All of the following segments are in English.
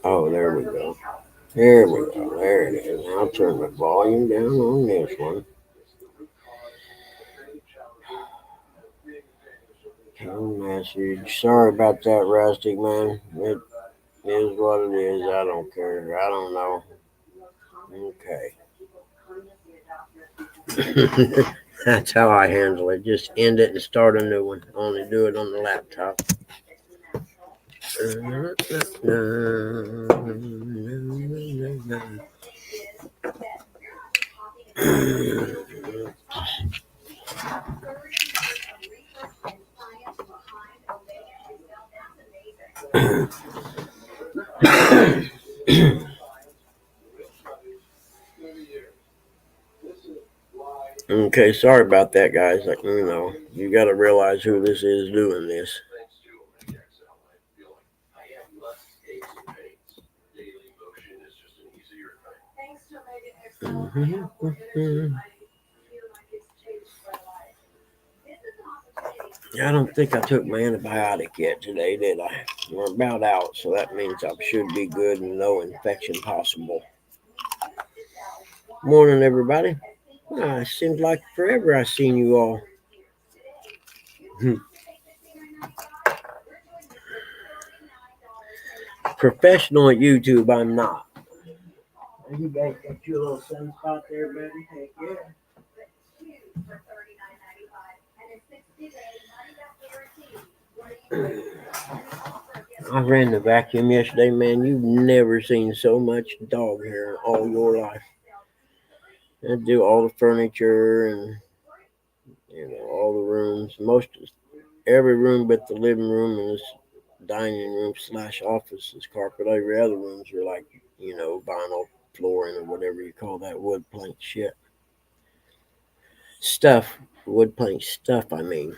Oh, there we go. There we go. There it is. Now turn the volume down on this one. Message. Sorry about that, Rustic, man. It is what it is. I don't care. I don't know. Okay. That's how I handle it. Just end it and start a new one. Only do it on the laptop. Okay, sorry about that, guys. Like, you got to realize who this is doing this. I don't think I took my antibiotic yet today, did I? We're about out, so that means I should be good and no infection possible. Morning, everybody. It seems like forever I've seen you all. Professional at YouTube, I'm not. You guys got your little sunspot there, baby. Heck yeah. I ran the vacuum yesterday, man. You've never seen so much dog hair in all your life. I do all the furniture and all the rooms. Every room but the living room and this dining room / office is carpet. Every other rooms are like vinyl flooring or whatever you call that wood plank shit stuff. Wood plank stuff. I mean.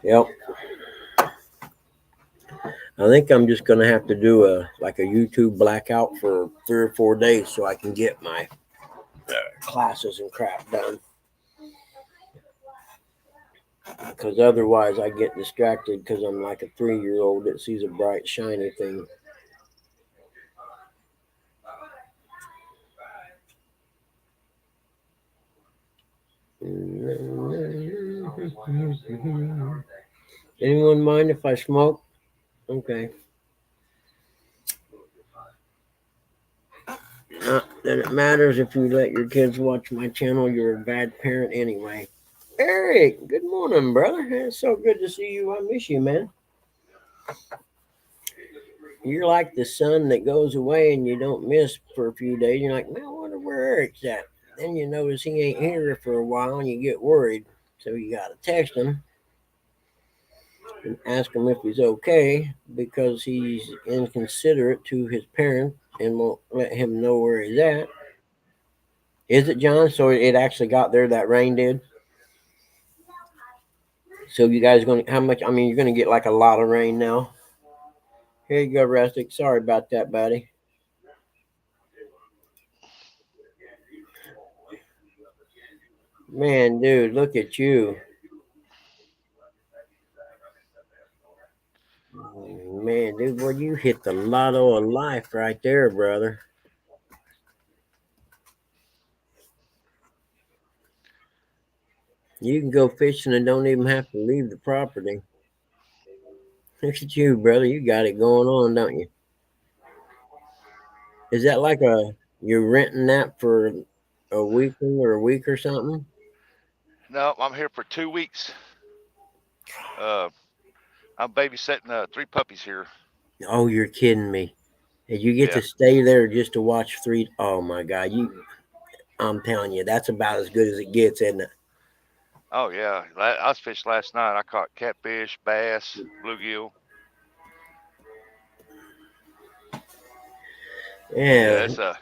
Yep. I think I'm just gonna have to do a YouTube blackout for 3 or 4 days so I can get my classes and crap done. Because otherwise I get distracted because I'm like a 3-year-old that sees a bright shiny thing. Anyone mind if I smoke? Okay. Then it matters if you let your kids watch my channel. You're a bad parent anyway. Eric, good morning, brother. It's so good to see you. I miss you, man. You're like the son that goes away and you don't miss for a few days. You're like, man, I wonder where Eric's at. Then you notice he ain't here for a while and you get worried. So you got to text him and ask him if he's okay because he's inconsiderate to his parent and won't let him know where he's at. Is it, John? So it actually got there, that rain did? So you guys going to, how much? I mean, you're going to get like a lot of rain now. Here you go, Rustic. Sorry about that, buddy. Man, dude, look at you. Man, dude, well, you hit the lotto of life right there, brother. You can go fishing and don't even have to leave the property. Look at you, brother. You got it going on, don't you? Is that like you're renting that for a weekend or a week or something? No, I'm here for 2 weeks. Uh, I'm babysitting 3 puppies here. Oh, you're kidding me. And you get Yeah. to stay there just to watch three. Oh my God. I'm telling you, that's about as good as it gets, isn't it? Oh yeah. I was fished last night. I caught catfish, bass, bluegill. Yeah, Yeah.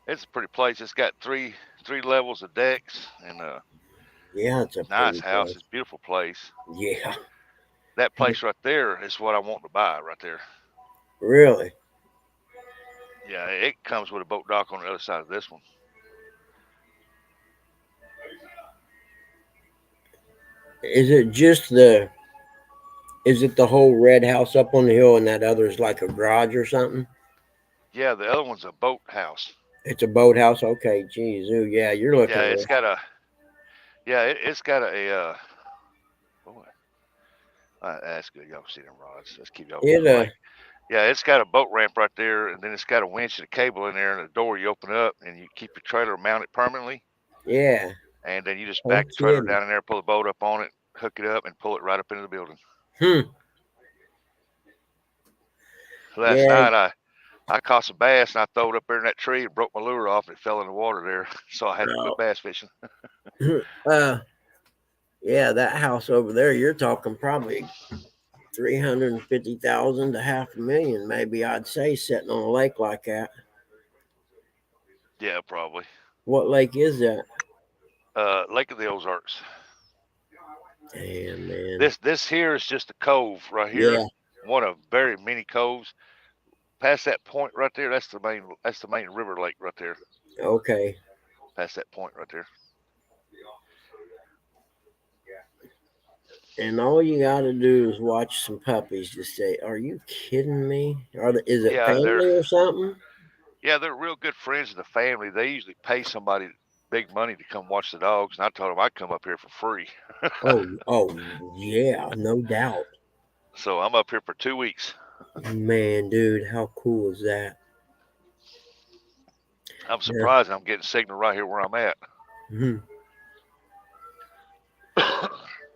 it's a pretty place. It's got three levels of decks and Yeah, it's a nice pretty house. place. It's a beautiful place. Yeah. That place right there is what I want to buy right there. Really? Yeah, it comes with a boat dock on the other side of this one. Is it just the is it the whole red house up on the hill and that other is like a garage or something? Yeah, the other one's a boat house. It's a boathouse. Okay, geez, ooh, yeah, you're Yeah, looking it's real. got a yeah, it's got boy, that's good. Y'all see them rods. Let's keep y'all It moving, Mike. Yeah, it's got a boat ramp right there, and then it's got a winch and a cable in there, and a door you open up, and you keep your trailer mounted permanently, yeah. and then you just No back the trailer kidding. down in there, pull the boat up on it, hook it up, and pull it right up into the building. Hmm. Last Yeah. night I caught some bass and I threw it up there in that tree and broke my lure off and it fell in the water there, so I had to quit Oh. bass fishing. uh. Yeah, that house over there. You're talking probably 350,000 to half a million, maybe. I'd say sitting on a lake like that. Yeah, probably. What lake is that? Lake of the Ozarks. Damn, man. This here is just a cove right here, Yeah. one of very many coves. Past that point right there, that's the main river lake right there. Okay. Past that point right there. And all you got to do is watch some puppies. Just say, "Are you kidding me? Is it Yeah, they're family or something?" yeah they're real good friends of the family. They usually pay somebody big money to come watch the dogs, and I told them I'd come up here for free. Oh, yeah, no doubt. So I'm up here for 2 weeks. Man, dude, how cool is that? I'm Yeah. surprised I'm getting signal right here where I'm at. Mhm.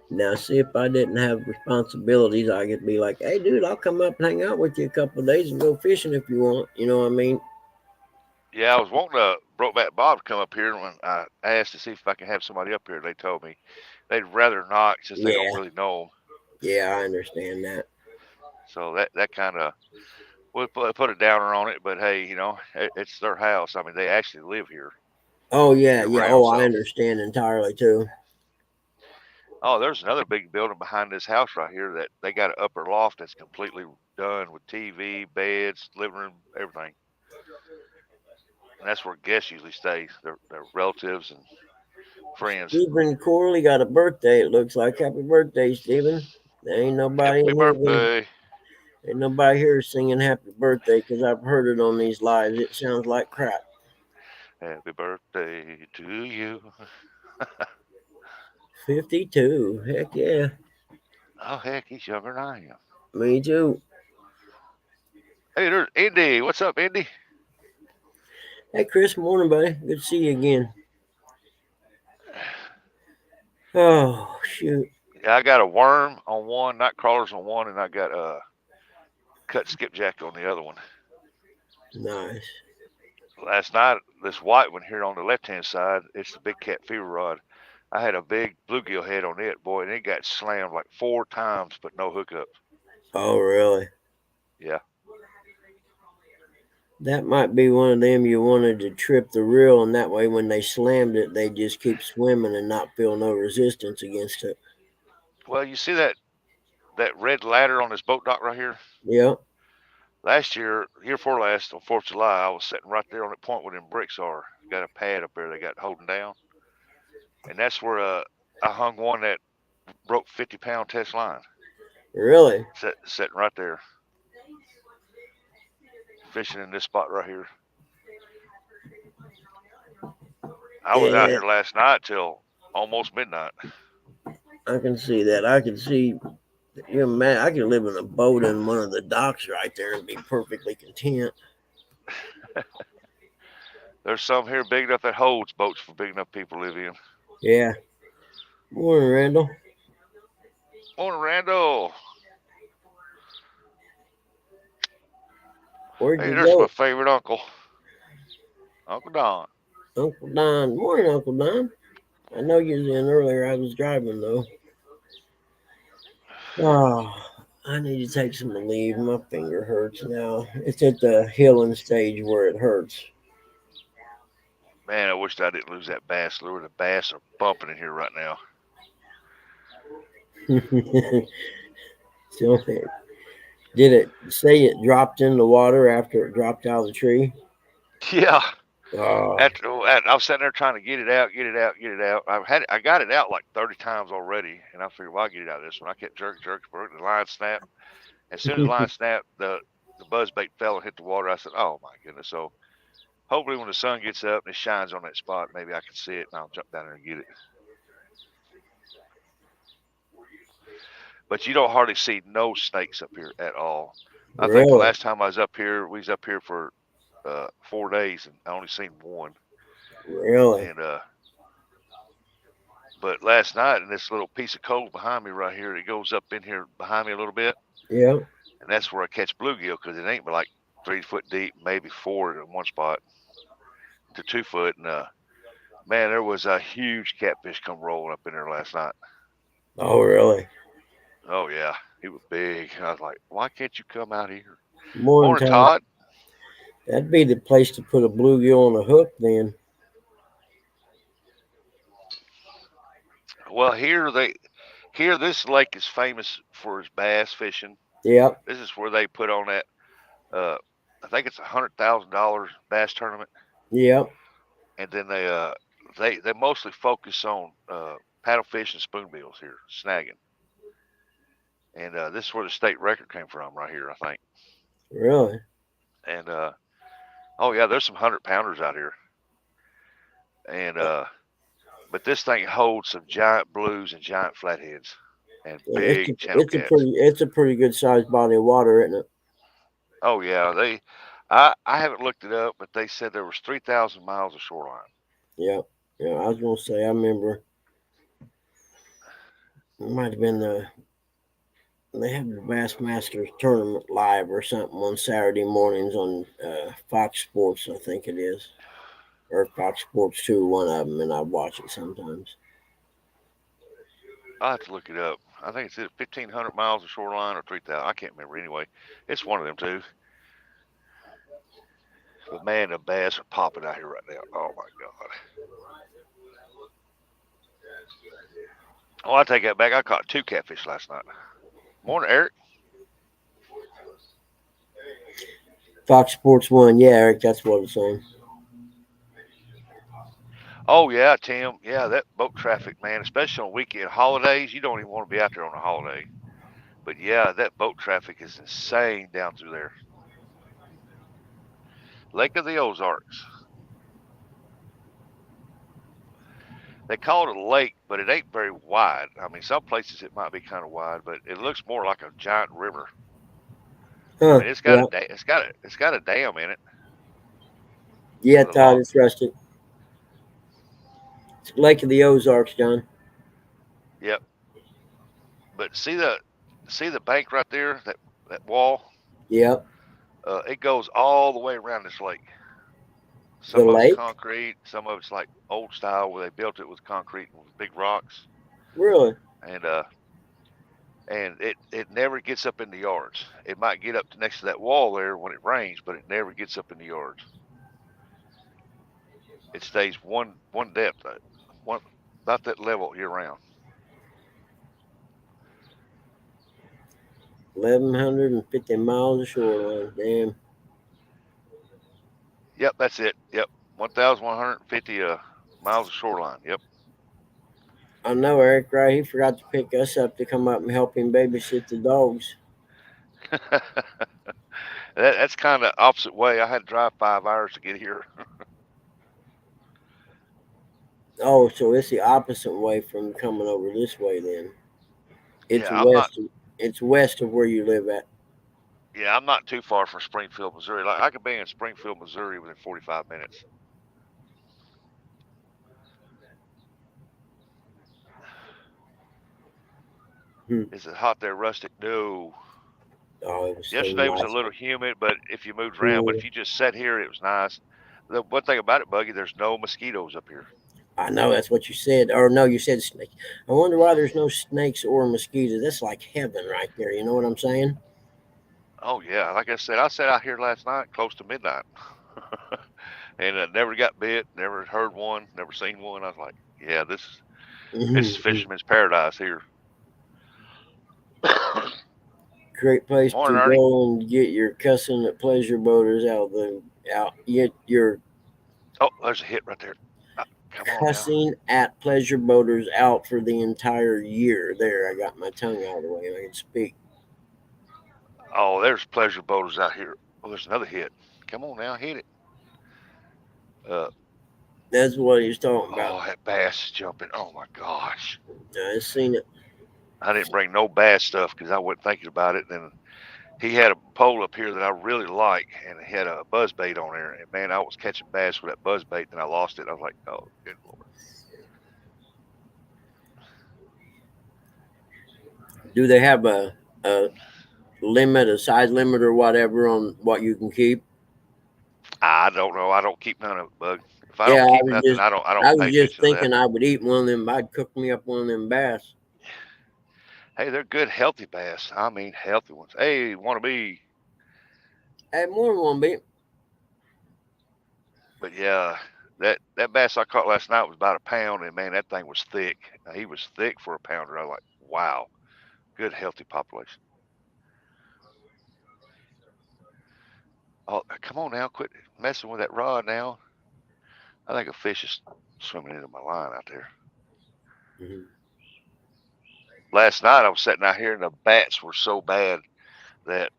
Now, see, if I didn't have responsibilities, I could be like, "Hey, dude, I'll come up and hang out with you a couple of days and go fishing if you want." You know what I mean? Yeah, I was wanting Brokeback Bob to come up here, and when I asked to see if I can have somebody up here, they told me they'd rather not since they don't Yeah, really know them. yeah, I understand that. So that kind of would put a downer on it. But hey, it's their house. I mean, they actually live here Oh yeah, year yeah. round. Oh, I So, understand entirely too. oh, there's another big building behind this house right here that they got an upper loft that's completely done with TV, beds, living room, everything. And that's where guests usually stay. Their relatives and friends. Stephen Corley got a birthday. It looks like happy birthday, Stephen. There Happy birthday. ain't nobody here singing happy birthday because I've heard it on these lives. It sounds like crap. Happy birthday to you. 52. Heck yeah. Oh, heck, he's younger than I am. Me too. Hey, there's Indy. What's up, Indy? Hey, Chris. Morning, buddy. Good to see you again. Oh, shoot. Yeah, I got a worm on one, night crawlers on one, and I got a cut skipjack on the other one. Nice. Last night, this white one here on the left hand side, it's the big cat fever rod. I had a big bluegill head on it, boy, and it got slammed like 4 times, but no hookup. Oh, really? Yeah. That might be one of them you wanted to trip the reel, and that way when they slammed it, they just keep swimming and not feel no resistance against it. Well, you see that red ladder on this boat dock right here? Yep. Last year before last, on 4th of July, I was sitting right there on that point where them bricks are. Got a pad up there they got holding down. And that's where I hung one that broke 50-pound test line. Really? Sitting right there, fishing in this spot right here. I was out Yeah, here last night till almost midnight. I can see that. I can see You know, man, I could live in a boat in one of the docks right there and be perfectly content. There's some here big enough that holds boats for big enough people to live in. Yeah. Morning, Randall. Morning, Randall. Where'd Hey, you there's my go? favorite uncle, Uncle Don. Uncle Don. Morning, Uncle Don. I know you was in earlier. I was driving though. Oh, I need to take some relief. My finger hurts now. It's at the healing stage where it hurts. Man, I wished I didn't lose that bass lure. The bass are bumping in here right now. So, did it say it dropped in the water after it dropped out of the tree? Yeah. Oh, I was sitting there trying to get it out, get it out, get it out. I got it out like 30 times already, and I figured, well, I'll get it out of this one. I kept jerking, the line snapped. As soon as the line snapped, the buzz bait fell and hit the water. I said, oh my goodness. So hopefully when the sun gets up and it shines on that spot, maybe I can see it and I'll jump down there and get it. But you don't hardly see no snakes up here at all. I think the really? last time I was up here, we was up here for 4 days and I only seen one. Really? And but last night in this little piece of cove behind me right here, it goes up in here behind me a little bit, Yeah. and that's where I catch bluegill because it ain't but like 3 foot deep, maybe 4 in one spot to 2 foot. And man, there was a huge catfish come rolling up in there last night. Oh, really? Oh yeah, he was big. I was like, why can't you come out here? Morning Morning, time. Todd. That'd be the place to put a bluegill on a hook then. Well, here this lake is famous for its bass fishing. Yep. This is where they put on that. Uh, I think it's $100,000 bass tournament, Yep. and then they mostly focus on paddlefish and spoonbills here, snagging. And this is where the state record came from, right here, I think. Really? And oh yeah, there's some 100 pounders out here, and but this thing holds some giant blues and giant flatheads and It's a, big channel it's a cats. pretty good sized body of water, isn't it? Oh yeah, I haven't looked it up, but they said there was 3,000 miles of shoreline. Yep. Yeah. I was gonna say. I remember it might have been they have the Bassmasters tournament live or something on Saturday mornings on Fox Sports, I think it is, or Fox Sports Two, one of them, and I watch it sometimes. I'll have to look it up. I think it's 1,500 miles of shoreline or 3,000. I can't remember anyway. It's one of them two. But man, the bass are popping out here right now. Oh my god. Oh, I take that back. I caught 2 catfish last night. Morning, Eric. Fox Sports One, yeah, Eric, that's what it's on. Oh yeah, Tim. Yeah, that boat traffic, man, especially on weekend holidays. You don't even want to be out there on a holiday. But yeah, that boat traffic is insane down through there. Lake of the Ozarks. They call it a lake, but it ain't very wide. I mean, some places it might be kind of wide, but it looks more like a giant river. I Huh? mean, Yeah, it's got a dam in it yeah, with a Todd, long. it's rusted. It's Lake of the Ozarks, John. Yep. But see the bank right there, that wall. Yep, It goes all the way around this lake. the Some of it's lake. concrete, some of it's like old style where they built it with concrete and with big rocks, Really? and it never gets up in the yards. It might get up to next to that wall there when it rains, but it never gets up in the yards. It stays one depth, one about that level year round. 1,150 miles of shoreline. Damn. Yep, that's it. Yep, 1,150 miles of shoreline. Yep. I know Eric, right? He forgot to pick us up to come up and help him babysit the dogs. That's kind of opposite way. I had to drive 5 hours to get here. Oh, so it's the opposite way from coming over this way then. It's Yeah, I'm not. west. It's west of where you live at. Yeah, I'm not too far from Springfield, Missouri. Like I could be in Springfield, Missouri within 45 minutes. Hmm. Is it hot there, Rustic? No. Oh, it was so Yesterday was a nice. little humid, but if you moved around, but Cool. if you just sat here, it was nice. The one thing about it, Buggy, there's no mosquitoes up here. I know that's what you said. Or no, you said snake. I wonder why there's no snakes or mosquitoes. That's like heaven right there. You know what I'm saying? Oh yeah, like I sat out here last night, close to midnight, and never got bit, never heard one, never seen one. I was like, yeah, this is Hmm. fisherman's paradise here. Great place Morning, to Ernie. go and get your cussing at pleasure boaters out. Get your Oh, there's a hit right there. Come on now. cussing at pleasure boaters out for the entire year. There, I got my tongue out of the way and I can speak. Oh, there's pleasure boaters out here. Oh, there's another hit. Come on now, hit it. Uh, That's what he's talking about. oh, that bass is jumping. Oh my gosh. I seen it. I didn't bring no bass stuff because I wasn't thinking about it. And he had a pole up here that I really like, and it had a buzz bait on there. And man, I was catching bass with that buzz bait, and I lost it. I was like, oh, good lord. Do they have a limit, a size limit, or whatever on what you can keep? I don't know. I don't keep none of it, Bug. If I Yeah, don't keep nothing, I I don't pay was just attention to that. thinking I would eat one of them. I'd cook me up one of them bass. Hey, they're good, healthy bass. I mean, healthy ones. Hey, want to be? Hey, more than one bit. But yeah, that bass I caught last night was about a pound, and man, that thing was thick. Now, he was thick for a pounder. I was like, wow, good, healthy population. Oh, come on now, quit messing with that rod now. I think a fish is swimming into my line out there. Mm-hmm. Last night I was sitting out here and the bats were so bad that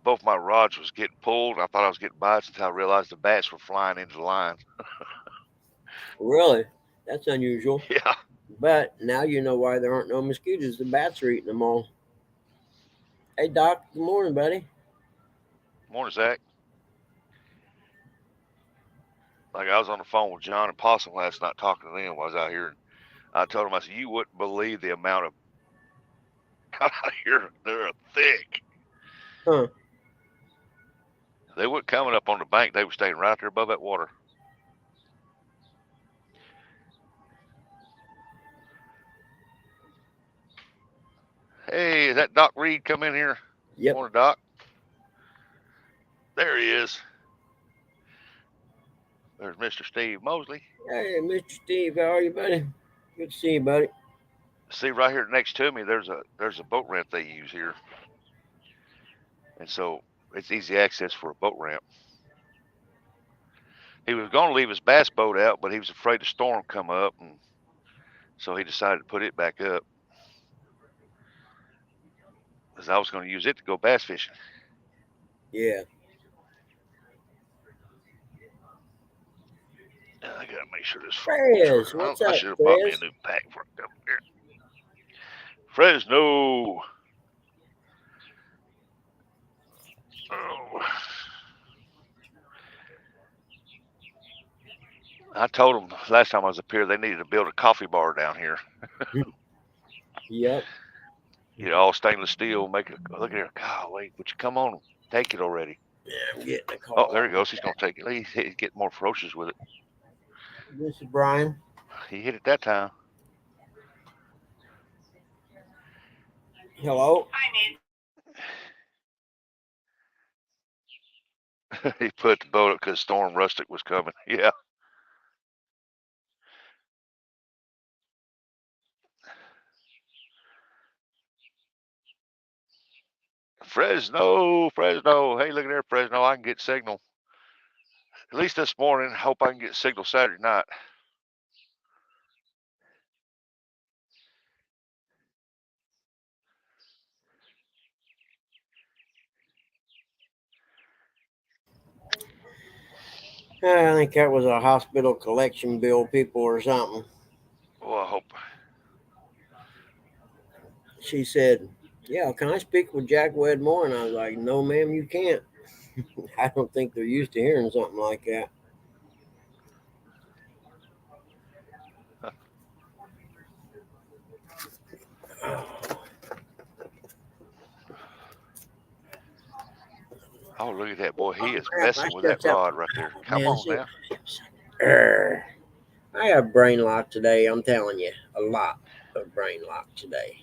both my rods was getting pulled. I thought I was getting bites until I realized the bats were flying into the line. Really, that's unusual. Yeah. But now you know why there aren't no mosquitoes. The bats are eating them all. Hey, Doc. Good morning, buddy. Morning, Zach. Like I was on the phone with John and Possum last night talking to them while I was out here. And I told him, I said, you wouldn't believe the amount of out here. They're thick. Huh? They weren't coming up on the bank. They were staying right there above that water. Hey, is that Doc Reed come in here? Yep. Morning, Doc. There he is. There's Mr. Steve Mosley. Hey, Mr. Steve. How are you, buddy? Good to see you, buddy. See right here next to me, there's a boat ramp they use here, and so it's easy access for a boat ramp. He was going to leave his bass boat out, but he was afraid the storm come up, and so he decided to put it back up. Because I was going to use it to go bass fishing. Yeah. I gotta make sure this. Fres, what's I up, should have bought me a Fres? new pack for it up here. Fresno. Oh. I told them last time I was up here they needed to build a coffee bar down here. Yep. You know, all stainless steel. Make it look at here. Golly, would you come on? Take it already. Yeah, I'm getting a call. Oh, there he goes. He's gonna take it. He's getting more ferocious with it. This is Brian. He hit it that time. Hello. He put the boat up because Storm Rustic was coming. Yeah. Fresno. Hey, look at there, Fresno. I can get signal. At least this morning. Hope I can get signal Saturday night. I think that was a hospital collection bill, people, or something. Well, I hope. She said, Yeah, can I speak with Jack Wedmore? And I was like, no, ma'am, you can't. I don't think they're used to hearing something like that. Oh, look at that boy. He is Crap, I messing with that shut that rod right there. Come man. on See, now. I have brain lock today. I'm telling you, a lot of brain lock today.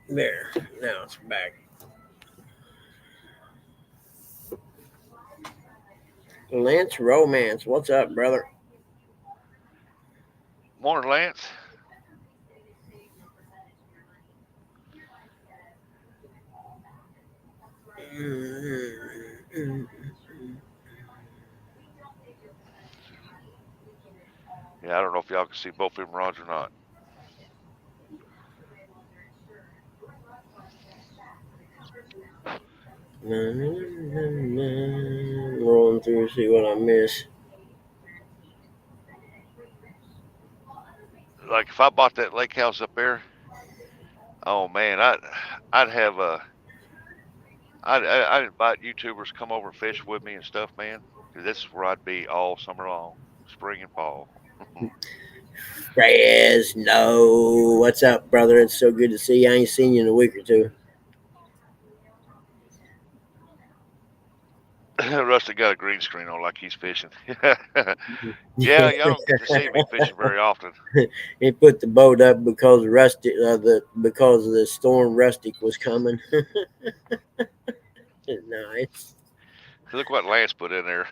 There, now it's back. Lance Romance, what's up, brother? Morning, Lance. Yeah, I don't know if y'all can see both of them rods or not. Rolling through, see what I miss. Like if I bought that lake house up there, oh man, I'd have I'd invite YouTubers come over and fish with me and stuff, man. 'Cause this is where I'd be all summer long, spring and fall. No, what's up, brother? It's so good to see you. I ain't seen you in a week or two. Rusty got a green screen on like he's fishing. Yeah, y'all don't get to see me fishing very often. He put the boat up because because of the storm. Rustic was coming. Nice. Look what Lance put in there.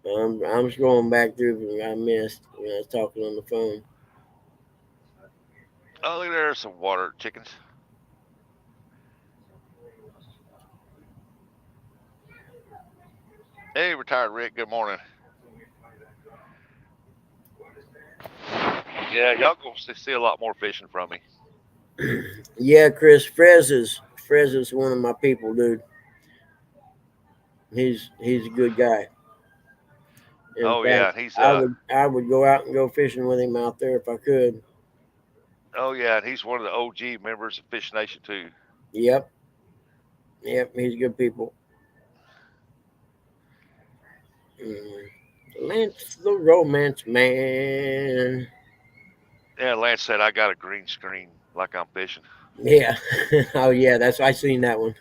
I'm scrolling back through what I missed when I was talking on the phone. Oh, look, there's some water chickens. Hey, retired Rick. Good morning. Yeah, y'all gonna see a lot more fishing from me. Yeah, Chris Frez is one of my people, dude. He's a good guy. In Oh fact, yeah, he's I would go out and go fishing with him out there if I could. oh yeah, and he's one of the OG members of Fish Nation too. Yep, yep, he's good people. Mm. Lance the Romance Man. Yeah, Lance said I got a green screen like I'm fishing. Yeah. Oh yeah, that's I seen that one.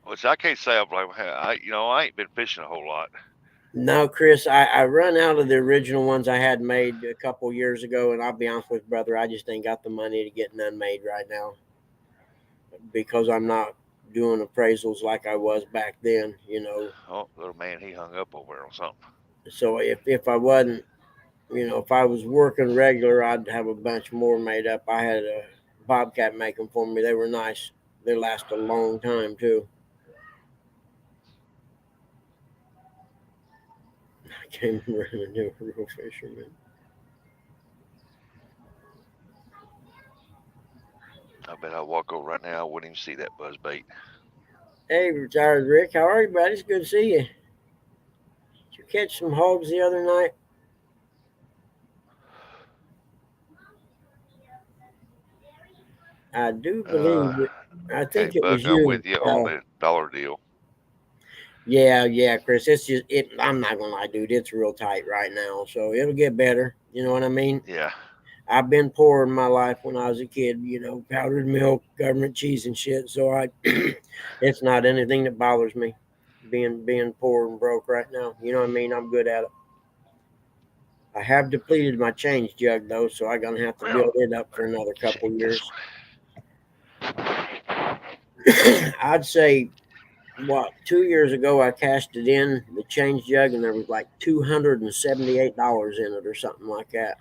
Which I can't say I'm like I ain't been fishing a whole lot. No, Chris, I run out of the original ones I had made a couple years ago, and I'll be honest with you, brother, I just ain't got the money to get none made right now because I'm not doing appraisals like I was back then, you know. Oh, little man, he hung up over on something. So if I wasn't, if I was working regular, I'd have a bunch more made up. I had a Bobcat make them for me. They were nice. They last a long time too. I can't remember the new real fisherman. I bet I'll walk over right now. I wouldn't even see that buzz bait. Hey, retired Rick, how are you, buddy? It's good to see you. Did you catch some hogs the other night? I do Uh, believe it. I hey, think it was Buck, I'm you. with you on the dollar deal. Yeah, Chris. It's just it. I'm not gonna lie, dude. It's real tight right now, so it'll get better. You know what I mean? Yeah. I've been poor in my life when I was a kid. Powdered milk, government cheese, and shit. So it's not anything that bothers me. Being poor and broke right now. You know what I mean? I'm good at it. I have depleted my change jug though, so I'm gonna have to Well, build it up for let me another couple check this years. one. I'd say what 2 years ago I cashed it in the change jug and there was like $278 in it or something like that.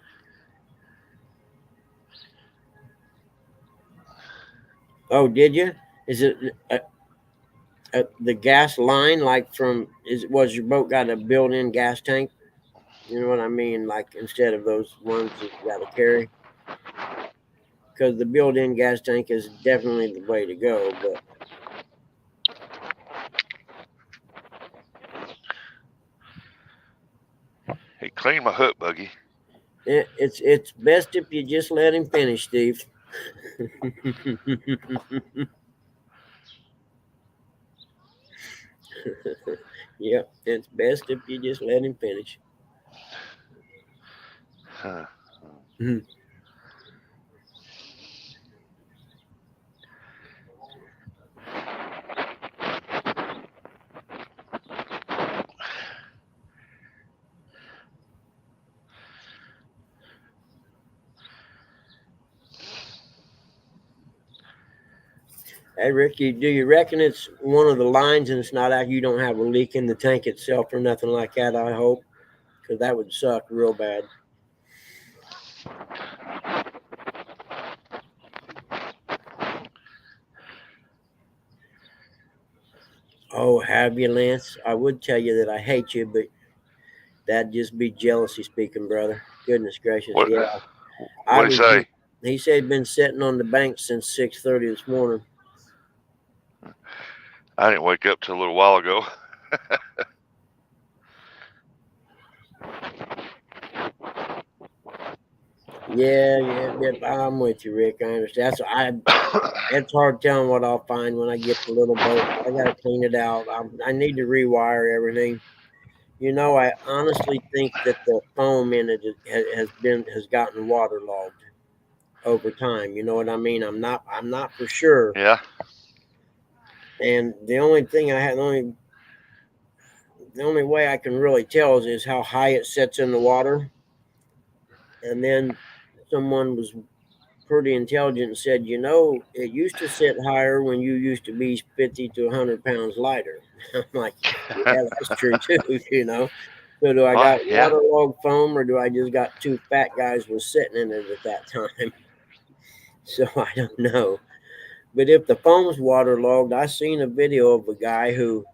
Oh, did you? Is it the gas line like from is was your boat got a built-in gas tank? You know what I mean? Like instead of those ones that you got to carry, because the built-in gas tank is definitely the way to go. But Hey, Clean my hook, Buggy. It's best if you just let him finish, Steve. Yep, it's best if you just let him finish. Huh. Mhm. Hey, Ricky, do you reckon it's one of the lines and it's not out? You don't have a leak in the tank itself or nothing like that, I hope, because that would suck real bad. Oh, have you, Lance? I would tell you that I hate you, but that'd just be jealousy speaking, brother. Goodness gracious, What? yeah. I What'd he was. say? He said he'd been sitting on the bank since 6:30 this morning. I didn't wake up till a little while ago. Yeah, I'm with you, Rick. I understand. It's hard telling what I'll find when I get the little boat. I gotta clean it out. I need to rewire everything. You know, I honestly think that the foam in it has gotten waterlogged over time. You know what I mean? I'm not for sure. Yeah. And the only thing I had, the only way I can really tell is how high it sets in the water. And then someone was pretty intelligent and said, you know, it used to sit higher when you used to be 50 to 100 pounds lighter. I'm like, yeah, that's true too, you know. So do I Well, got yeah. waterlogged foam or do I just got two fat guys was sitting in it at that time? So I don't know. But if the foam's waterlogged, I seen a video of a guy who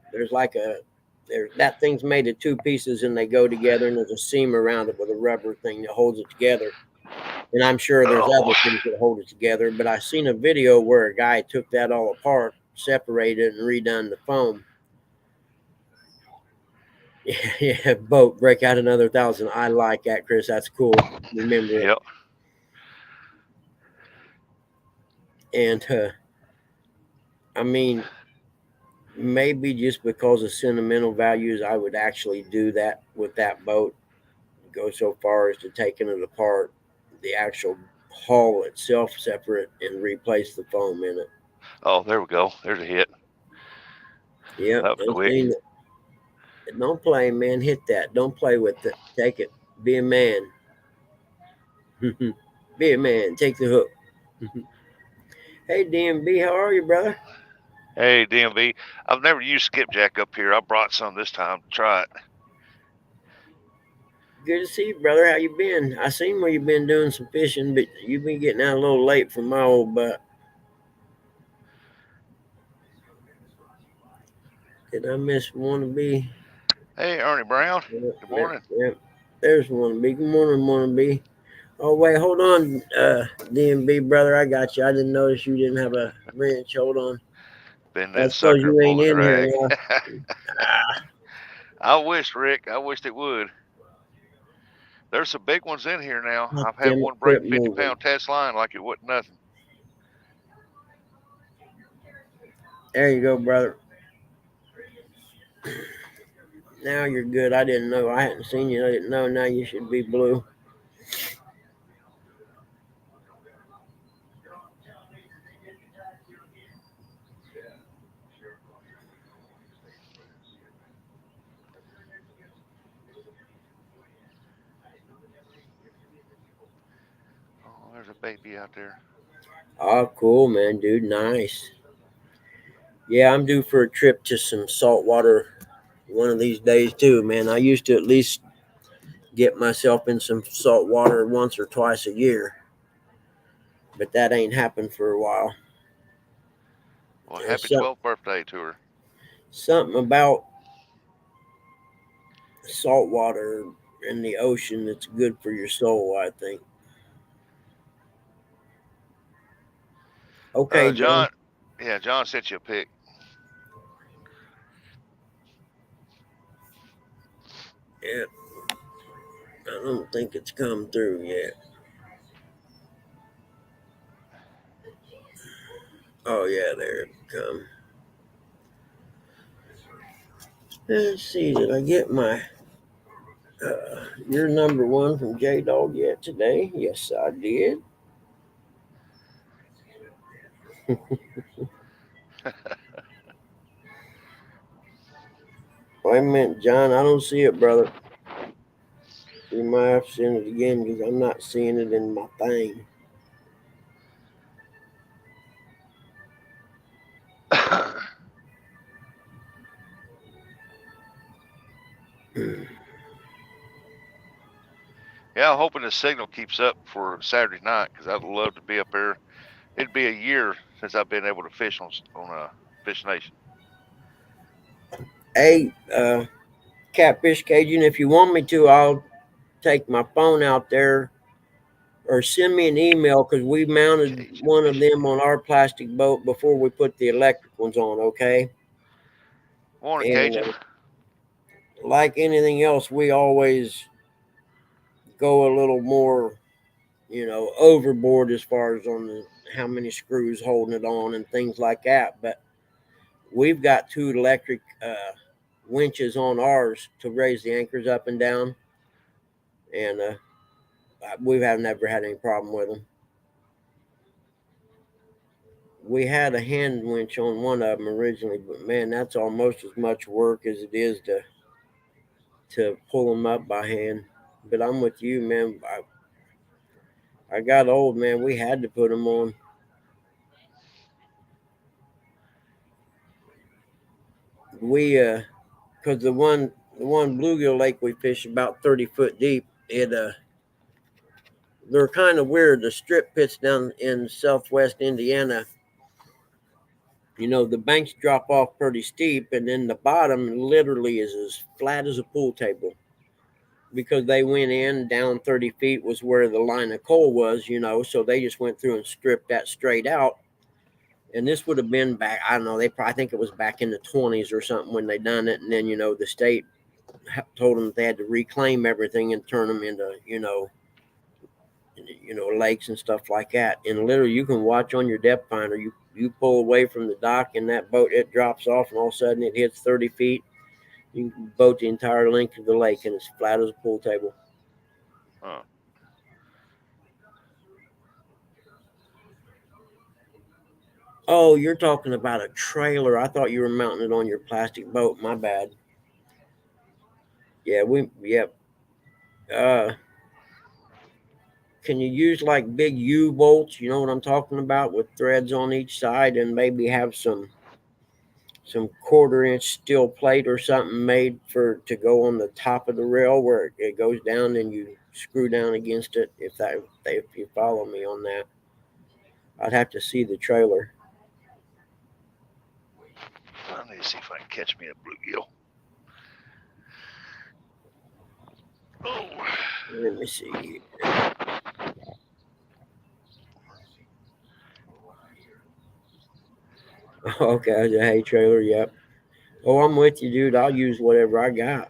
that thing's made of two pieces and they go together and there's a seam around it with a rubber thing that holds it together. And I'm sure there's Oh. other things that hold it together, but I seen a video where a guy took that all apart, separated, and redone the foam. Yeah, boat break out another 1,000. I like that, Chris. That's cool. Remember it. Yep. And I mean, maybe just because of sentimental values, I would actually do that with that boat. Go so far as to taking it apart, the actual hull itself separate, and replace the foam in it. Oh, there we go. There's a hit. Yep, That was I've quick. seen it. Don't play, man. Hit that. Don't play with it. Take it. Be a man. Be a man. Take the hook. Hey, DMB, how are you, brother? Hey, DMV. I've never used skipjack up here. I brought some this time to try it. Good to see you, brother. How you been? I seen where you've been doing some fishing, but you've been getting out a little late for my old butt. Did I miss Wannabe? Hey, Ernie Brown. Yep, Good yep, morning. yep. There's Wannabe. Good morning, Wannabe. Oh, wait, hold on, DMB, brother. I got you. I didn't notice you didn't have a wrench. Hold on. Been that That's because sucker you pull ain't the in here drag. now. Ah, I wish, Rick. I wished it would. There's some big ones in here now. God I've had damn it, one break quit 50 moving. pound test line like it wasn't nothing. There you go, brother. Now you're good. I didn't know. I hadn't seen you. I didn't know. Now you should be blue. Oh, there's a baby out there. Oh, cool, man, dude. Nice. Yeah, I'm due for a trip to some salt water one of these days, too, man. I used to at least get myself in some salt water once or twice a year, but that ain't happened for a while. Well, There's happy 12th birthday to her. something about salt water in the ocean that's good for your soul, I think. Okay, John. John. Yeah, John sent you a pic. Yeah. I don't think it's come through yet. Oh yeah, there it come. Let's see, did I get my your number one from J Dog yet today? Yes, I did. Wait a minute, John. I don't see it, brother. You might have to send it again because I'm not seeing it in my thing. Yeah, I'm hoping the signal keeps up for Saturday night because I'd love to be up there. It'd be a year since I've been able to fish on a Fish Nation. Hey, Catfish Cajun, if you want me to, I'll take my phone out there or send me an email because we mounted Cajun one of fishing. them on our plastic boat before we put the electric ones on, okay? Morning, And Cajun. like anything else, we always go a little more, overboard as far as on how many screws holding it on and things like that. But we've got two electric winches on ours to raise the anchors up and down, and we have never had any problem with them. We had a hand winch on one of them originally, but man, that's almost as much work as it is to pull them up by hand. But I'm with you, man. I got old, man. We had to put them on. We because the one bluegill lake we fish about 30 foot deep. They're kind of weird. The strip pits down in southwest Indiana, the banks drop off pretty steep, and then the bottom literally is as flat as a pool table because they went in down 30 feet was where the line of coal was, so they just went through and stripped that straight out. And this would have been back, I don't know, I think it was back in the 20s or something when they done it. And then, the state told them they had to reclaim everything and turn them into, lakes and stuff like that. And literally, you can watch on your depth finder. You pull away from the dock, and that boat it drops off, and all of a sudden it hits 30 feet. You can boat the entire length of the lake, and it's flat as a pool table. Huh. Oh, you're talking about a trailer. I thought you were mounting it on your plastic boat. My bad. Yeah. Uh, can you use like big U bolts? You know what I'm talking about, with threads on each side, and maybe have some quarter-inch steel plate or something made for to go on the top of the rail where it goes down and you screw down against it. If you follow me on that, I'd have to see the trailer. I need to see if I can catch me a bluegill. Oh, Let me see. Okay, the hay trailer. Yep. Oh, I'm with you, dude. I'll use whatever I got.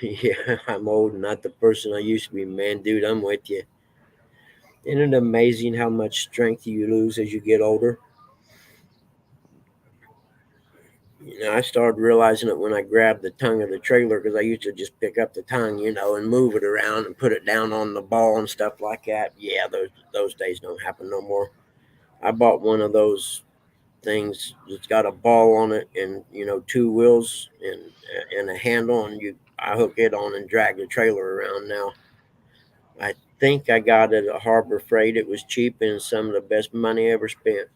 Yeah, I'm old, not the person I used to be, man. Dude, I'm with you. Isn't it amazing how much strength you lose as you get older? I started realizing it when I grabbed the tongue of the trailer because I used to just pick up the tongue, and move it around and put it down on the ball and stuff like that. Yeah, those days don't happen no more. I bought one of those things that's got a ball on it and two wheels and a handle, and I hook it on and drag the trailer around now. I think I got it at Harbor Freight. It was cheap and some of the best money I ever spent.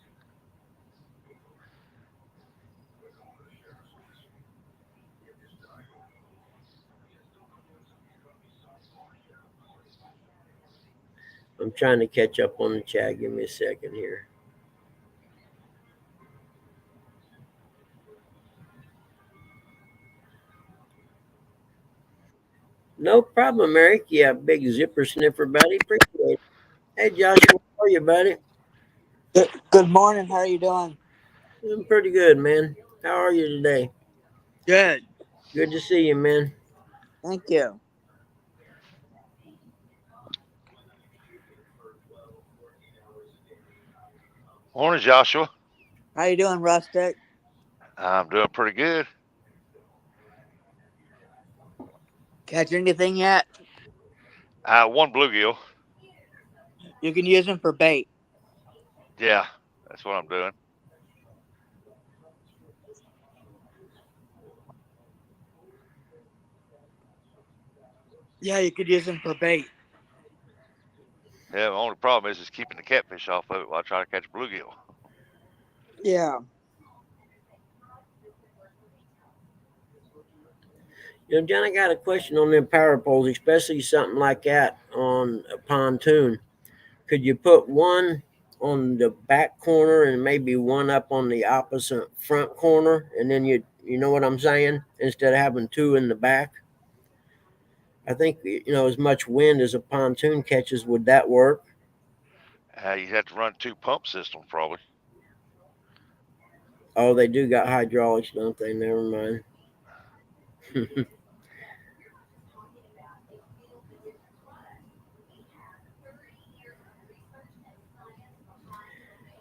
I'm trying to catch up on the chat. Give me a second here. No problem, Eric. Yeah, big zipper sniffer, buddy. Appreciate it. Hey, Joshua, how are you, buddy? Good morning. How are you doing? I'm pretty good, man. How are you today? Good. Good to see you, man. Thank you. Morning, Joshua. How you doing, Rustic? I'm doing pretty good. Catch anything yet? One bluegill. You can use them for bait. Yeah, that's what I'm doing. Yeah, you could use them for bait. Yeah, the only problem is keeping the catfish off of it while I try to catch a bluegill. Yeah. You know, John, I got a question on them power poles, especially something like that on a pontoon. Could you put one on the back corner and maybe one up on the opposite front corner, and then you know what I'm saying? Instead of having two in the back, I think as much wind as a pontoon catches, would that work? You'd have to run 2 pump systems probably. Oh, they do got hydraulics, don't they? Never mind.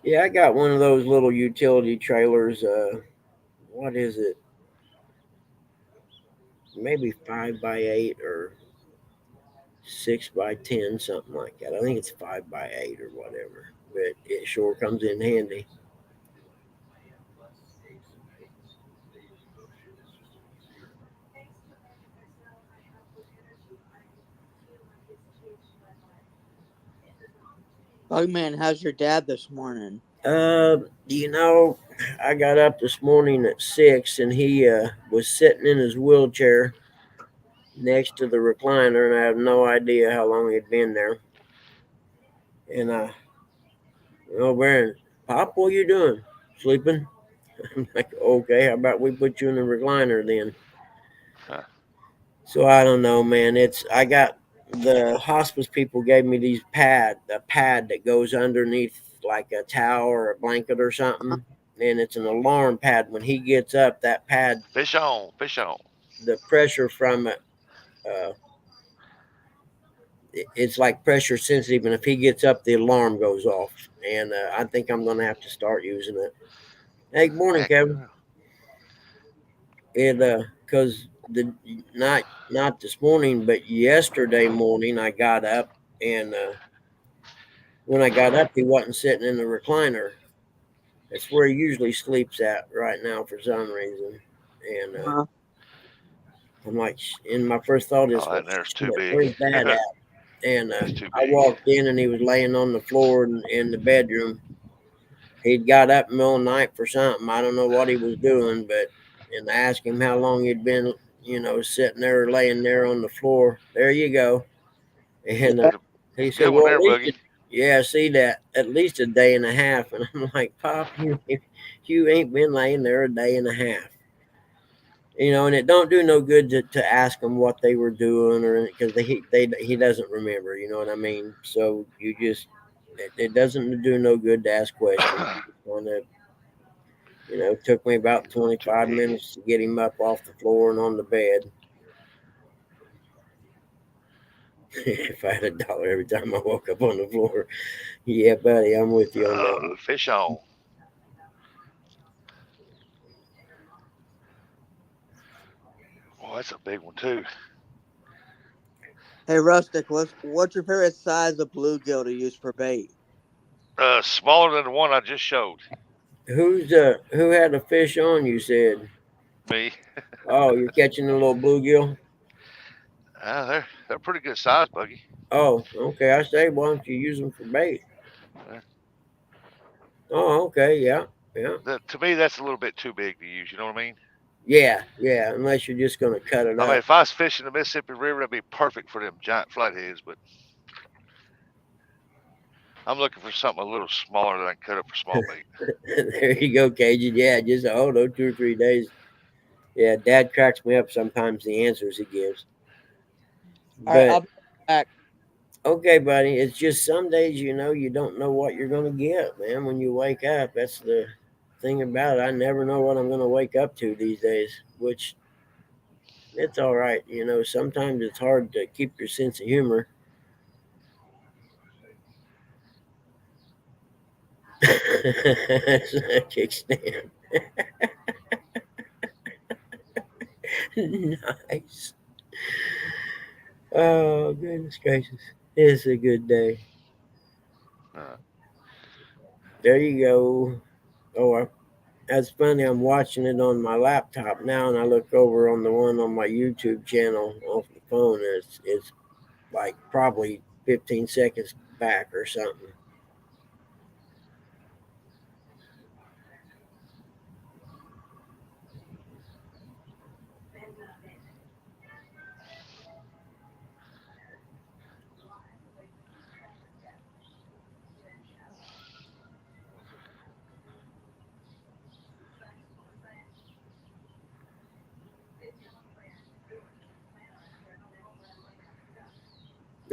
Yeah, I got one of those little utility trailers. What is it? Maybe 5x8 or 6x10, something like that. I think it's 5x8 or whatever, but it sure comes in handy. Bugman, how's your dad this morning? You know, I got up this morning at 6, and he was sitting in his wheelchair next to the recliner, and I have no idea how long he'd been there. And Baron, Pop, what you doing? Sleeping? I'm like, okay, how about we put you in the recliner then? Huh. So I don't know, man. I got the hospice people gave me a pad that goes underneath like a towel or a blanket or something, and it's an alarm pad. When he gets up, that pad, Fish on, fish on. the pressure from it, uh, it's like pressure sensitive, and if he gets up, the alarm goes off. And I think I'm gonna have to start using it. Hey, good morning, Heck, Kevin. It because the not this morning, but yesterday morning I got up, and when I got up, he wasn't sitting in the recliner. That's where he usually sleeps at right now for some reason. And Huh? I'm like, and my first thought is, Oh, well, that there's too shit, big. where's Dad at? And That's too I big. walked in, and he was laying on the floor in the bedroom. He'd got up in the middle of the night for something. I don't know what he was doing, but and I asked him how long he'd been, sitting there, laying there on the floor. There you go. And Yeah. he Good said, one well, there, Boogie. yeah, see that at least a day and a half. And I'm like, Pop, you ain't been laying there a day and a half. And it don't do no good to ask him what they were doing, or because he doesn't remember. You know what I mean? So you just it doesn't do no good to ask questions. It took me about Too 25 big. minutes to get him up off the floor and on the bed. If I had $1 every time I woke up on the floor, yeah, buddy, I'm with you on that one. Fish on. Oh, that's a big one too. Hey, Rustic, what's your favorite size of bluegill to use for bait? Smaller than the one I just showed. Who had a fish on? You said, Me. oh, you're catching a little bluegill. They're pretty good size, Buggy. Oh, okay. I say, why don't you use them for bait? Oh, okay. Yeah, yeah, To me, that's a little bit too big to use. You know what I mean? yeah, yeah. Unless you're just gonna cut it I mean, up. if I was fishing the Mississippi River, that'd be perfect for them giant flatheads. But I'm looking for something a little smaller that I can cut up for small bait. There you go, Cajun. Yeah, just hold on 2 or 3 days. Yeah, Dad cracks me up sometimes the answers he gives. All right, I'll But be back. okay, buddy. It's just some days, you don't know what you're gonna get, man. When you wake up, that's the thing about it. I never know what I'm gonna wake up to these days, which it's all right. Sometimes it's hard to keep your sense of humor. Kickstand. Nice. Oh goodness gracious! It's a good day. Uh, There you go. Oh, that's funny. I'm watching it on my laptop now, and I look over on the one on my YouTube channel off the phone. And it's like probably 15 seconds back or something.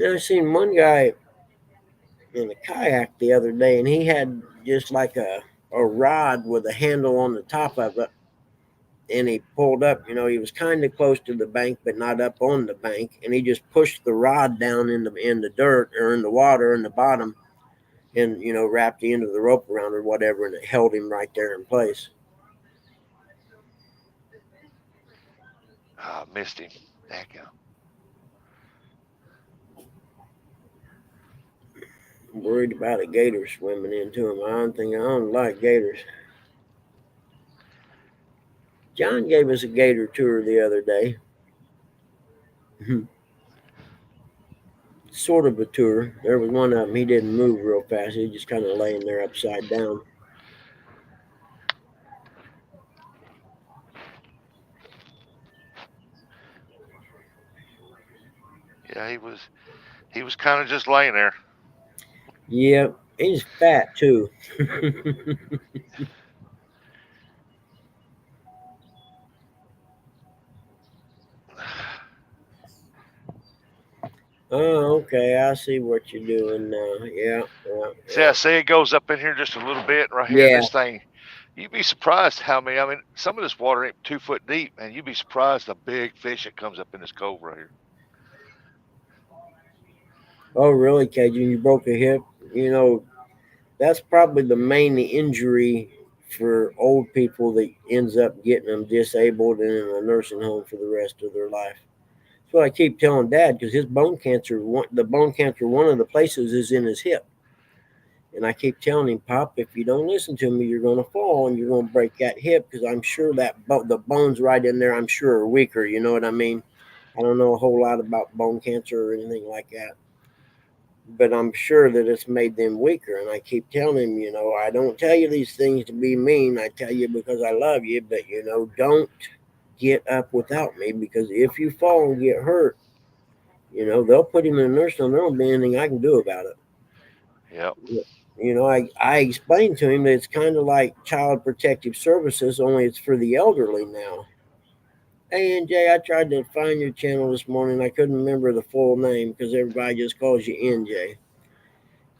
I seen one guy in a kayak the other day, and he had just like a rod with a handle on the top of it. And he pulled up, he was kind of close to the bank, but not up on the bank. And he just pushed the rod down in the dirt or in the water in the bottom, and wrapped the end of the rope around or whatever, and it held him right there in place. missed him. Daggum. I'm worried about a gator swimming into him. I don't like gators. John gave us a gator tour the other day. Sort of a tour. There was one of them. He didn't move real fast. He was just kind of laying there upside down. Yeah, he was kind of just laying there. Yep, he's fat too. Oh, okay. I see what you're doing now. Yeah, yeah, See, I say it goes up in here just a little bit right here. yeah. This thing, you'd be surprised how many. I mean, some of this water ain't 2 foot deep, and you'd be surprised the big fish that comes up in this cove right here. Oh, really, Cajun? You broke a hip? That's probably the main injury for old people that ends up getting them disabled and in a nursing home for the rest of their life. That's what I keep telling Dad because his bone cancer, the bone cancer, one of the places is in his hip. And I keep telling him, Pop, if you don't listen to me, you're going to fall and you're going to break that hip because I'm sure that the bones right in there, I'm sure, are weaker. You know what I mean? I don't know a whole lot about bone cancer or anything like that, but I'm sure that it's made them weaker. And I keep telling him, I don't tell you these things to be mean. I tell you because I love you, but, don't get up without me because if you fall and get hurt, they'll put him in a nursing home. There won't be anything I can do about it. Yep. I explained to him that it's kind of like Child Protective Services, only it's for the elderly now. Hey, NJ, I tried to find your channel this morning. I couldn't remember the full name because everybody just calls you NJ.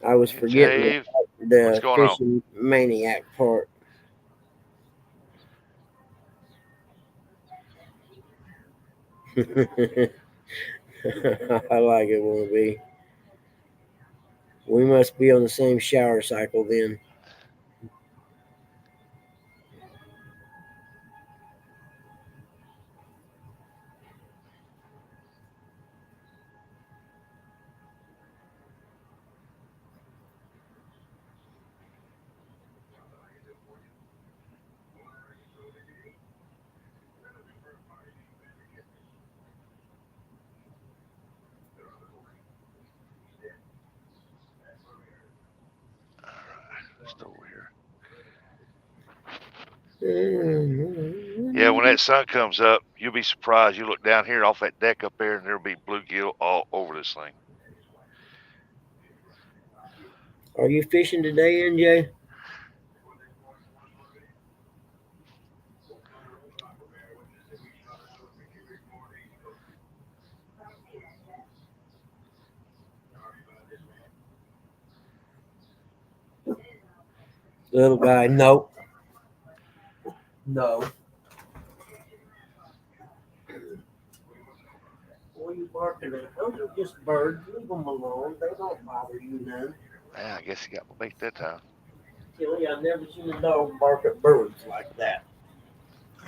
I was forgetting Jay, what's the going on? fishing maniac part. I like it, won't be. We must be on the same shower cycle then. All right, just over here. Yeah, when that sun comes up, you'll be surprised. You look down here off that deck up there, and there'll be bluegill all over this thing. Are you fishing today, NJ? Little guy, nope. No. What are you barking at? Those are just birds. Leave them alone. They don't bother you none. Yeah, I guess he got my bait that time. Tilly, I've never seen a dog bark at birds like that.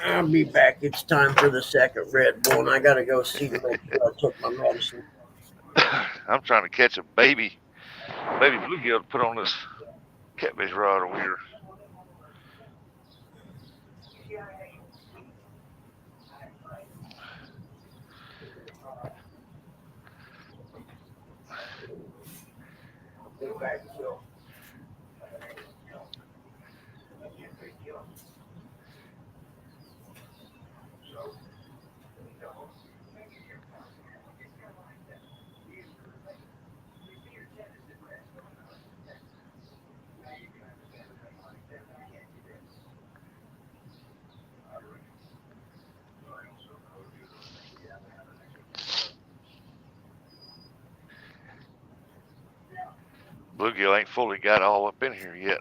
I'll be back. It's time for the second Red Bull, and I gotta go see to make sure I took my medicine. I'm trying to catch a baby bluegill to put on this catfish rod over here. Go back, Joe. Bluegill ain't fully got all up in here yet.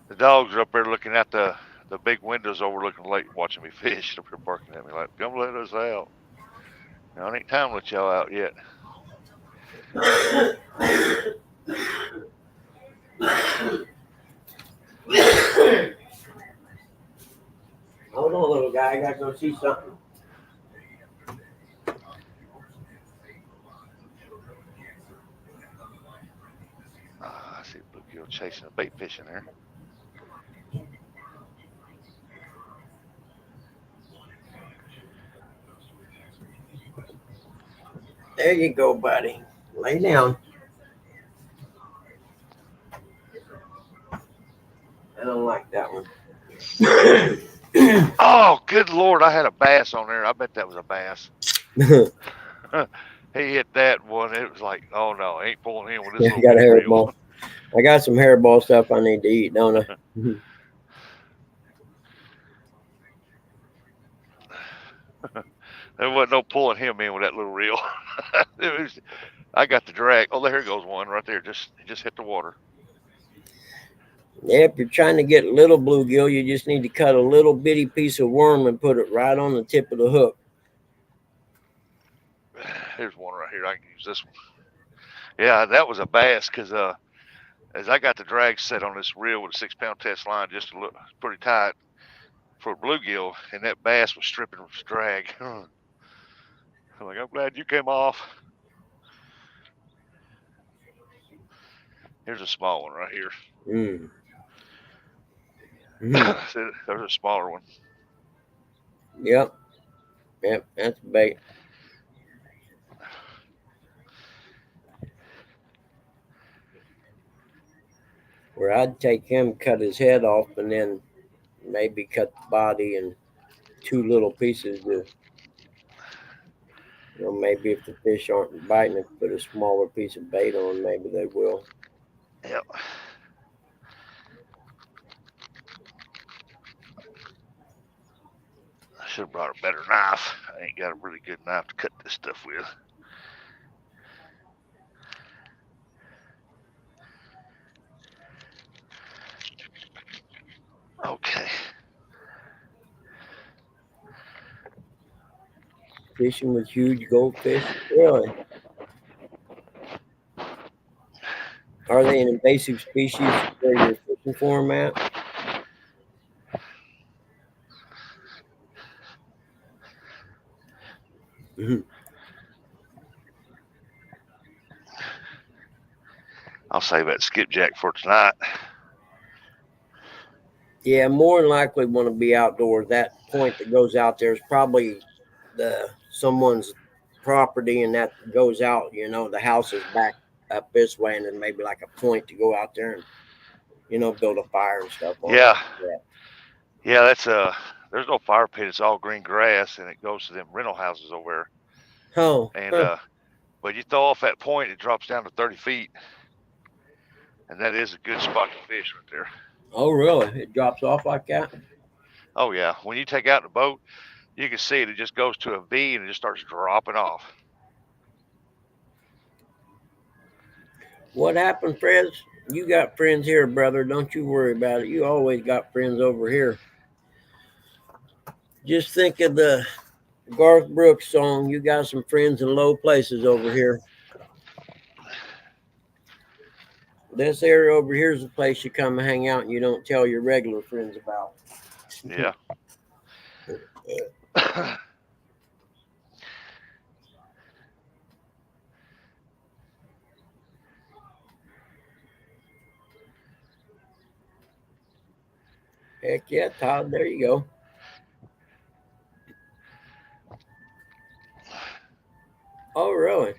The dogs are up there looking at the big windows overlooking the lake, watching me fish. They're barking at me like, "Come let us out." Now, it ain't time to let y'all out yet. Hold on, little guy. I gotta go see something. I see a bluegill chasing a bait fish in there. There you go, buddy. Lay down. I don't like that one. Oh, good Lord, I had a bass on there. I bet that was a bass. He hit that one. It was like, oh no, I ain't pulling him with this I little got a bitty reel. hairball. I got some hairball stuff I need to eat, don't I? There wasn't no pulling him in with that little reel. I got the drag. Oh, there goes one right there. He just hit the water. Yeah, if you're trying to get little bluegill, you just need to cut a little bitty piece of worm and put it right on the tip of the hook. Here's one right here. I can use this one. Yeah, that was a bass because as I got the drag set on this reel with a 6-pound test line, just to look pretty tight for a bluegill, and that bass was stripping with drag. I'm like, I'm glad you came off. Here's a small one right here. There's a smaller one. Yep, that's bait. Where I'd take him, cut his head off, and then maybe cut the body in 2 little pieces to, maybe if the fish aren't biting it, put a smaller piece of bait on, maybe they will. Yep. I should have brought a better knife. I ain't got a really good knife to cut this stuff with. Okay. Fishing with huge goldfish? Really? Are they an invasive species where you're fishing for them at? I'll save that skipjack for tonight. Yeah, more than likely want to be outdoors. That point that goes out there is probably someone's property, and that goes out. You know, the house is back up this way, and then maybe like a point to go out there and build a fire and stuff on. Yeah. Yeah, that's there's no fire pit. It's all green grass, and it goes to them rental houses over there. Oh, And but you throw off that point, it drops down to 30 feet, and that is a good spot to fish right there. Oh, really? It drops off like that? Oh yeah, when you take out the boat, you can see it. It just goes to a V and it just starts dropping off. What happened, Fred? You got friends here, brother. Don't you worry about it. You always got friends over here. Just think of the Garth Brooks song, "You Got Some Friends in Low Places Over Here." This area over here is a place you come and hang out and you don't tell your regular friends about. Yeah. Heck yeah, Todd. There you go. Oh, really?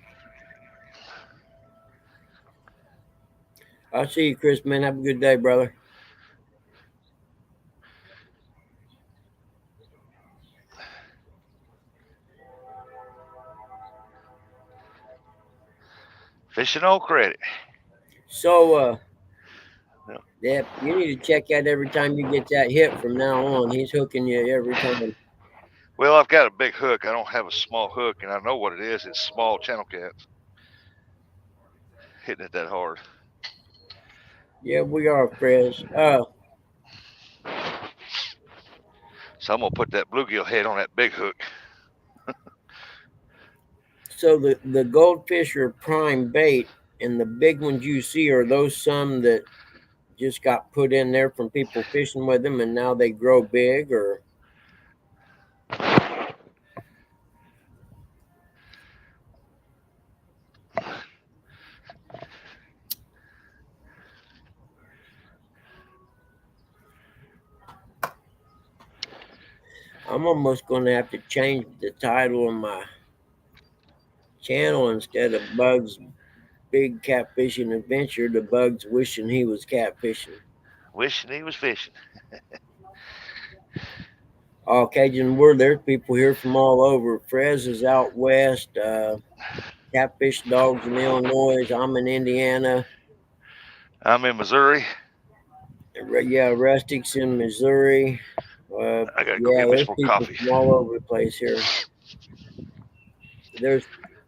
I'll see you, Chris, man. Have a good day, brother. Fishing on credit. So, yeah, you need to check out every time you get that hit from now on. He's hooking you every time. Well, I've got a big hook. I don't have a small hook, and I know what it is. It's small channel cats. Hitting it that hard. Yeah, we are, Fred. So I'm gonna put that bluegill head on that big hook. So the goldfish are prime bait, and the big ones you see are those some that just got put in there from people fishing with them, and now they grow big, or I'm almost going to have to change the title of my channel. Instead of Bugs Big Catfishing Adventure to Bugs Wishing He Was Catfishing. Wishing he was fishing. Oh, Cajun Word, there's people here from all over. Frez is out west. Catfish Dogs in Illinois. I'm in Indiana. I'm in Missouri. Yeah, Rustics in Missouri. I gotta go get me there's some people coffee. from all over the place here.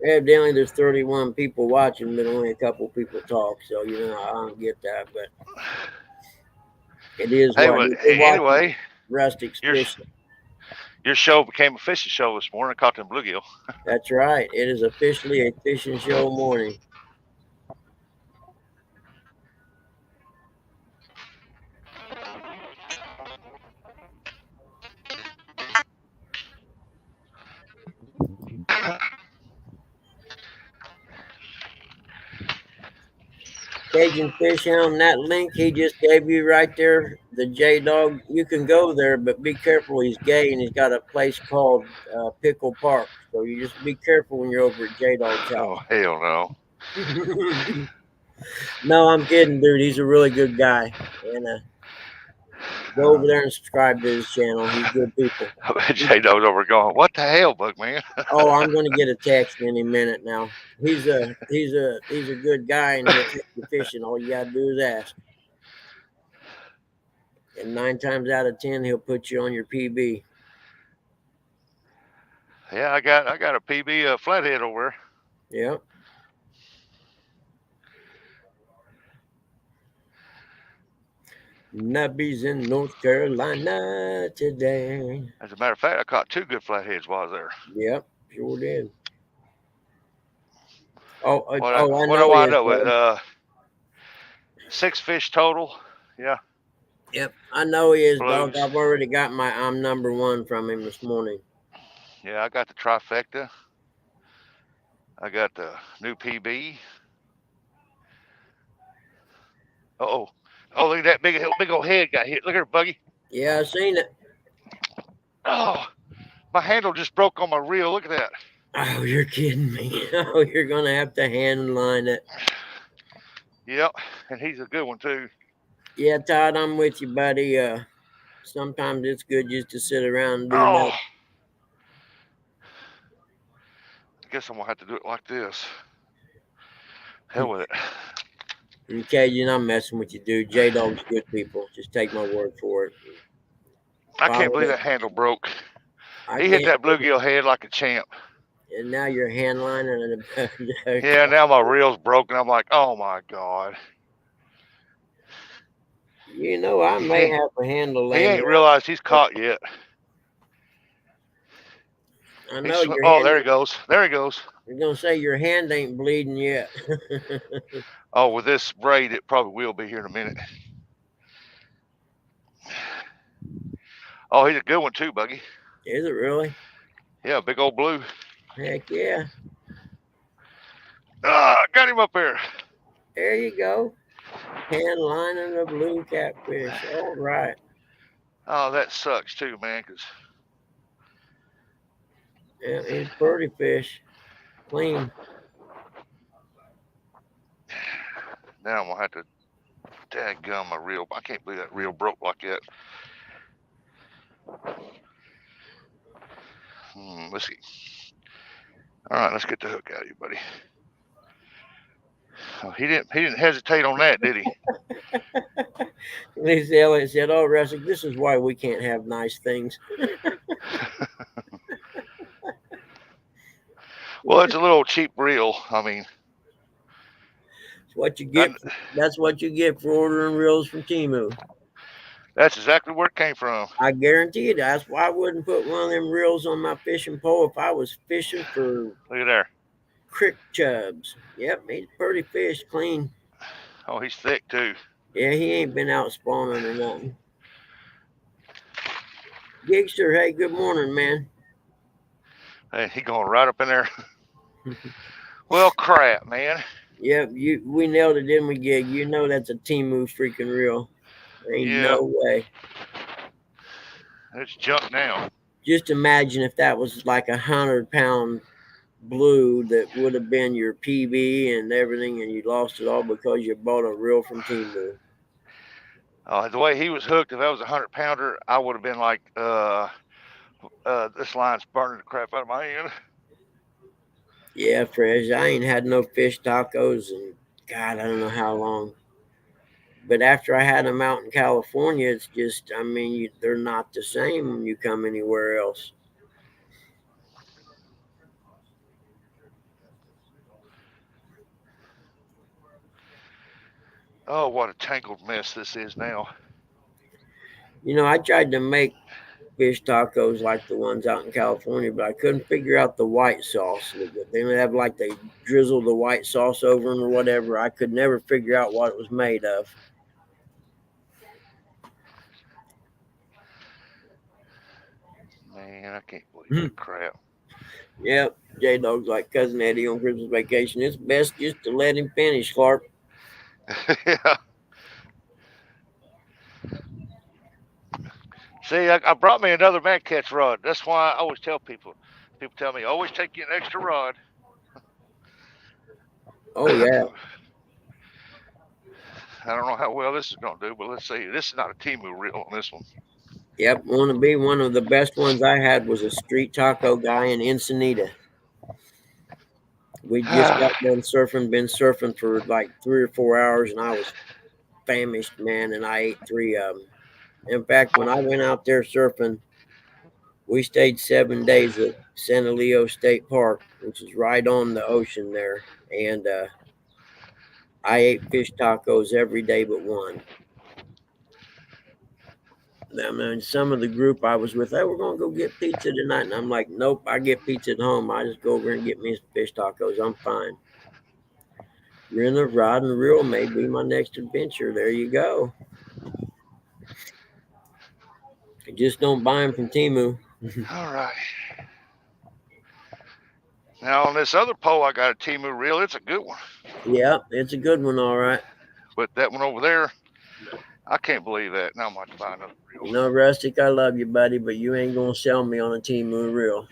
Evidently there's 31 people watching, but only a couple people talk. So I don't get that, but it is. Hey, what well, anyway, Rustics fishing. Your show became a fishing show this morning. I caught them bluegill. That's right. It is officially a fishing show morning. Cajun Fish Hound, that link he just gave you right there, the J Dog, you can go there, but be careful. He's gay and he's got a place called Pickle Park. So you just be careful when you're over at J Dog's house. Oh, hell no. No, I'm kidding, dude. He's a really good guy. And go over there and subscribe to his channel. He's good people. I bet J-Dog's over going, what the hell, Bugman? Oh, I'm going to get a text any minute now. He's a good guy, and he'll take you fishing. All you got to do is ask. And 9 times out of 10, he'll put you on your PB. Yeah, I got a PB flathead over there. Yep. Nubby's in North Carolina today. As a matter of fact, I caught 2 good flatheads while I was there. Yep, sure did. Oh, I What know. I wind up with 6 fish total. Yeah. Yep, I know he is, Blues. dog. I've already got my I'm number 1 from him this morning. Yeah, I got the trifecta. I got the new PB. Oh, look at that big old head got hit. Look at her, Buggy. Yeah, I seen it. Oh, my handle just broke on my reel. Look at that. Oh, you're kidding me. Oh, you're going to have to hand line it. Yep, and he's a good one too. Yeah, Todd, I'm with you, buddy. Sometimes it's good just to sit around and do Oh, nothing. I guess I'm gonna have to do it like this. Hell with it. And Cajun, I'm messing with you, dude. J-Dog's good people. Just take my word for it. I can't believe that handle broke. He hit that bluegill head like a champ. And now you're hand lining it. Yeah, now my reel's broken. I'm like, oh my God. You know, I may have a handle. He ain't realized he's caught yet. I know your oh, hand, there he goes. There he goes. You're going to say your hand ain't bleeding yet. Oh, with this braid, it probably will be here in a minute. Oh, he's a good one too, Buggy. Is it really? Yeah, big old blue. Heck yeah. Got him up there. There you go. Hand lining a blue catfish. All right. Oh, that sucks too, man, because Yeah, it's pretty fish. Clean. now I'm going to have to dadgum my reel. I can't believe that reel broke like that. Let's see. All right, let's get the hook out of you, buddy. Oh, he didn't hesitate on that, did he? Lisa Elliott said, "Oh, Russell, this is why we can't have nice things." Well, it's a little cheap reel. I mean, it's what you get. That's what you get for ordering reels from Temu. That's exactly where it came from. I guarantee you. That's why I wouldn't put one of them reels on my fishing pole if I was fishing for. Look at there. Crick chubs. Yep, he's pretty fish, clean. Oh, he's thick too. Yeah, he ain't been out spawning or nothing. Gigster, hey, good morning, man. Hey, he going right up in there. Well, crap, man. Yep, we nailed it, didn't we, Gig? You know that's a Temu freaking reel. There ain't no way. It's junk now. Just imagine if that was like 100-pound blue that would have been your PB and everything, and you lost it all because you bought a reel from Temu. The way he was hooked, if that was a 100-pounder, I would have been like, this line's burning the crap out of my hand. Yeah, Fresh. I ain't had no fish tacos and God, I don't know how long. But after I had them out in California, it's just, I mean, they're not the same when you come anywhere else. Oh, what a tangled mess this is now. You know, I tried to make fish tacos like the ones out in California, but I couldn't figure out the white sauce. They would have like they drizzle the white sauce over them or whatever. I could never figure out what it was made of. Man, I can't believe that crap. Yep, J-Dog's like Cousin Eddie on Christmas vacation. It's best just to let him finish, Clark. Yeah. See, I brought me another Mad Catch rod. That's why I always tell people. People tell me, always take you an extra rod. Oh, yeah. I don't know how well this is going to do, but let's see. This is not a Temu reel on this one. Yep, want to be one of the best ones I had was a street taco guy in Ensenada. We just got done surfing, been surfing for like 3 or 4 hours, and I was famished, man, and I ate 3 of them. In fact, when I went out there surfing, we stayed 7 days at Santa Leo State Park, which is right on the ocean there, and I ate fish tacos every day but one. I mean, some of the group I was with, hey, we're going to go get pizza tonight. And I'm like, nope, I get pizza at home. I just go over and get me some fish tacos. I'm fine. Rent a rod and reel may be my next adventure. There you go. Just don't buy them from Temu. All right. Now on this other pole, I got a Timu reel. It's a good one, Yeah, it's a good one, all right. but that one over there, I can't believe that. Now I'm going to buy another reel. You know, Rustic, I love you, buddy, but you ain't gonna sell me on a Timu reel.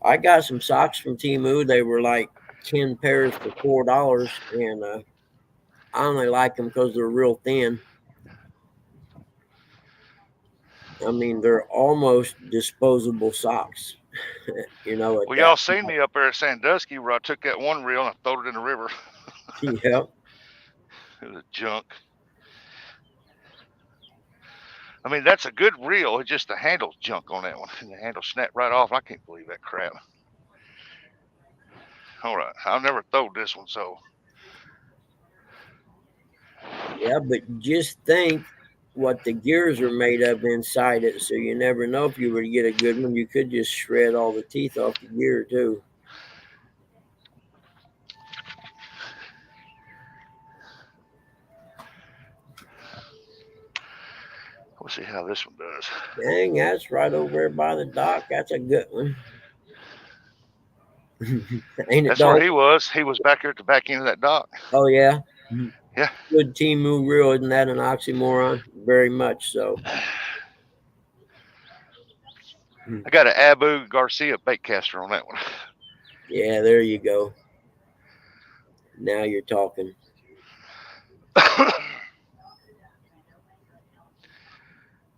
I got some socks from Timu. They were like 10 pairs for $4, and I only like them because they're real thin. I mean, they're almost disposable socks. You know, at Well, y'all that. seen me up there at Sandusky where I took that one reel and I throwed it in the river. Yeah. It was junk. I mean, that's a good reel. It's just the handle's junk on that one. And the handle snapped right off. I can't believe that crap. All right. I've never throwed this one, so. Yeah, but just think what the gears are made of inside it. So you never know if you were to get a good one. You could just shred all the teeth off the gear, too. We'll see how this one does. Dang, that's right over there by the dock. That's a good one. Ain't it, That's dog? where he was. He was back here at the back end of that dock. Oh, yeah? Yeah. Good Timu reel. Isn't that an oxymoron? Very much so. I got an Abu Garcia bait caster on that one. Yeah, there you go. Now you're talking.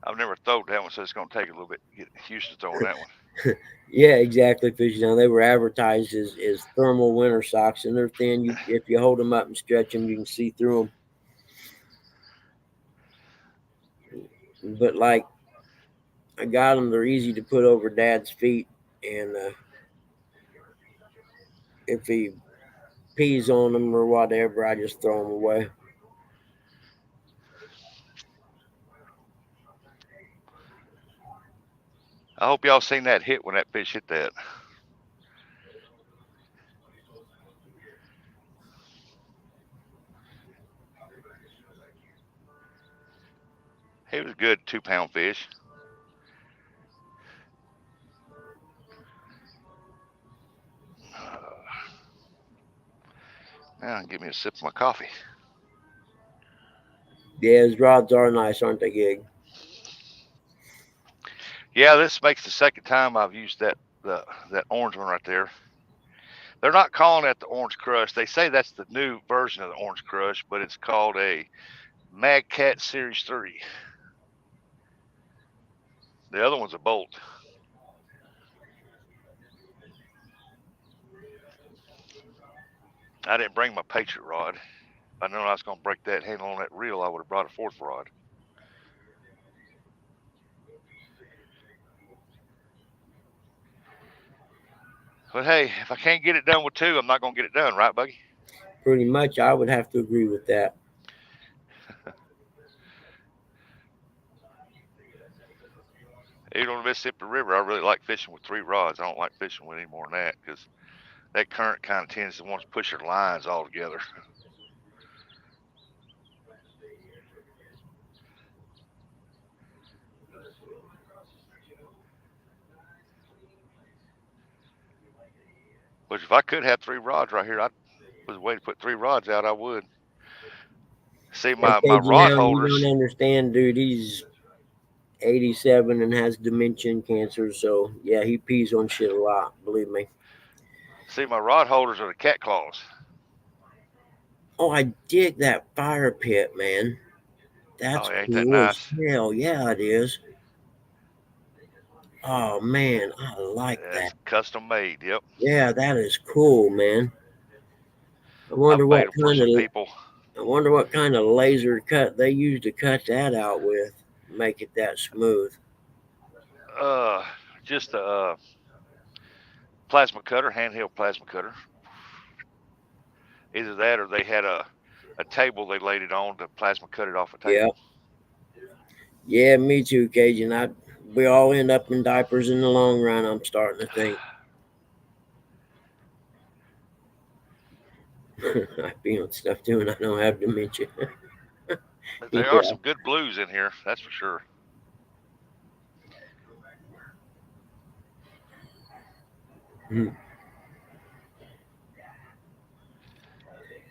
I've never thrown that one, so it's going to take a little bit to get used to throwing that one. Yeah, exactly, Fishy. Now they were advertised as thermal winter socks, and they're thin. If you hold them up and stretch them, you can see through them. But like, I got them. They're easy to put over Dad's feet, and if he pees on them or whatever, I just throw them away. I hope y'all seen that hit when that fish hit that. He was a good 2-pound fish. Now give me a sip of my coffee. Yeah, his rods are nice, aren't they, Gig? Yeah, this makes the second time I've used that orange one right there. They're not calling that the Orange Crush. They say that's the new version of the Orange Crush, but it's called a Mad Cat Series 3. The other one's a Bolt. I didn't bring my Patriot rod. If I known I was going to break that handle on that reel, I would have brought a 4th rod. But hey, if I can't get it done with 2, I'm not going to get it done, right, Buggy? Pretty much, I would have to agree with that. Even on the Mississippi River, I really like fishing with 3 rods. I don't like fishing with any more than that because that current kind of tends to want to push your lines all together. Which if I could have 3 rods right here, I was a way to put 3 rods out, I would. See, my rod holders. You don't understand, dude. He's 87 and has dementia and cancer, so yeah, he pees on shit a lot. Believe me. See, my rod holders are the cat claws. Oh, I dig that fire pit, man. That's ain't cool that nice? as hell. Yeah, it is. Oh man, I like that. It's custom made. Yep. Yeah, that is cool, man. I wonder what kind of laser cut they use to cut that out with, make it that smooth. Just a plasma cutter, handheld plasma cutter. Either that or they had a table they laid it on to plasma cut it off a table. Yeah, me too, Cajun. We all end up in diapers in the long run, I'm starting to think. I be on stuff too, and I don't have dementia. But there are some good blues in here, that's for sure. Mhm.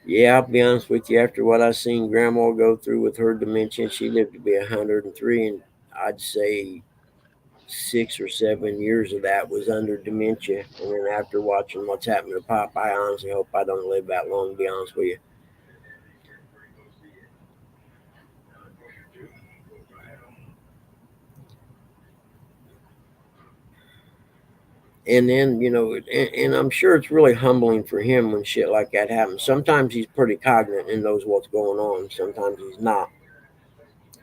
Yeah, I'll be honest with you. After what I seen Grandma go through with her dementia, she lived to be 103, and I'd say 6 or 7 years of that was under dementia. And then after watching what's happened to Pop, I honestly hope I don't live that long. To be honest with you. And then and I'm sure it's really humbling for him when shit like that happens. Sometimes he's pretty cognizant and knows what's going on. Sometimes he's not,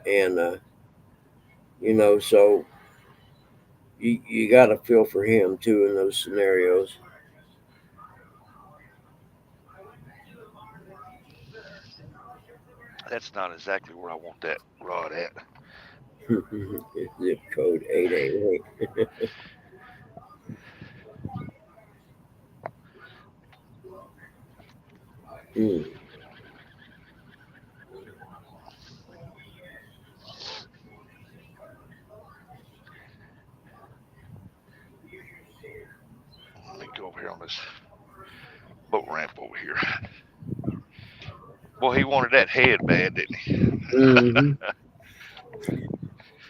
and so you got to feel for him too in those scenarios. That's not exactly where I want that rod at. Zip code 888. Mm. Let me go over here on this boat ramp over here. Boy, he wanted that head bad, didn't he? Mm-hmm.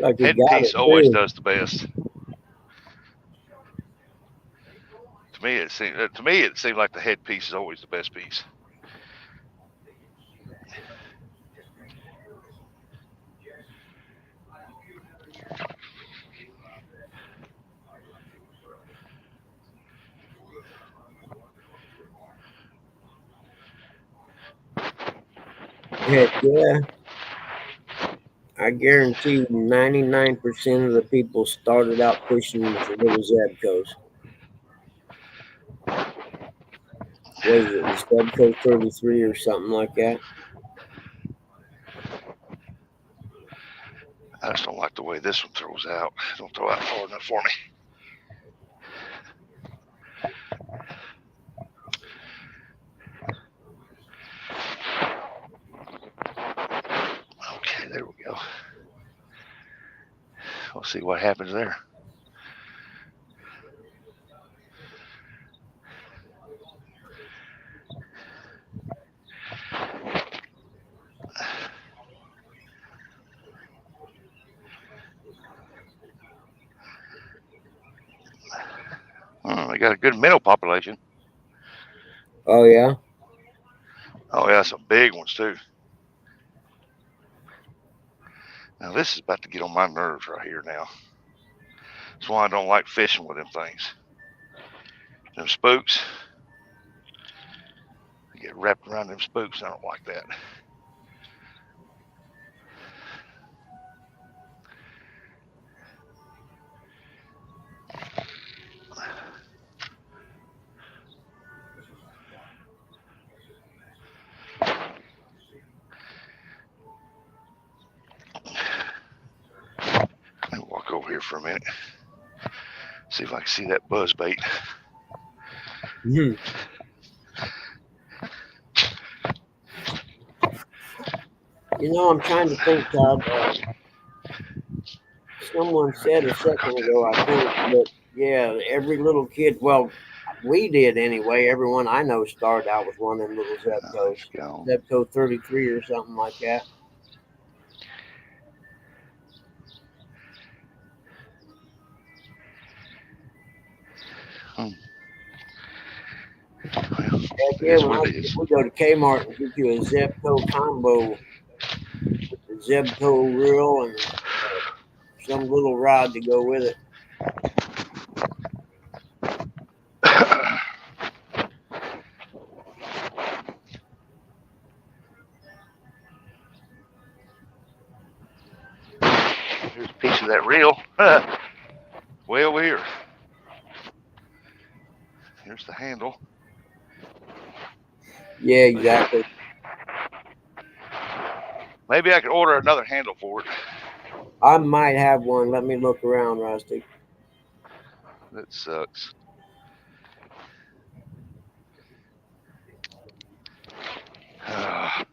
Like he got Headpiece it always too. does the best. To me, it seemed like the headpiece is always the best piece. Heck yeah. I guarantee 99% of the people started out fishing with the little Zebcos. Was it the Zebco 33 or something like that? I just don't like the way this one throws out. Don't throw out far enough for me. Okay, there we go. We'll see what happens there. They got a good minnow population. Oh, yeah? Oh, yeah, some big ones, too. Now, this is about to get on my nerves right here now. That's why I don't like fishing with them things. Them spooks. I get wrapped around them spooks. I don't like that. Let me walk over here for a minute. See if I can see that buzz bait. Mm-hmm. I'm trying to think, Todd. Someone said a second ago, I think, but yeah, every little kid, well, we did anyway. Everyone I know started out with one of them little Zebcos, Zebco 33 or something like that. Well, Heck it yeah, is when what it is. we go to Kmart and get you a Zebco combo with the Zebco reel and some little rod to go with it. Here's a piece of that reel. Way over here. Here's the handle. Yeah, exactly. Maybe I could order another handle for it. I might have one. Let me look around, Rusty. That sucks. I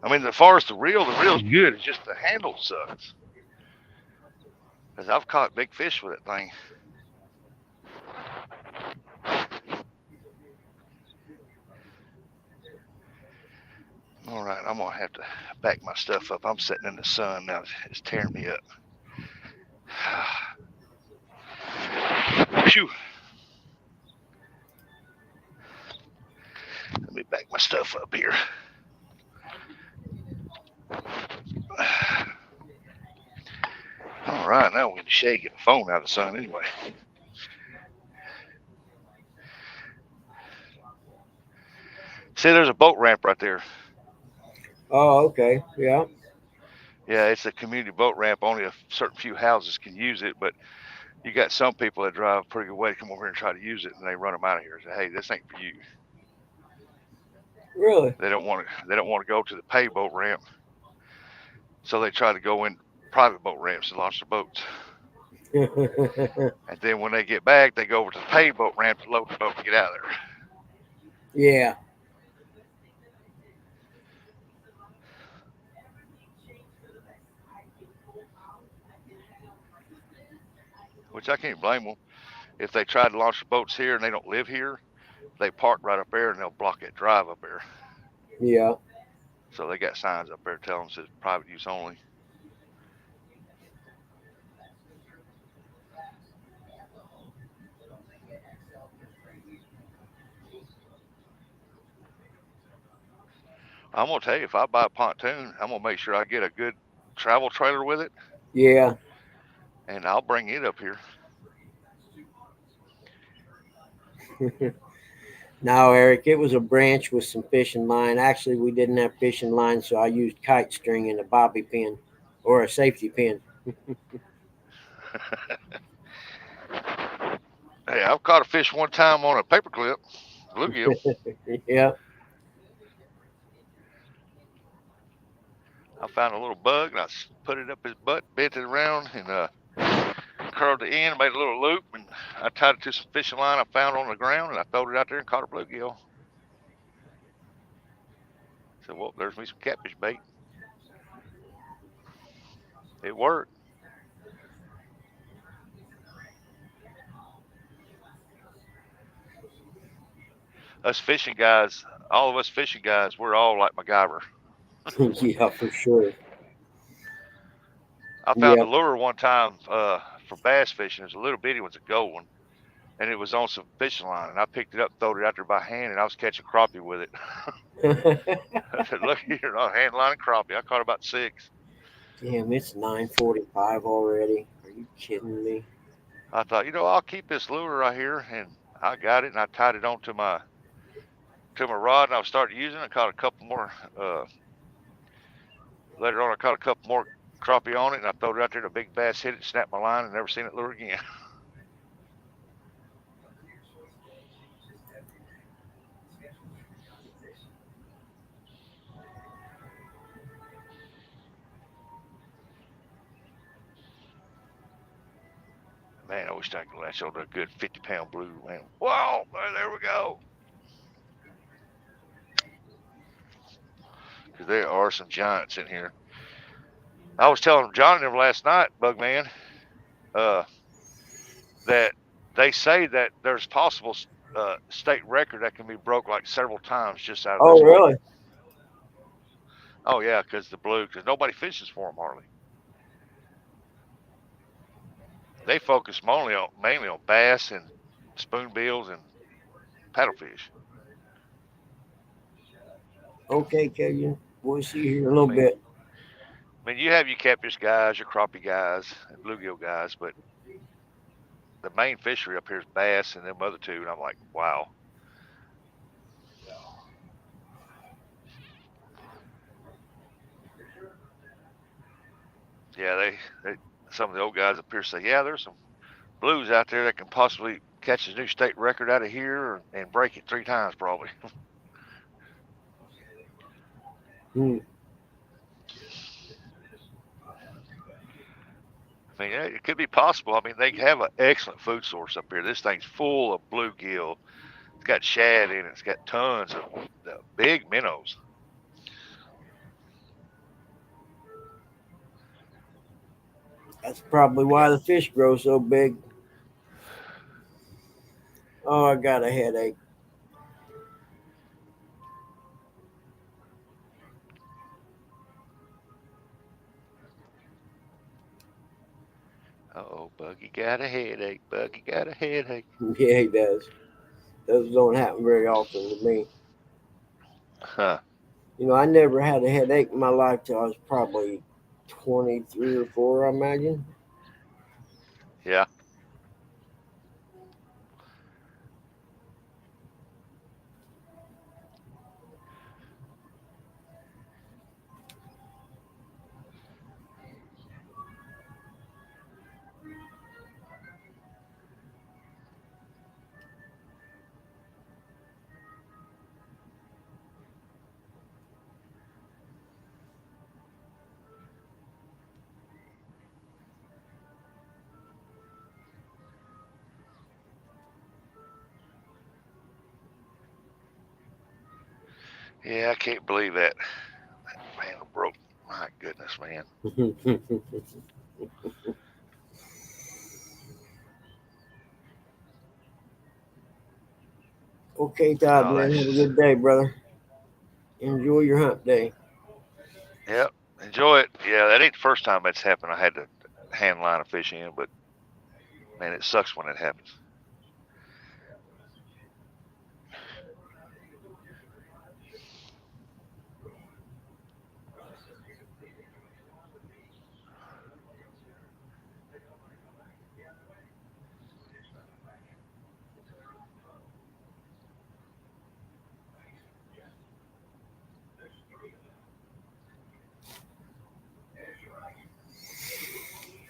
mean, as far as the reel's good. It's just the handle sucks. Because I've caught big fish with that thing. All right, I'm gonna have to back my stuff up. I'm sitting in the sun now. It's tearing me up. Phew. Let me back my stuff up here. All right, now we're in the shade, get the phone out of the sun anyway. See, there's a boat ramp right there. Oh, okay. Yeah. Yeah, it's a community boat ramp. Only a certain few houses can use it, but you got some people that drive a pretty good way to come over here and try to use it, and they run them out of here and say, "Hey, this ain't for you." Really? They don't want to. They don't want to go to the pay boat ramp, so they try to go in private boat ramps and launch their boats. And then when they get back, they go over to the pay boat ramp to load the boat and get out of there. Yeah. Which I can't blame them. If they try to launch the boats here and they don't live here, they park right up there and they'll block that drive up there. Yeah. So they got signs up there telling them it's private use only. I'm gonna tell you, if I buy a pontoon, I'm gonna make sure I get a good travel trailer with it, Yeah. and I'll bring it up here. No, Eric, it was a branch with some fishing line. Actually, we didn't have fishing line, so I used kite string and a bobby pin or a safety pin. Hey, I've caught a fish one time on a paperclip, bluegill. Yeah. I found a little bug and I put it up his butt, bent it around, and curled the end, made a little loop, and I tied it to some fishing line I found on the ground, and I threw it out there and caught a bluegill. So, well, there's me some catfish bait. It worked. Us fishing guys, all of us fishing guys, we're all like MacGyver. Yeah, for sure. I found Yeah. a lure one time for bass fishing. It was a little bitty one, a gold one, and it was on some fishing line. And I picked it up, throwed it out there by hand, and I was catching crappie with it. I said, "Look here, on hand line crappie." I caught about 6. Damn, it's 9:45 already. Are you kidding me? I thought, I'll keep this lure right here, and I got it, and I tied it onto my rod, and I started using it. I caught a couple more. Later on, I caught a couple more crappie on it, and I threw it out there, and a big bass hit it, snapped my line, and never seen it lure again. Man, I wish I could latch on to a good 50-pound blue. Man, whoa, there we go. Because there are some giants in here. I was telling Johnny them last night, Bugman, that they say that there's possible state record that can be broke like several times just out of Oh, this lake. really? Oh yeah, because nobody fishes for them hardly. They focus mainly on bass and spoonbills and paddlefish. Okay, Kevin. We'll see you here in a little I mean, bit. you have your catfish guys, your crappie guys, and bluegill guys, but the main fishery up here is bass and them other two, and I'm like, wow. Yeah, they some of the old guys up here say, yeah, there's some blues out there that can possibly catch a new state record out of here and break it 3 times probably. Hmm. I mean, it could be possible. I mean, they have an excellent food source up here. This thing's full of bluegill. It's got shad in it. It's got tons of big minnows. That's probably why the fish grow so big. Oh, I got a headache. Uh-oh, Buggy got a headache. Buggy got a headache. Yeah, he does. Those don't happen very often to me. Huh. You know, I never had a headache in my life till I was probably 23 or 4, I imagine. Yeah. Yeah, I can't believe that. That panel broke. My goodness, man. Okay, Todd, Oh, man, that's have a just. good day, brother. Enjoy your hunt day. Yep. Enjoy it. Yeah, that ain't the first time that's happened. I had to hand line a fish in, but man, it sucks when it happens.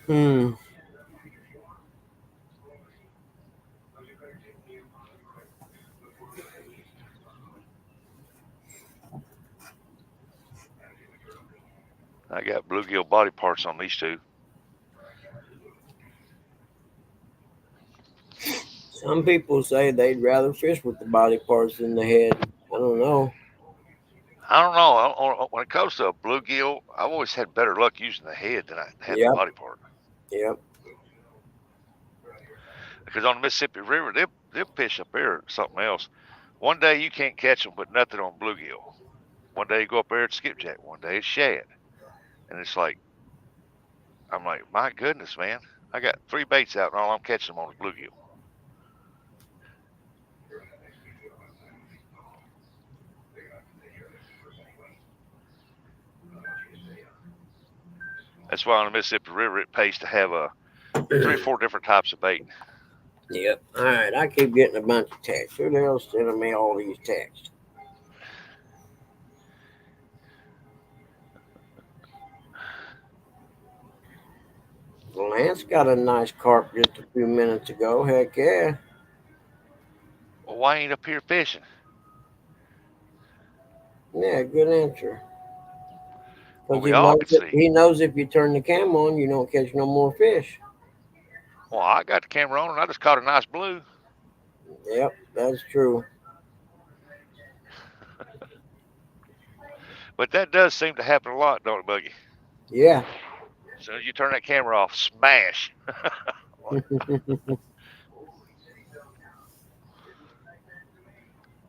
Hmm. I got bluegill body parts on these two. Some people say they'd rather fish with the body parts than the head. I don't know. I don't know. When it comes to a bluegill, I've always had better luck using the head than I had the Yep, body part. yep. Because on the Mississippi River, they'll fish up there something else. One day you can't catch them, but nothing on bluegill. One day you go up there, it's skipjack. One day it's shad, and it's like I'm like, my goodness, man, I got 3 baits out, and all I'm catching them on is bluegill. That's why on the Mississippi River it pays to have 3 or 4 different types of bait. Yep. All right, I keep getting a bunch of texts. Who the hell's sending me all these texts? Lance got a nice carp just a few minutes ago. Heck yeah. Well, why ain't up here fishing? Yeah, good answer. Well, Because we all could see. he knows if you turn the cam on, you don't catch no more fish. Well, I got the camera on, and I just caught a nice blue. Yep, that's true. But that does seem to happen a lot, don't it, Buggy? Yeah. As soon as you turn that camera off, smash.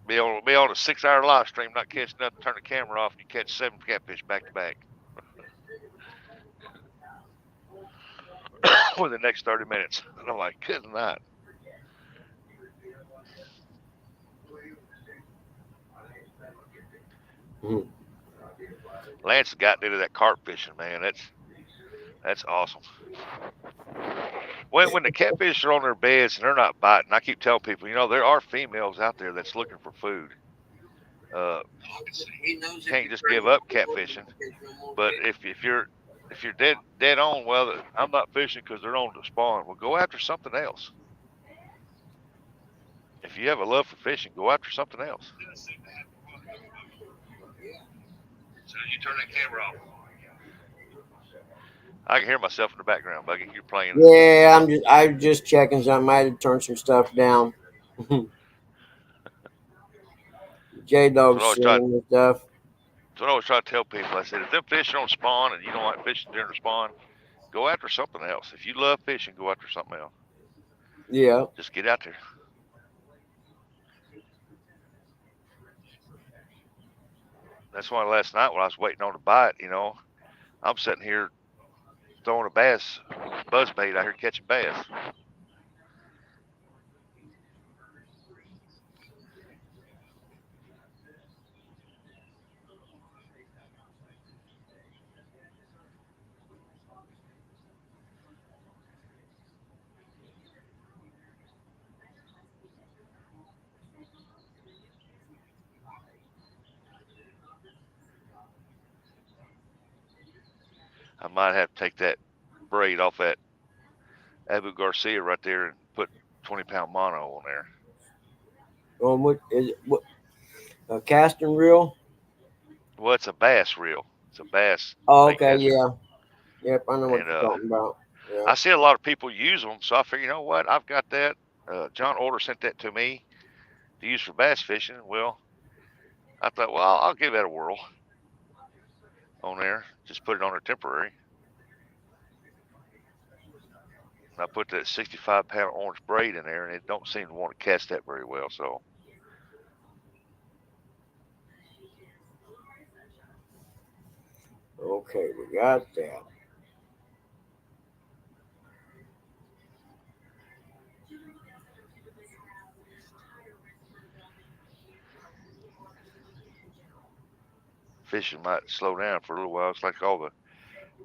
Be on a 6-hour live stream, not catch nothing. Turn the camera off, and you catch 7 catfish back to back for the next 30 minutes. And I'm like, good night. Mhm. Lance got into that carp fishing, man. That's awesome. When the catfish are on their beds and they're not biting, I keep telling people, there are females out there that's looking for food. Can't just give up catfishing. But if you're dead on, well, I'm not fishing because they're on the spawn. Well, go after something else. If you have a love for fishing, go after something else. So you turn that camera off. I can hear myself in the background, Buggy. You're playing. Yeah, I was just checking something. I had to turn some stuff down. J That's what Dog's I always try. sending me stuff. That's what I always try to tell people. I said, if them fish don't spawn and you don't like fishing during the spawn, go after something else. If you love fishing, go after something else. Yeah. Just get out there. That's why last night when I was waiting on the bite, I'm sitting here throwing a bass buzz bait out here catching bass. I might have to take that braid off that Abu Garcia right there and put 20-pound mono on there. What is it? What a casting reel? Well, it's a bass reel. It's a bass. Oh, bait okay, caster. yeah. Yep, I know what And you're talking about. Yeah. I see a lot of people use them, so I figure, you know what? I've got that. John Order sent that to me to use for bass fishing. Well, I thought, well, I'll give that a whirl on there. Just put it on there temporary. And I put that 65-pound orange braid in there, and it don't seem to want to cast that very well. So Okay, we got that. fishing might slow down for a little while. It's like all the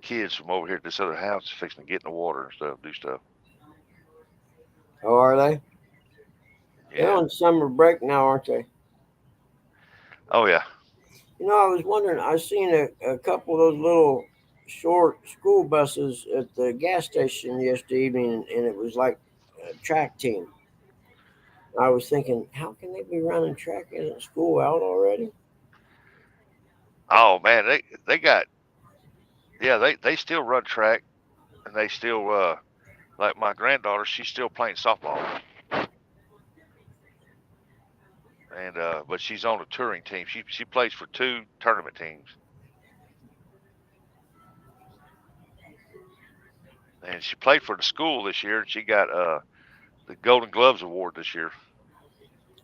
kids from over here at this other house fixing to get in the water and stuff, do stuff. Oh, are they? They're Yeah. on summer break now, aren't they? Oh yeah. You know, I was wondering. I seen a couple of those little short school buses at the gas station yesterday evening, and it was like a track team. I was thinking, how can they be running track? Isn't school out already? Oh man, they got they still run track, and they still like my granddaughter, she's still playing softball. And but she's on a touring team. She plays for 2 tournament teams. And she played for the school this year, and she got the Golden Gloves Award this year.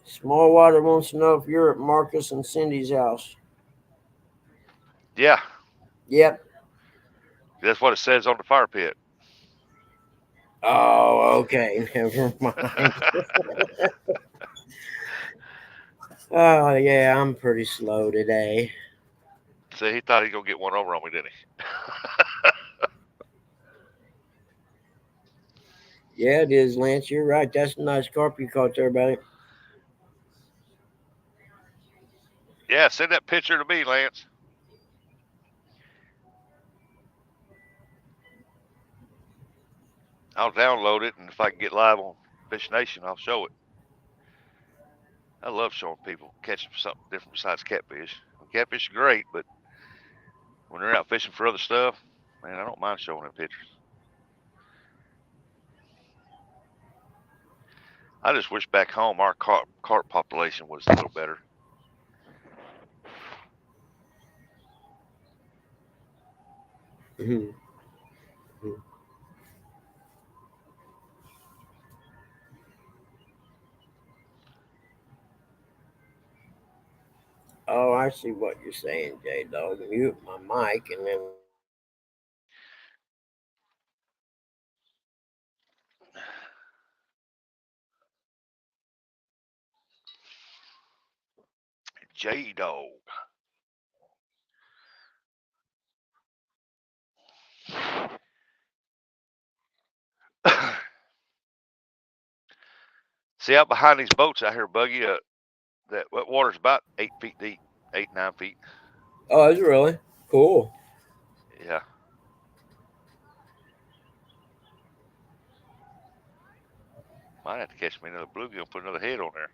Small Water wants to know if you're at Marcus and Cindy's house. Yeah, Yep. that's what it says on the fire pit. Oh, okay. Never mind. Oh, yeah, I'm pretty slow today. So he thought he'd go get one over on me, didn't he? Yeah, it is, Lance. You're right. That's a nice carp you caught there, buddy. Yeah, send that picture to me, Lance. I'll download it, and if I can get live on Fish Nation, I'll show it. I love showing people catching something different besides catfish. Catfish are great, but when they're out fishing for other stuff, man, I don't mind showing them pictures. I just wish back home our carp population was a little better. Mhm. Oh, I see what you're saying, J Dog. Mute my mic and then. J Dog. See out behind these boats out here, Buggy. That water's about 8 feet deep, 8, 9 feet. Oh, it's really cool. Yeah. Might have to catch me another bluegill and put another head on there.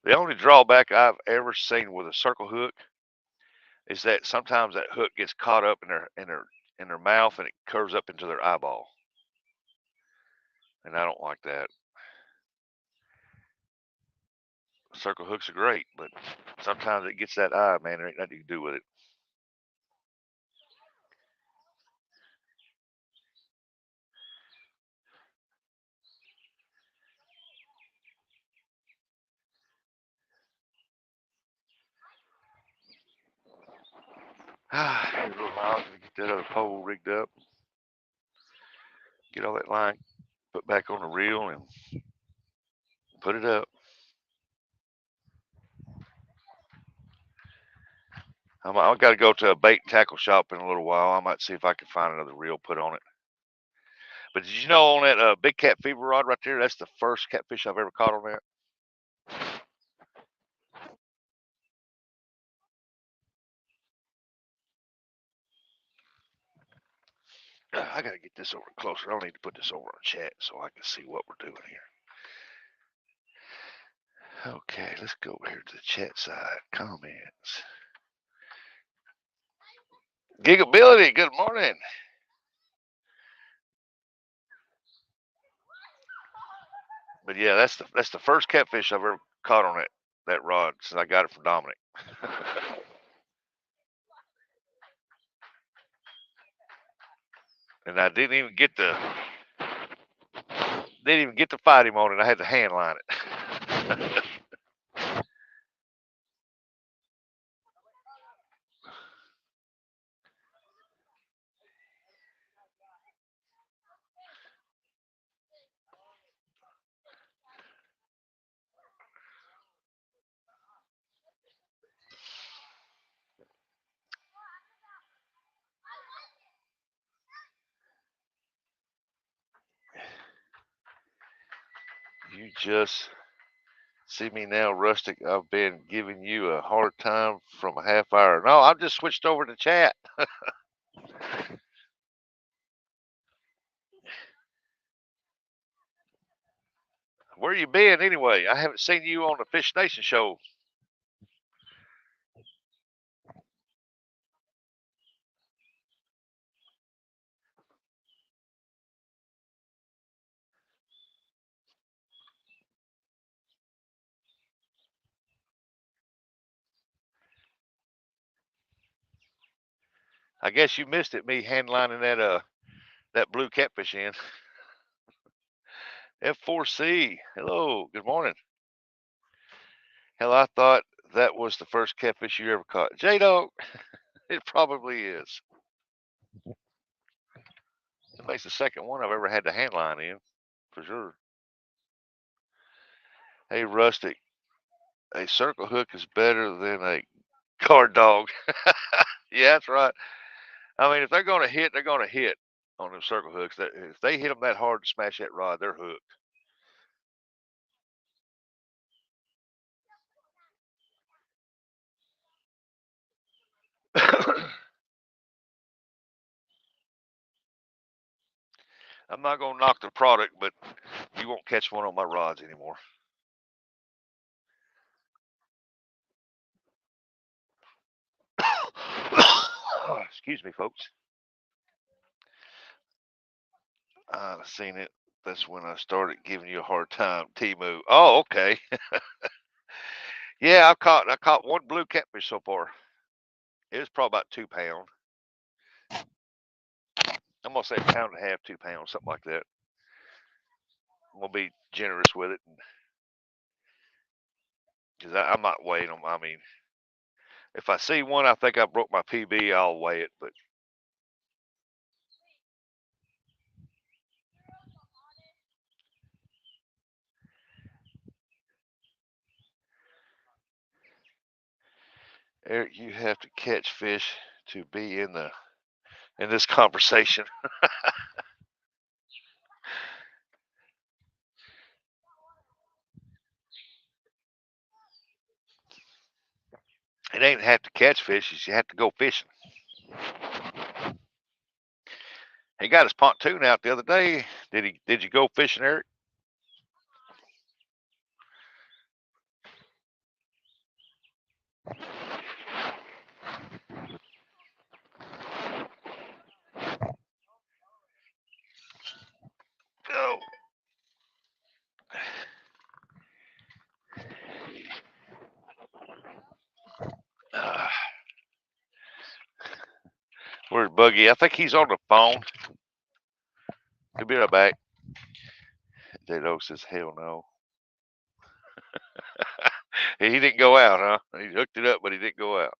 The only drawback I've ever seen with a circle hook is that sometimes that hook gets caught up in their mouth and it curves up into their eyeball. And I don't like that. Circle hooks are great, but sometimes it gets that eye, man. There ain't nothing you can do with it. Here's a little mile to get that other pole rigged up. Get all that line put back on the reel and put it up. I've got to go to a bait and tackle shop in a little while. I might see if I can find another reel put on it. But did you know on that big cat fever rod right there, that's the first catfish I've ever caught on that? I got to get this over closer. I don't need to put this over on chat so I can see what we're doing here. Okay, let's go over here to the chat side. Comments. Gigability, good morning. But yeah, that's the first catfish I've ever caught on that rod since I got it from Dominic. And I didn't even get to fight him on it. I had to hand line it. You just see me now, Rustic. I've been giving you a hard time from a half hour. No, I've just switched over to chat. Where you been anyway? I haven't seen you on the Fish Nation show. I guess you missed it, me handlining that blue catfish in. F4C. Hello, good morning. Hell, I thought that was the first catfish you ever caught. J-Dog, it probably is. It makes the second one I've ever had to handline in, for sure. Hey, Rustic, a circle hook is better than a guard dog. Yeah, that's right. I mean, if they're going to hit, they're going to hit on them circle hooks. If they hit them that hard to smash that rod, they're hooked. I'm not going to knock the product, but you won't catch one on my rods anymore. Excuse me, folks. I've seen it. That's when I started giving you a hard time, Timu. Oh, okay. Yeah, I caught one blue catfish so far. It was probably about 2 pounds. I'm gonna say a pound and a half, 2 pounds, something like that. I'm gonna be generous with it, because I'm not weighing them. I mean, if I see one, I think I broke my PB, I'll weigh it. But Eric, you have to catch fish to be in this conversation. It ain't have to catch fish; you have to go fishing. He got his pontoon out the other day. Did you go fishing, Eric? Oh. Where's Buggy? I think he's on the phone. He'll be right back. J-Dog says, hell no. He didn't go out, huh? He hooked it up, but he didn't go out.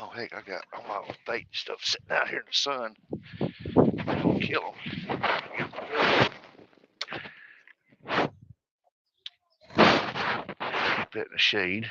Oh, heck, I got all my bait stuff sitting out here in the sun. I'm going to kill them. Keep that in the shade.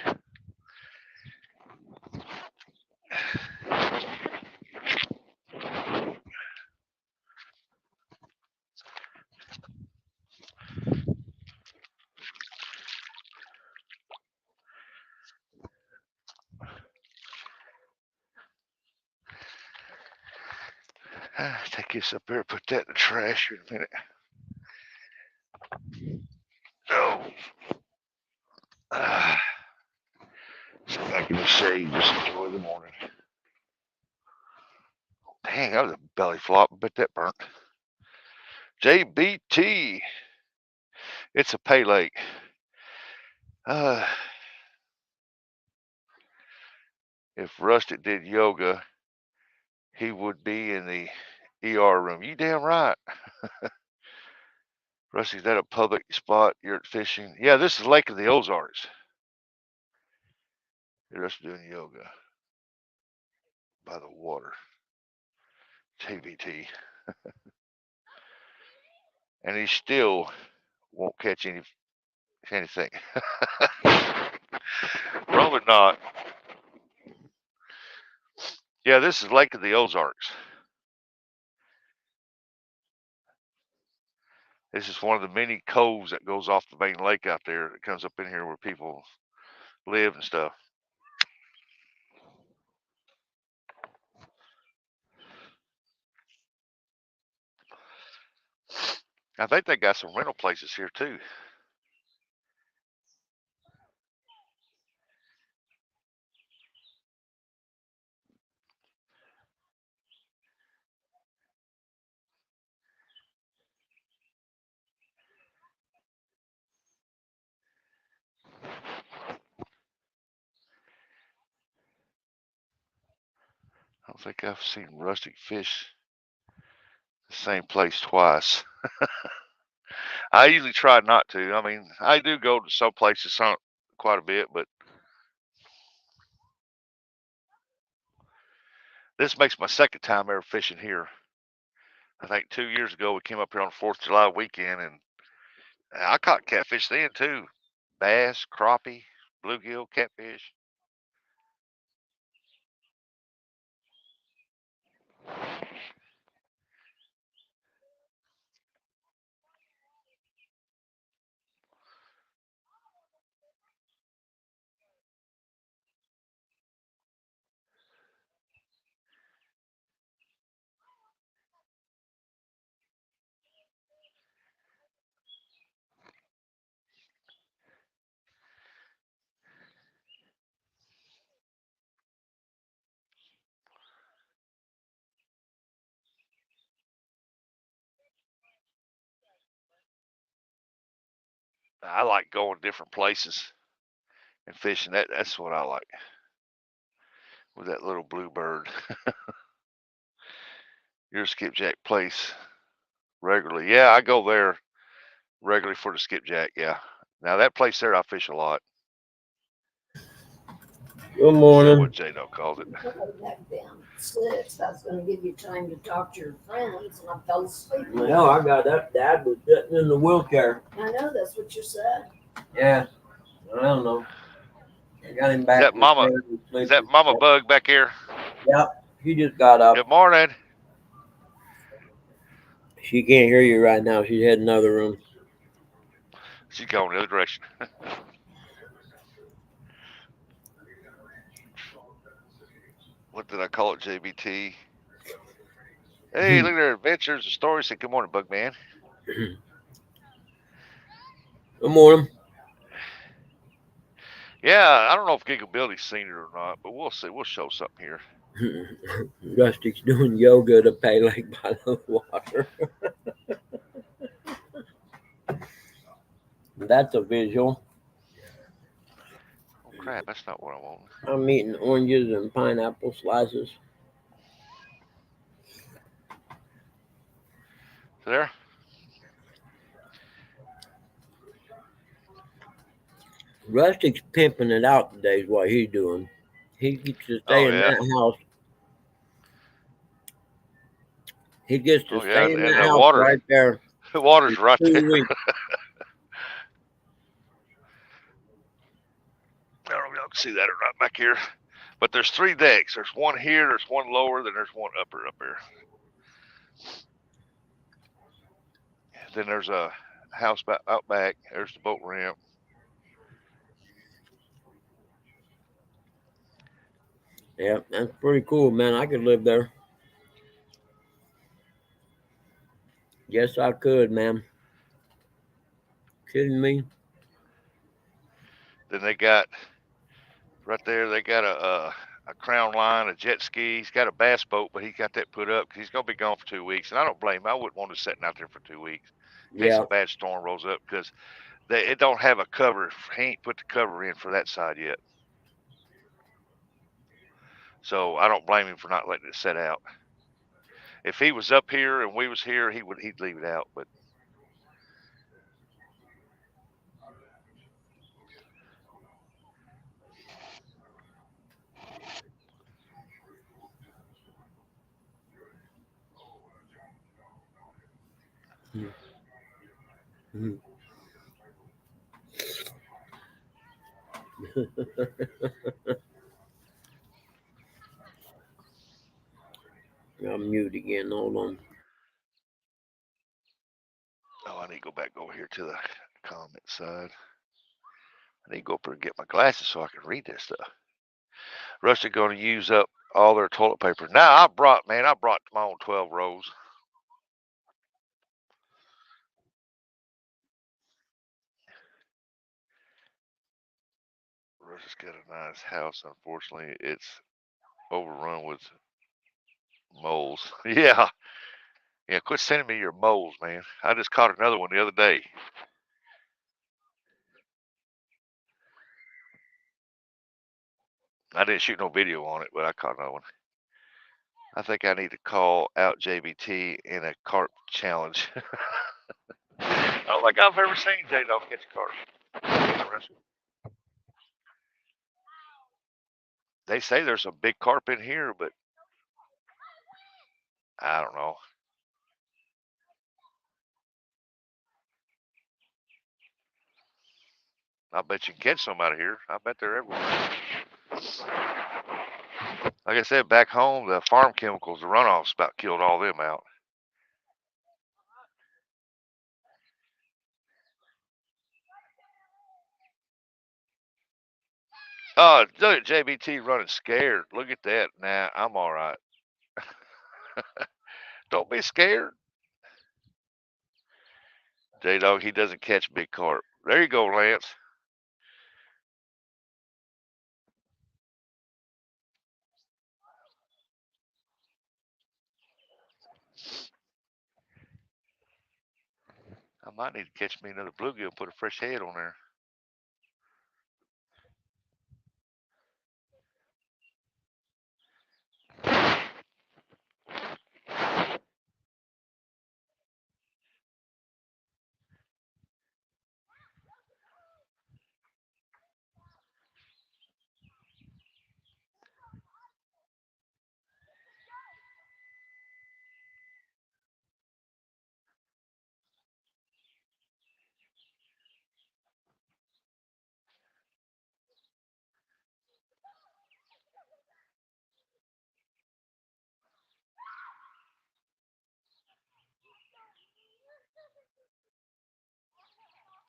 Take this up there, put that in the trash here in a minute. Oh. Sit back in the shade, just enjoy the morning. Dang, that was a belly flop. I bet that burnt. JBT. It's a pay lake. If Rustic did yoga, he would be in the ER room. You damn right. Rusty, is that a public spot? You're at fishing? Yeah, this is Lake of the Ozarks. You're just doing yoga by the water. JBT. And he still won't catch anything. Probably not. Yeah, this is Lake of the Ozarks. This is one of the many coves that goes off the main lake out there. It comes up in here where people live and stuff. I think they got some rental places here too. I don't think I've seen Rustic fish the same place twice. I usually try not to. I mean, I do go to some places quite a bit, but this makes my second time ever fishing here. I think 2 years ago we came up here on 4th of July weekend, and I caught catfish then too. Bass, crappie, bluegill, catfish. I like going different places and fishing. That's what I like. With that little bluebird. Your skipjack place regularly. Yeah, I go there regularly for the skipjack. Yeah. Now that place there, I fish a lot. Good Is morning. what J-Dog called it. Back down 6. I was going to give you time to talk to your friends, and I fell asleep. Well, I got up. Dad was sitting in the wheelchair. I know that's what you said. Yeah. I don't know. I got him back. Is that Mama Bug back here? Yep. She just got up. Good morning. She can't hear you right now. She's heading another room. She's going the other direction. What did I call it, JBT? Hey, look at their adventures and stories. Say good morning, Bug Man. Good morning. Yeah, I don't know if Gigglebility's seen it or not, but we'll see. We'll show something here. Rustic's doing yoga to pay Lake by the water. That's a visual. Oh, crap. That's not what I want. I'm eating oranges and pineapple slices. There? Rustic's pimping it out today is what he's doing. He gets to stay Oh in yeah. that house. He gets to Oh yeah. stay in And that the house water, right there the for water's right there. 2 weeks. I don't know if y'all can see that or not back here. But there's 3 decks. There's one here, there's one lower, then there's one upper up here. Then there's a house out back. There's the boat ramp. Yeah, that's pretty cool, man. I could live there. Yes, I could, man. Kidding me? Then they got right there. They got a crown line, a jet ski. He's got a bass boat, but he got that put up because he's gonna be gone for 2 weeks. And I don't blame him. I wouldn't want to sitting out there for 2 weeks in case Yeah. a bad storm rolls up because it don't have a cover. He ain't put the cover in for that side yet. So I don't blame him for not letting it set out. If he was up here and we was here, he'd leave it out. But Mhm. I'm mute again. Hold on. oh, I need to go back over here to the comment side. I need to go up there and get my glasses so I can read this stuff. Rusty going to use up all their toilet paper. Now I brought my own 12 rolls. Rusty's got a nice house. Unfortunately, it's overrun with moles. Yeah. Yeah, quit sending me your moles, man. I just caught another one the other day. I didn't shoot no video on it, but I caught another one. I think I need to call out JBT in a carp challenge. I don't think I've ever seen J-Dog catch a carp. They say there's a big carp in here, but I don't know. I bet you can catch some out of here. I bet they're everywhere. Like I said, back home, the farm chemicals, the runoffs about killed all them out. Oh, look at JBT running scared. Look at that. Nah, I'm all right. Don't be scared. J-Dog, he doesn't catch big carp. There you go, Lance. I might need to catch me another bluegill and put a fresh head on there.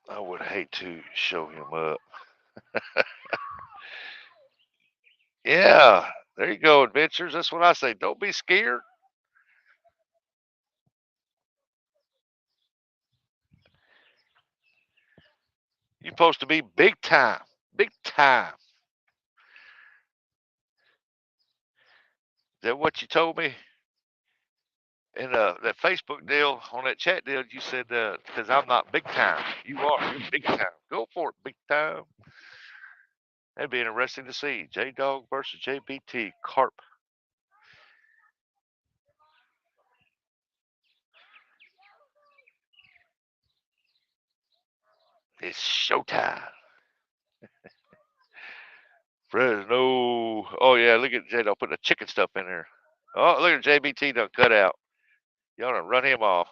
I would hate to show him up. Yeah, there you go, adventures. That's what I say. Don't be scared. You're supposed to be big time. Big time. Is that what you told me? In that Facebook deal, on that chat deal, you said, because I'm not big time. You are. You're big time. Go for it, big time. That'd be interesting to see. J-Dog versus JBT. Carp. It's showtime. Fresno. Oh yeah, look at J-Dog putting the chicken stuff in there. Oh, look at JBT done cut out. Y'all done run him off.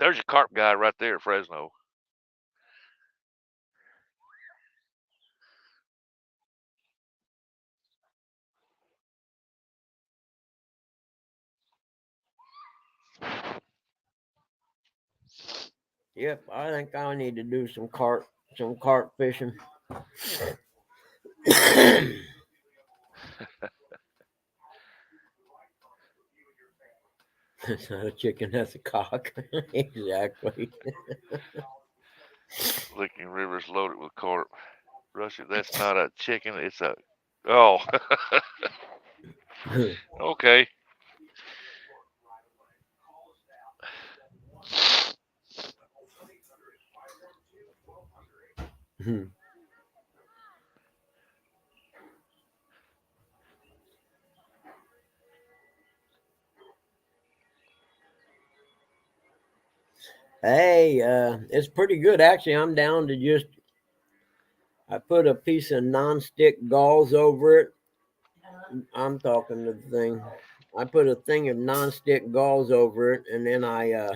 There's your carp guy right there, Fresno. Yep, I think I need to do some carp fishing. That's not a chicken, that's a cock. Exactly. Licking River's loaded with carp. Russia, that's not a chicken. It's a. Oh. Okay. Hey, it's pretty good actually. I'm down to just I put a piece of non-stick gauze over it. I'm talking to the thing. I put a thing of non-stick gauze over it, and then I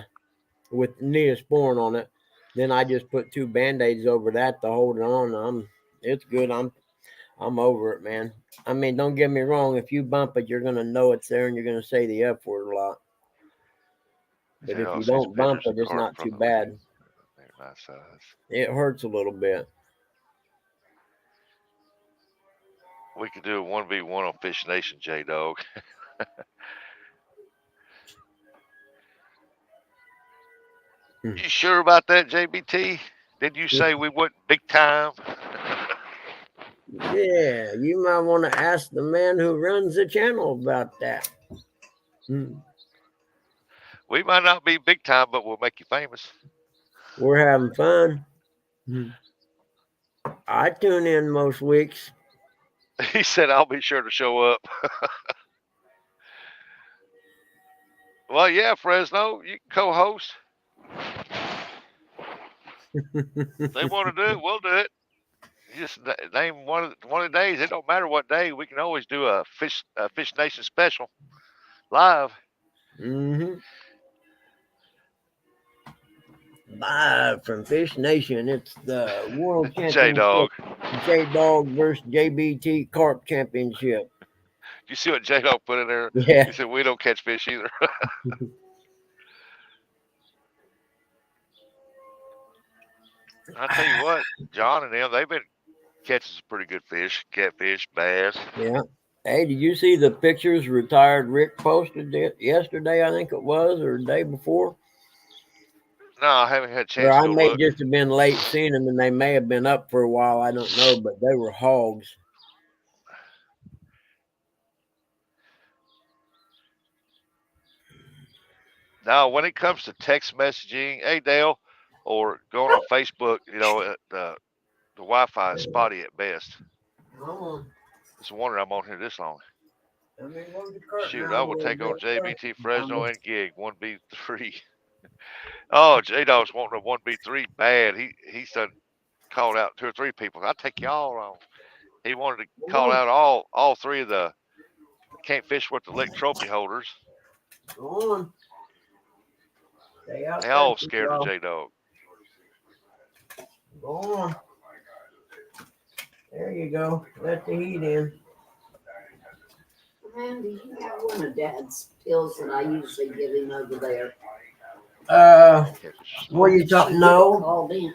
with Neosporin on it. Then I just put 2 band-aids over that to hold it on. It's good. I'm over it, man. I mean, don't get me wrong. If you bump it, you're gonna know it's there, and you're gonna say the F word a lot. But if you don't bump it, it's not too bad. They're nice size. It hurts a little bit. We could do a 1v1 on Fish Nation, J-Dog. You sure about that, JBT? Did you say we went big time? Yeah, you might want to ask the man who runs the channel about that. We might not be big time, but we'll make you famous. We're having fun. I tune in most weeks. He said, I'll be sure to show up. Well, yeah, Fresno, you can co-host. They want to do it, we'll do it. You just name one of the days. It don't matter what day. We can always do a Fish Nation special live. Live from Fish Nation. It's the World Championship. J-Dog. J-Dog versus JBT Carp Championship. You see what J-Dog put in there? Yeah. He said, we don't catch fish either. I tell you what, John and them, they've been catching some pretty good fish, catfish, bass. Yeah. Hey, did you see the pictures retired Rick posted yesterday, I think it was, or the day before? No, I haven't had a chance Or to I may look. just have been late seeing them, and they may have been up for a while. I don't know, but they were hogs. Now, when it comes to text messaging, hey, Dale, or going on Facebook, the Wi-Fi is spotty at best. It's a wonder I'm on here this long. Shoot, I will take on JBT, Fresno, and Gig 1B3. Oh, J-Dog's wanting a 1B3 bad. He's done called out 2 or 3 people. I'll take y'all on. He wanted to call out all 3 of the Can't Fish with the Lick trophy holders. Go on. They all scared of J-Dog. Go on. There you go. Let the heat in. Randy, you have one of Dad's pills that I usually give him over there. What are you talking? No, Called in.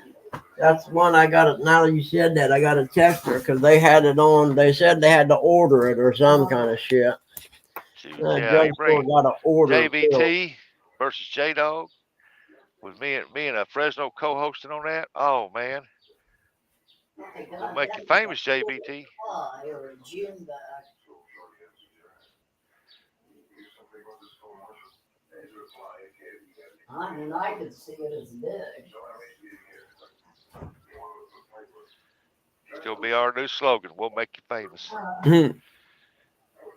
that's one I got. Now that you said that, I got a text her because they had it on. They said they had to order it or some kind of shit. Yeah, you bring got to order JBT versus J-Dog with me and a Fresno co-hosting on that. Oh man, we'll make you famous, JBT. Or a June bug. I mean, I could see it as big. It's gonna be our new slogan. We'll make you famous.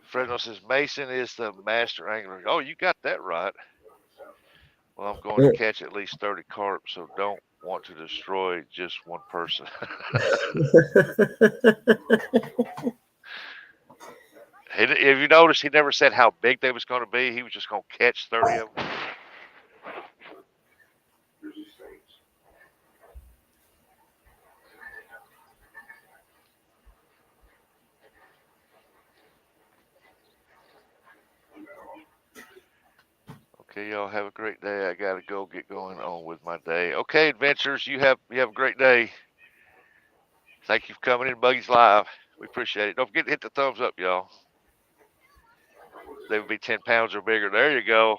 Fresno says Mason is the master angler. Oh, you got that right. Well, I'm going to catch at least 30 carp, so don't want to destroy just one person. If you notice, he never said how big they was going to be. He was just going to catch 30 of them. Okay, y'all have a great day. I gotta go get going on with my day. Okay, adventures, you have a great day. Thank you for coming in, Buggy's Live. We appreciate it. Don't forget to hit the thumbs up, y'all. They would be 10 pounds or bigger. There you go.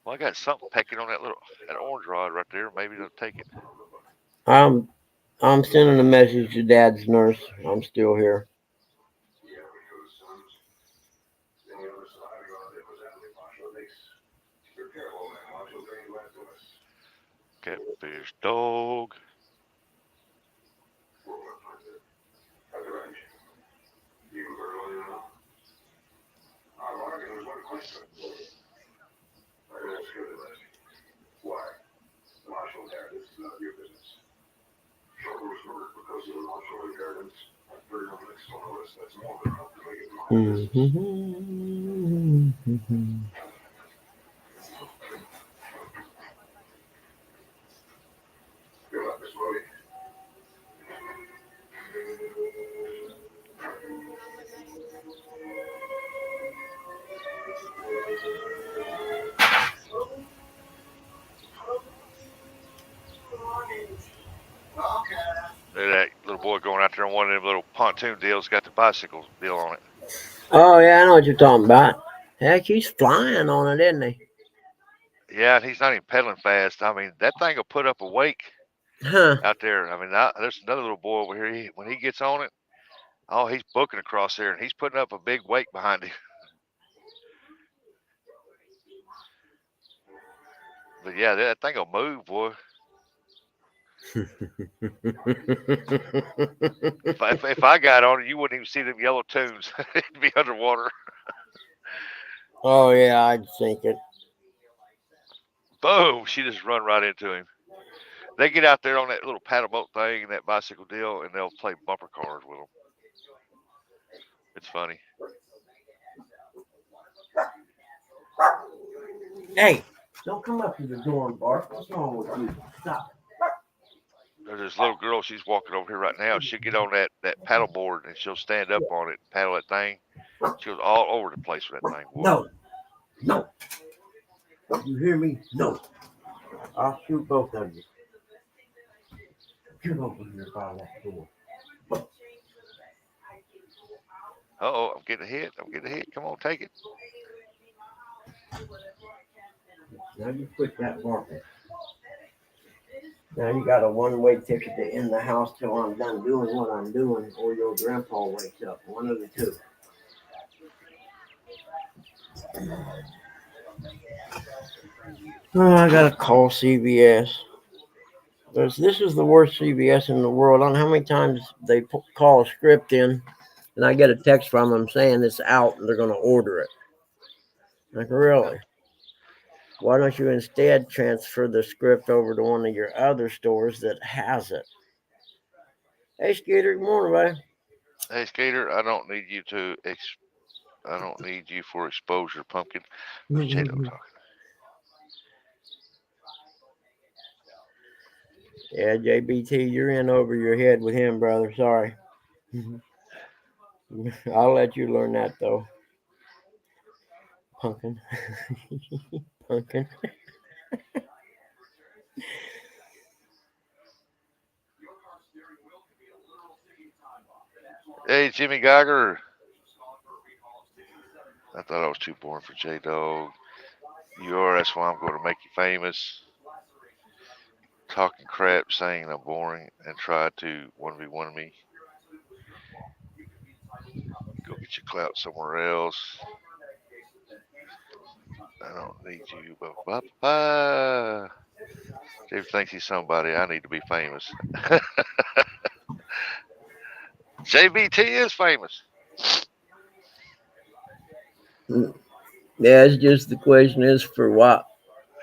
Well, I got something pecking on that orange rod right there. Maybe they'll take it. I'm sending a message to Dad's nurse. I'm still here. Catfish dog. That little boy going out there on one of them little pontoon deals, got the bicycle deal on it. Oh yeah, I know what you're talking about. Heck, he's flying on it, isn't he? Yeah, and he's not even pedaling fast. I mean, that thing will put up a wake Huh. out there. I mean, there's another little boy over here. When he gets on it, oh, he's booking across there, and he's putting up a big wake behind him. But yeah, that thing will move, boy. If I got on it, you wouldn't even see them yellow tunes. It'd be underwater. Oh yeah, I'd sink it. Boom! She just run right into him. They get out there on that little paddle boat thing and that bicycle deal, and they'll play bumper cars with them. It's funny. Hey, don't come up to the door and bark. What's wrong with you? Stop. There's this little girl. She's walking over here right now. She'll get on that paddle board and she'll stand up on it and paddle that thing. She goes all over the place with that thing. Boy. No. You hear me? No. I'll shoot both of you. Get over here by that door. Uh-oh, I'm getting hit. Come on, take it. Now you quit that barking. Now you got a one-way ticket to in the house till I'm done doing what I'm doing, or your grandpa wakes up. One of the two. Oh, I gotta call CVS. This is the worst CVS in the world. I don't know how many times they call a script in, and I get a text from them saying it's out and they're going to order it. Like, really? Why don't you instead transfer the script over to one of your other stores that has it? Hey, Skeeter, good morning, buddy. Hey, Skater, I don't need you for exposure, pumpkin. Who's J-Lo talking? Yeah, JBT, you're in over your head with him, brother. Sorry. I'll let you learn that, though. Pumpkin. Pumpkin. Hey, Jimmy Geiger. I thought I was too boring for J-Dog. You are, that's why I'm going to make you famous. Talking crap, saying I'm boring, and try to 1v1 me. Go get your clout somewhere else. I don't need you. Ba-ba-ba. Steve thinks he's somebody. I need to be famous. JVT is famous. Yeah, it's just the question is for what?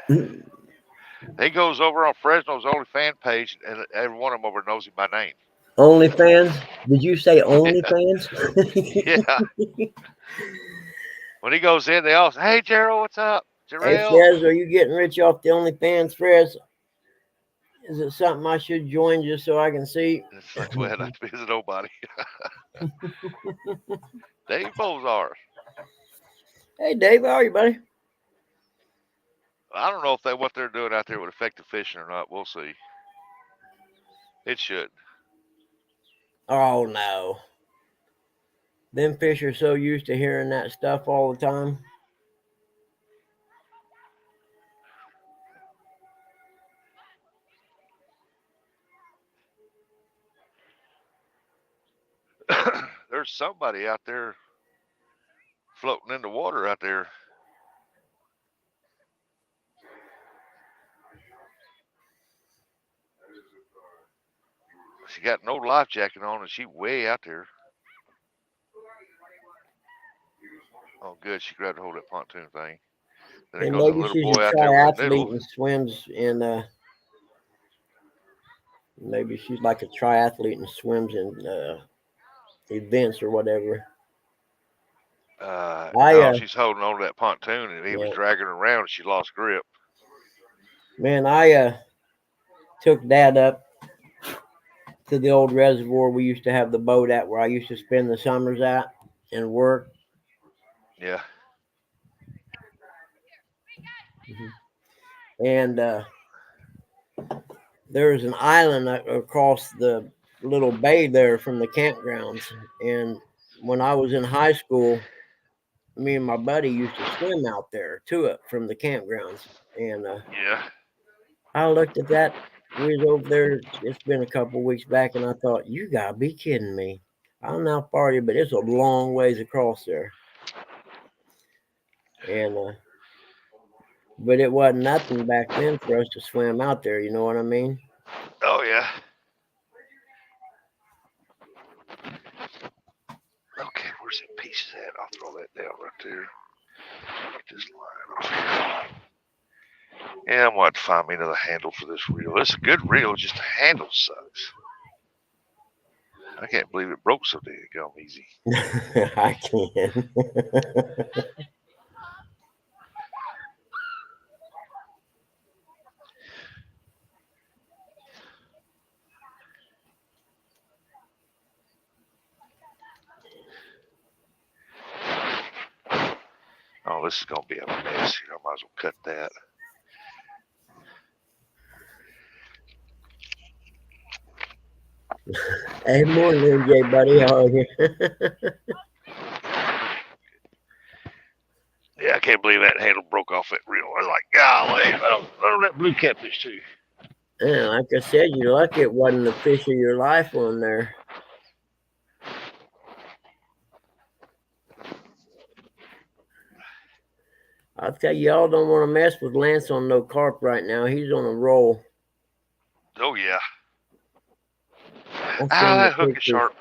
He goes over on Fresno's OnlyFans page, and every one of them over knows him by name. OnlyFans? Did you say OnlyFans? Yeah. When he goes in, they all say, "Hey, Gerald, what's up, Hey, Jarrell?" Fez, are you getting rich off the OnlyFans, Fez? Is it something I should join just so I can see? It's like, well, not to visit nobody. Dave Bozar. Hey, Dave, how are you, buddy? I don't know if what they're doing out there would affect the fishing or not. We'll see. It should. Oh, no. Them fish are so used to hearing that stuff all the time. There's somebody out there floating in the water out there. She got no life jacket on, and she way out there. Oh, good. She grabbed a hold of that pontoon thing. Then And there goes a maybe little she's boy a out there with a triathlete noodle. and swims in, maybe she's like a triathlete and swims in events or whatever. No, she's holding on to that pontoon, and he was Yeah. dragging her around, and she lost grip. Man, I took Dad up to the old reservoir we used to have the boat at, where I used to spend the summers at and work. Yeah. And there's an island across the little bay there from the campgrounds. And when I was in high school, me and my buddy used to swim out there to it from the campgrounds. And Yeah. I looked at that. We was over there. It's been a couple weeks back, and I thought, you gotta be kidding me. I don't know how far it is, but it's a long ways across there. And but it wasn't nothing back then for us to swim out there. You know what I mean? Oh, yeah. Okay, where's that piece at? I'll throw that down right there. Get this line off here. Yeah, I'm going to find me another handle for this reel. It's a good reel, just the handle sucks. I can't believe it broke so damn easy. I can. Oh, this is going to be a mess here. I might as well cut that. Hey, morning, MJ, buddy. How are you? Yeah, I can't believe that handle broke off that reel. I was like, golly, I don't that blue catfish too. Yeah, like I said, you're lucky it wasn't the fish of your life on there. I'll tell you, y'all don't want to mess with Lance on no carp right now. He's on a roll. Oh, yeah. I'll send That you hook is pictures. sharp.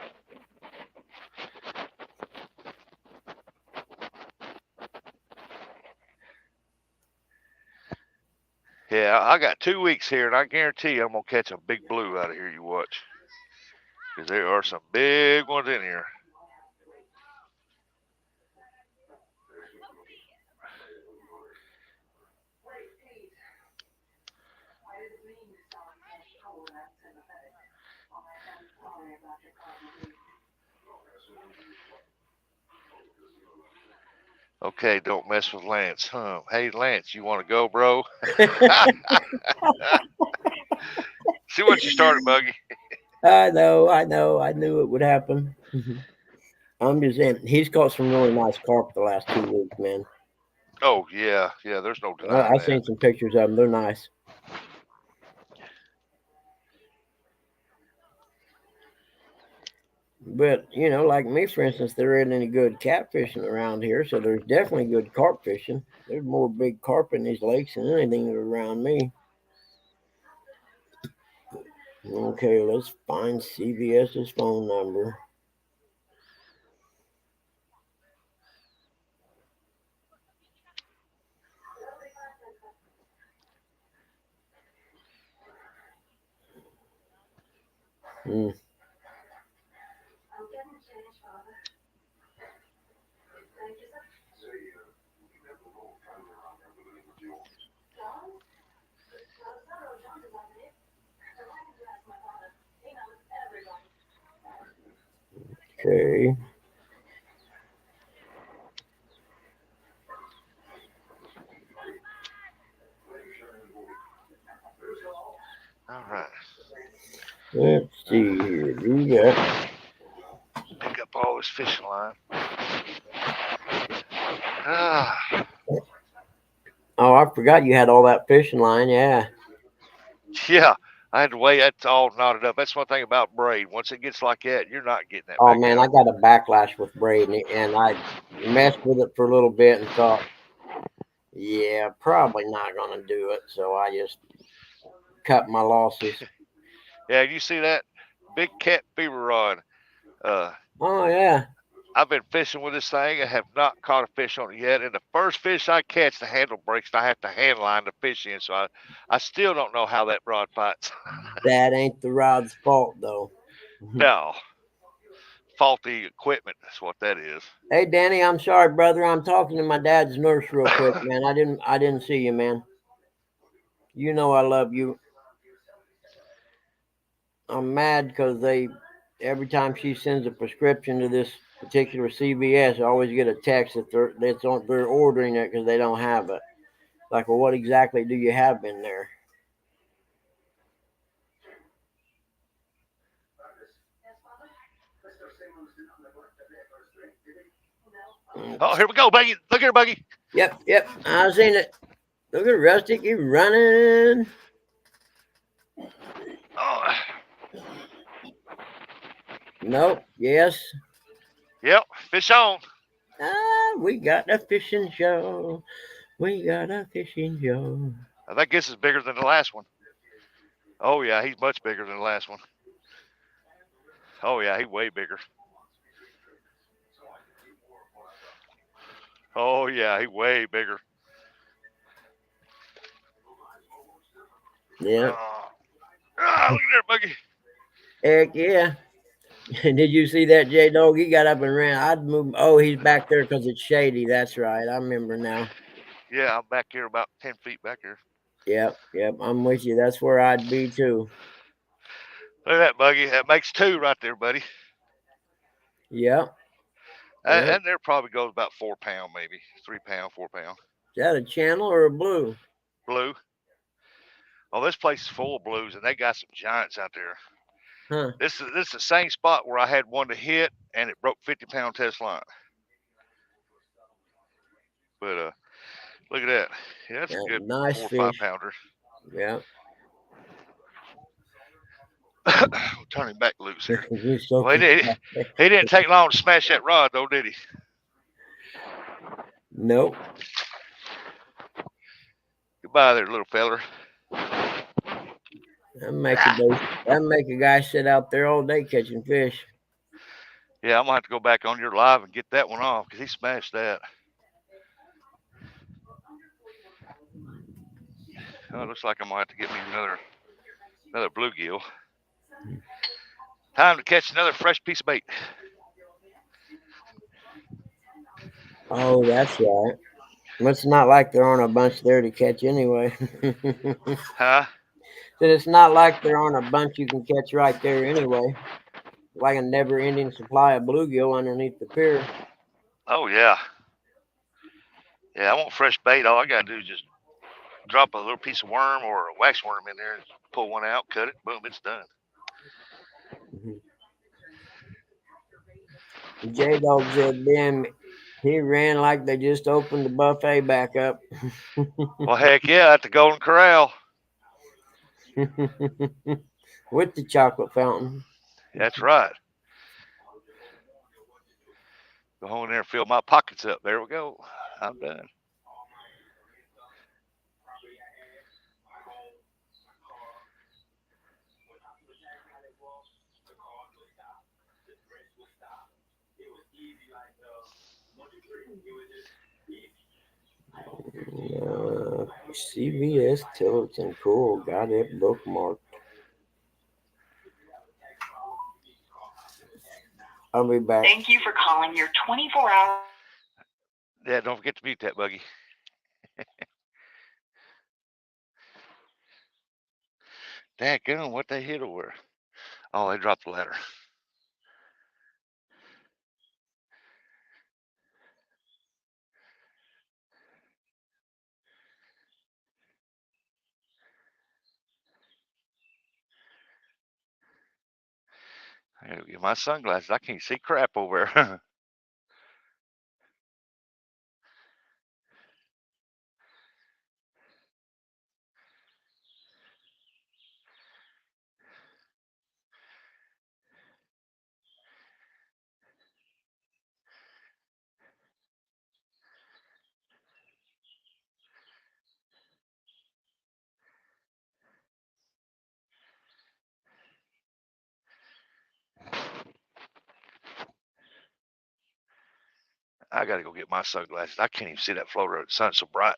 Yeah, I got 2 weeks here, and I guarantee you I'm going to catch a big blue out of here. You watch. Because there are some big ones in here. Okay, don't mess with Lance. Huh? Hey, Lance, you want to go, bro? See what you started, Buggy. I know. I knew it would happen. I'm just saying, he's caught some really nice carp the last 2 weeks, man. Oh, yeah. Yeah, there's no denying I've that. seen some pictures of them. They're nice. But you know, like me, for instance, there isn't any good catfishing around here, so there's definitely good carp fishing. There's more big carp in these lakes than anything that are around me. Okay, let's find CVS's phone number. Hmm. Okay. All right. Let's see here. We got Pick up all this fishing line. Ah, oh, I forgot you had all that fishing line. Yeah. yeah. I had to weigh that's all knotted up. That's one thing about braid. Once it gets like that, you're not getting that Oh back man, out. I got a backlash with braid, and I messed with it for a little bit and thought, yeah, probably not gonna do it. So I just cut my losses. Yeah, you see that big cat fever rod? Oh yeah. I've been fishing with this thing. I have not caught a fish on it yet. And the first fish I catch, the handle breaks, and I have to hand line the fish in. So I still don't know how that rod fights. That ain't the rod's fault though. No, faulty equipment. That's what that is. Hey Danny, I'm sorry, brother. I'm talking to my dad's nurse real quick, man. I didn't see you, man. You know I love you. I'm mad because every time she sends a prescription to this particular CVS, I always get a text that they're ordering it because they don't have it. Like, well, what exactly do you have in there? Oh, here we go, Buggy. Look here, Buggy. Yep. I seen it. Look at Rustic. He's running. Oh, Nope. Yes. yep, fish on. We got a fishing show. We got a fishing show. I think this is bigger than the last one. Oh, yeah, he's much bigger than the last one. Oh, yeah, he's way bigger. Oh, yeah, he's way bigger. Yeah. Look at there, Buggy. Heck yeah. Did you see that, J-Dog? He got up and ran. I'd move. Oh, he's back there because it's shady. That's right. I remember now. Yeah, I'm back here about 10 feet back here. Yep. I'm with you. That's where I'd be too. Look at that, Buggy. That makes two right there, buddy. Yep. And there probably goes about 4 pound, maybe 3 pound, 4 pound. Is that a channel or a blue? Blue. Oh, this place is full of blues, and they got some giants out there. Huh. This is the same spot where I had one to hit, and it broke 50-pound test line. But look at that. Yeah, that's a good nice 4 or fish. 5 pounder. Yeah. We'll turn him back loose here. So Well, he didn't take long to smash that rod, though, did he? Nope. Goodbye there, little feller. That make a guy sit out there all day catching fish. Yeah, I'm gonna have to go back on your live and get that one off because he smashed that. Oh, it looks like I'm gonna have to get me another bluegill. Time to catch another fresh piece of bait. Oh, that's right. It's not like there aren't a bunch there to catch anyway. Huh? Then it's not like there aren't a bunch you can catch right there anyway. Like a never-ending supply of bluegill underneath the pier. Oh yeah. Yeah, I want fresh bait. All I gotta do is just drop a little piece of worm or a wax worm in there and pull one out, cut it, boom, it's done. J-Dog said, damn, he ran like they just opened the buffet back up. Well, heck yeah, at the Golden Corral. With the chocolate fountain. That's right. Go home in there and fill my pockets up. There we go. I'm done. CVS Tillerton. Cool. Got it bookmarked. I'll be back. Thank you for calling your 24-hour. Yeah, don't forget to mute that buggy. Dadgum, what they hit over? Oh, they dropped the ladder. I gotta get my sunglasses. I can't see crap over there. I gotta go get my sunglasses. I can't even see that floater. The sun's so bright.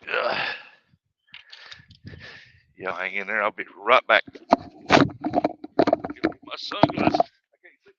Ugh. Y'all hang in there. I'll be right back. Get my sunglasses. I can't see.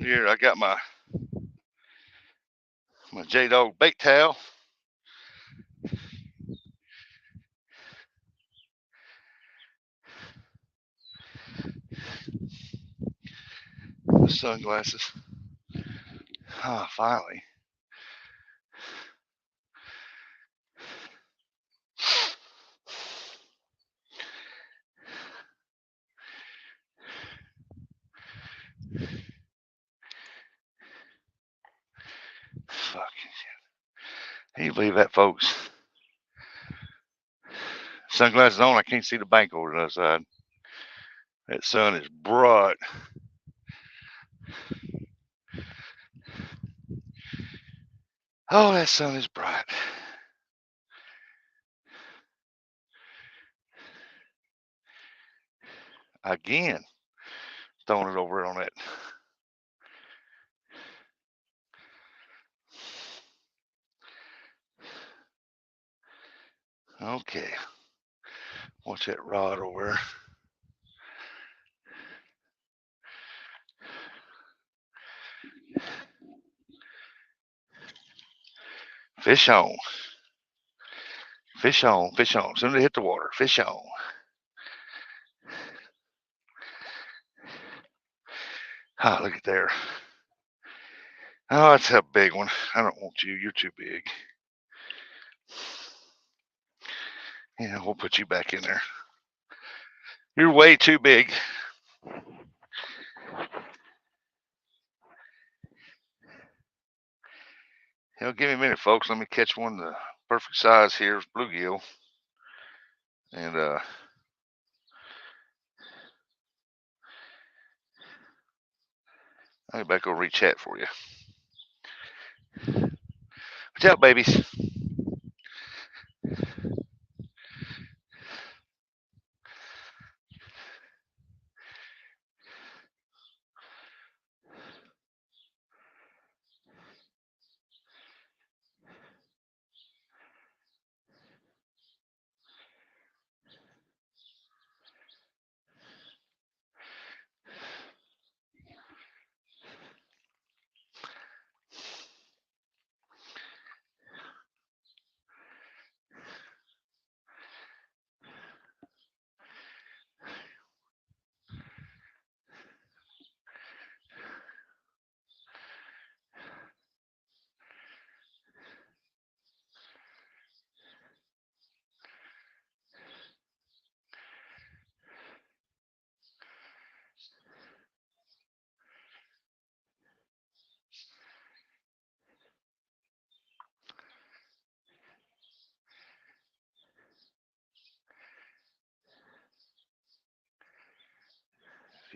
Here, I got my J-Dog bait towel. The sunglasses. Ah, finally. Fuck. Can you believe that, folks? Sunglasses on, I can't see the bank over the other side. That sun is bright. Oh, that sun is bright. Again, throwing it over on that. Okay. Watch that rod over there. Fish on. Fish on. Fish on. As soon as they hit the water, fish on. Ah, look at there. Oh, that's a big one. I don't want you. You're too big. Yeah, we'll put you back in there. You're way too big. Hell, give me a minute, folks. Let me catch one the perfect size here. It's bluegill. And I'll get back over re-chat for you. Watch out, babies.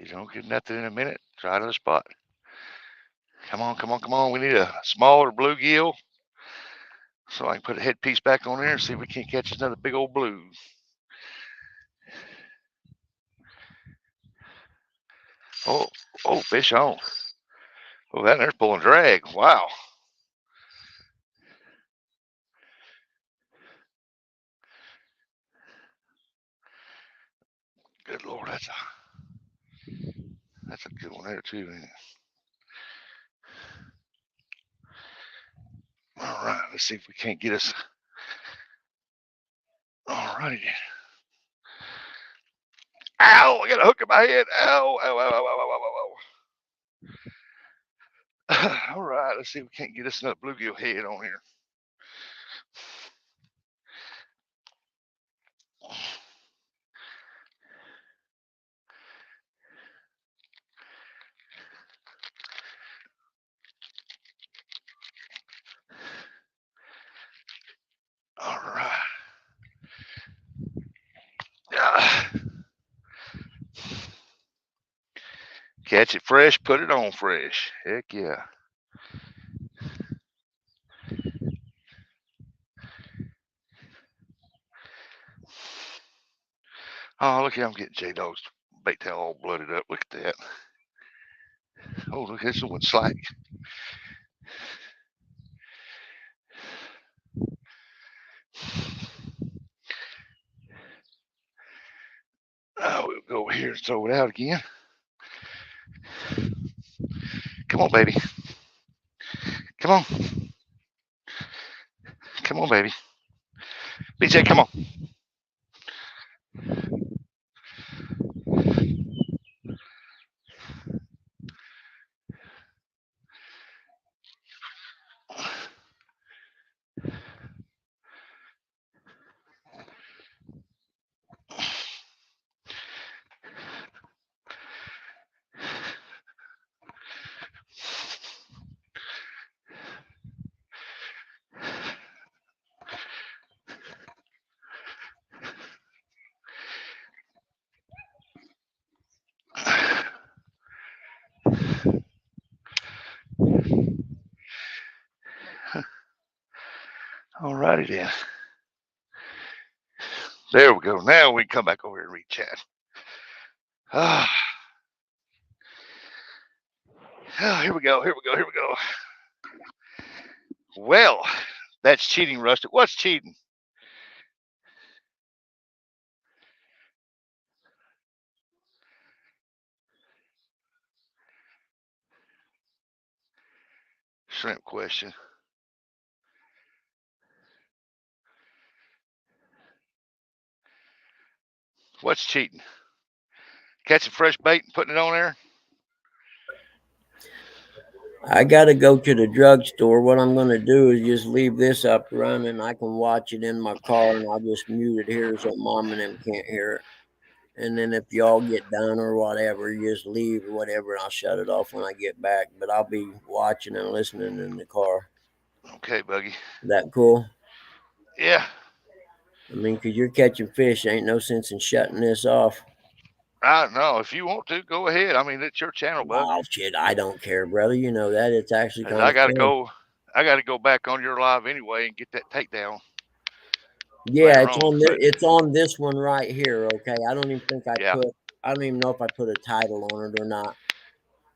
If you don't get nothing in a minute, try another spot. Come on, come on, come on. We need a smaller bluegill so I can put a headpiece back on there and see if we can't catch another big old blue. Oh, fish on. Oh, that there's pulling drag. Wow. Good Lord, that's a good one there too, isn't it? All right, let's see if we can't get us. All righty. Ow, I got a hook in my head. Ow, ow, ow, ow, ow, ow, ow. All right, let's see if we can't get us another bluegill head on here. All right. Catch it fresh, put it on fresh. Heck yeah. Oh, look here, I'm getting J-Dog's bait tail all blooded up. Look at that. Oh, look, this one slack. Oh, we'll go over here and throw it out again. Come on, baby. Come on. Come on, baby. BJ, come on. All righty then. There we go. Now we can come back over here and read chat. Ah. Oh, here we go. Here we go. Here we go. Well, that's cheating, Rustic. What's cheating? Shrimp question. What's cheating? Catching fresh bait and putting it on there? I got to go to the drugstore. What I'm going to do is just leave this up running. I can watch it in my car, and I'll just mute it here so Mom and them can't hear it. And then if y'all get done or whatever, you just leave or whatever, and I'll shut it off when I get back. But I'll be watching and listening in the car. Okay, Buggy. Is that cool? Yeah. I mean, because you're catching fish. Ain't no sense in shutting this off. I don't know. If you want to, go ahead. I mean, it's your channel, Bug. Oh, shit. I don't care, brother. You know that. It's actually kind of I gotta fun. I gotta go back on your live anyway and get that takedown. Yeah, later on, but it's on this one right here. Okay, I don't even think Yeah. I don't even know if I put a title on it or not.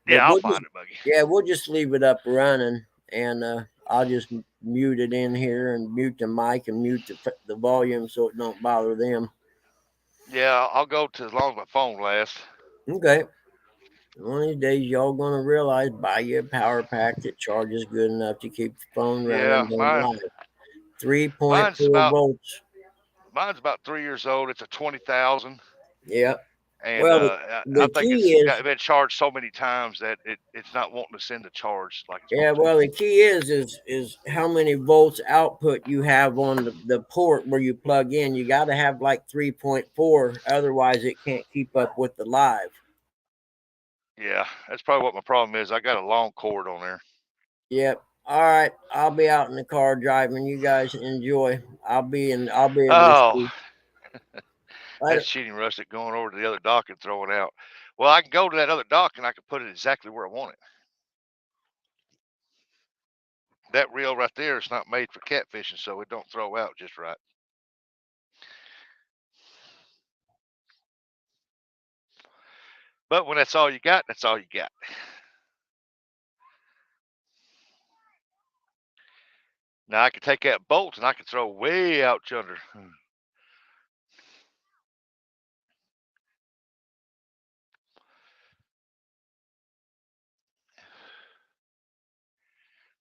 But yeah, I'll we'll find just, it, Buggy. yeah, we'll just leave it up running, and I'll just mute it in here and mute the mic and mute the volume so it don't bother them. Yeah, I'll go to as long as my phone lasts. Okay. One of these days, y'all gonna realize buy you a power pack that charges good enough to keep the phone running. Yeah, 3.4 volts. Mine's about 3 years old. It's a 20,000. Yeah. And Well, I the think key is, been charged so many times that it's not wanting to send a charge like it's yeah, supposed well, to. the key is how many volts output you have on the port where you plug in. You got to have like 3.4, otherwise it can't keep up with the live. Yeah, that's probably what my problem is. I got a long cord on there. Yep. All right, I'll be out in the car driving. You guys enjoy. I'll be able Oh, to see. that's cheating, Rustic, going over to the other dock and throwing out. Well, I can go to that other dock and I can put it exactly where I want it. That reel right there is not made for catfishing, so it don't throw out just right. But when that's all you got, that's all you got. Now I can take that bolt and I can throw way out yonder.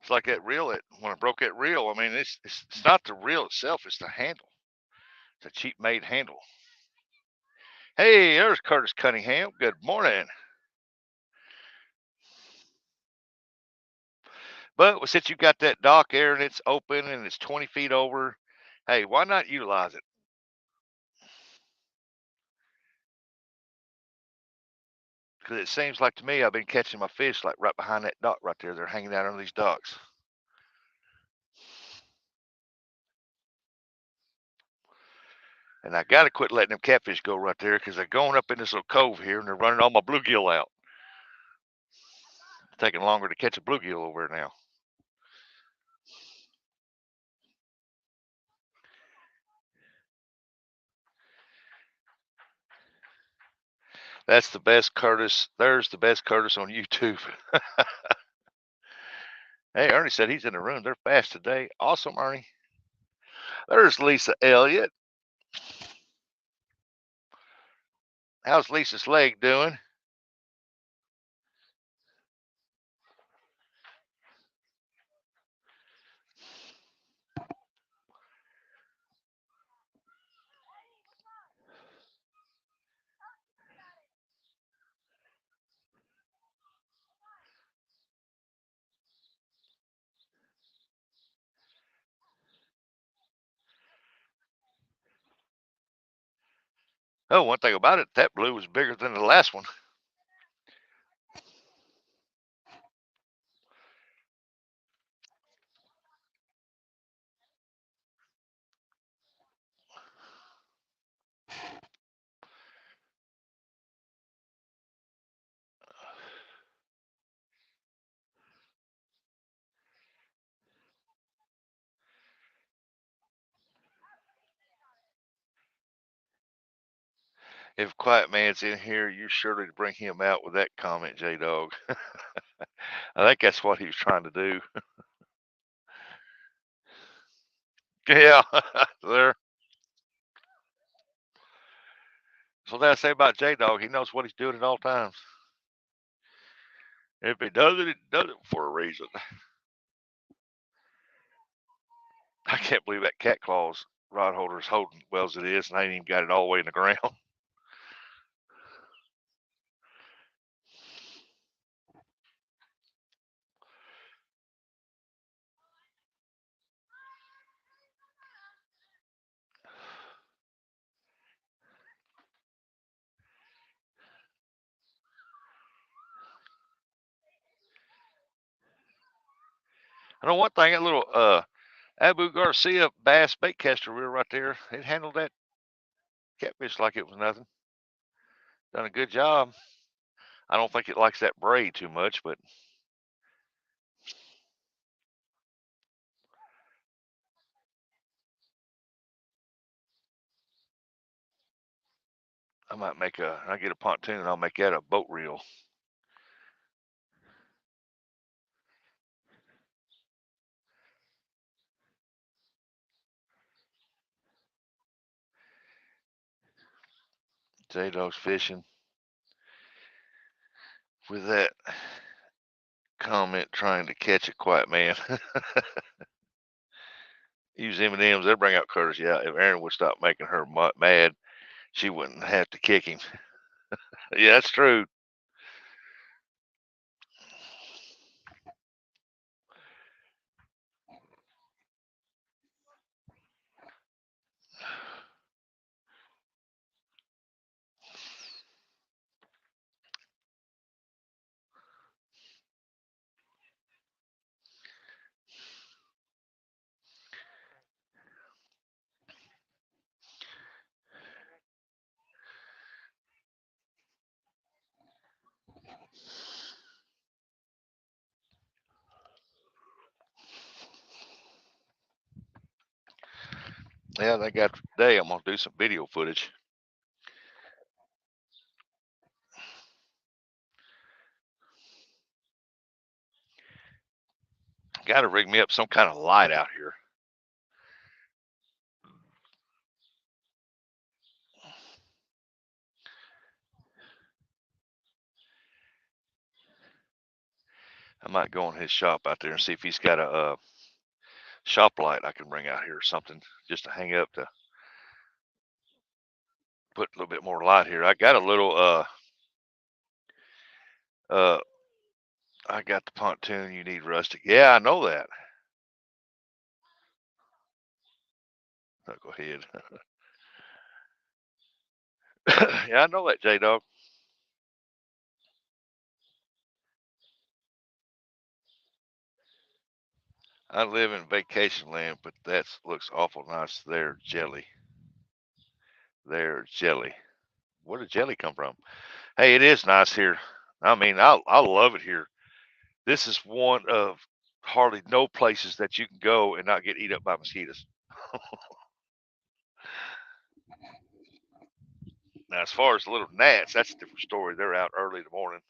It's like that reel that when I broke that reel, I mean it's not the reel itself, it's the handle. It's a cheap made handle. Hey, there's Curtis Cunningham. Good morning. But since you got that dock there and it's open and it's 20 feet over, hey, why not utilize it? Because it seems like to me I've been catching my fish like right behind that dock right there. They're hanging out under these docks. And I got to quit letting them catfish go right there because they're going up in this little cove here and they're running all my bluegill out. It's taking longer to catch a bluegill over there now. That's the best Curtis. There's the best Curtis on YouTube. Hey, Ernie said he's in the room. They're fast today. Awesome, Ernie. There's Lisa Elliott. How's Lisa's leg doing? Oh, one thing about it, that blue was bigger than the last one. If Quiet Man's in here, you're sure to bring him out with that comment, J-Dog. I think that's what he was trying to do. Yeah, there. So what I say about J-Dog, he knows what he's doing at all times. If he does it, he does it for a reason. I can't believe that cat claws rod holder is holding well as it is, and I ain't even got it all the way in the ground. I know one thing, that little Abu Garcia bass bait caster reel right there, it handled that catfish like it was nothing. Done a good job. I don't think it likes that braid too much, but I might make I get a pontoon and I'll make that a boat reel. J-Dog's fishing with that comment trying to catch a Quiet Man. Use M&Ms, they'll bring out Curtis. Yeah, if Aaron would stop making her mad, she wouldn't have to kick him. Yeah, that's true. Yeah, I think after today I'm gonna do some video footage. Got to rig me up some kind of light out here. I might go in his shop out there and see if he's got a shop light I can bring out here or something just to hang up to put a little bit more light here. I got a little I got the pontoon you need, Rustic. Yeah, I know that. Oh, go ahead. Yeah, I know that, J-Dog. I live in vacation land, but that looks awful nice there, Jelly. There, Jelly. Where did Jelly come from? Hey, it is nice here. I mean, I love it here. This is one of hardly no places that you can go and not get eat up by mosquitoes. Now, as far as the little gnats, that's a different story. They're out early in the morning.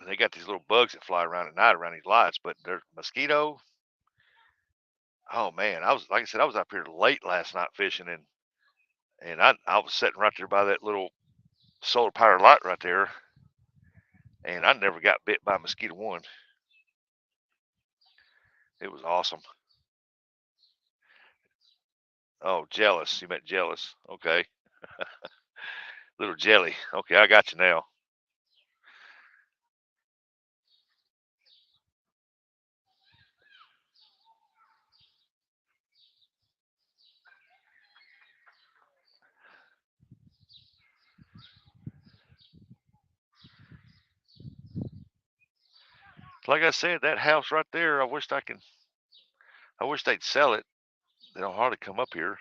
And they got these little bugs that fly around at night around these lights, but there's mosquito. Oh man, I was like I said, I was up here late last night fishing, and I was sitting right there by that little solar power light right there, and I never got bit by mosquito one. It was awesome. Oh, jealous. You meant jealous. Okay. Little jelly. Okay, I got you now. Like I said, that house right there, I wish they'd sell it. They don't hardly come up here.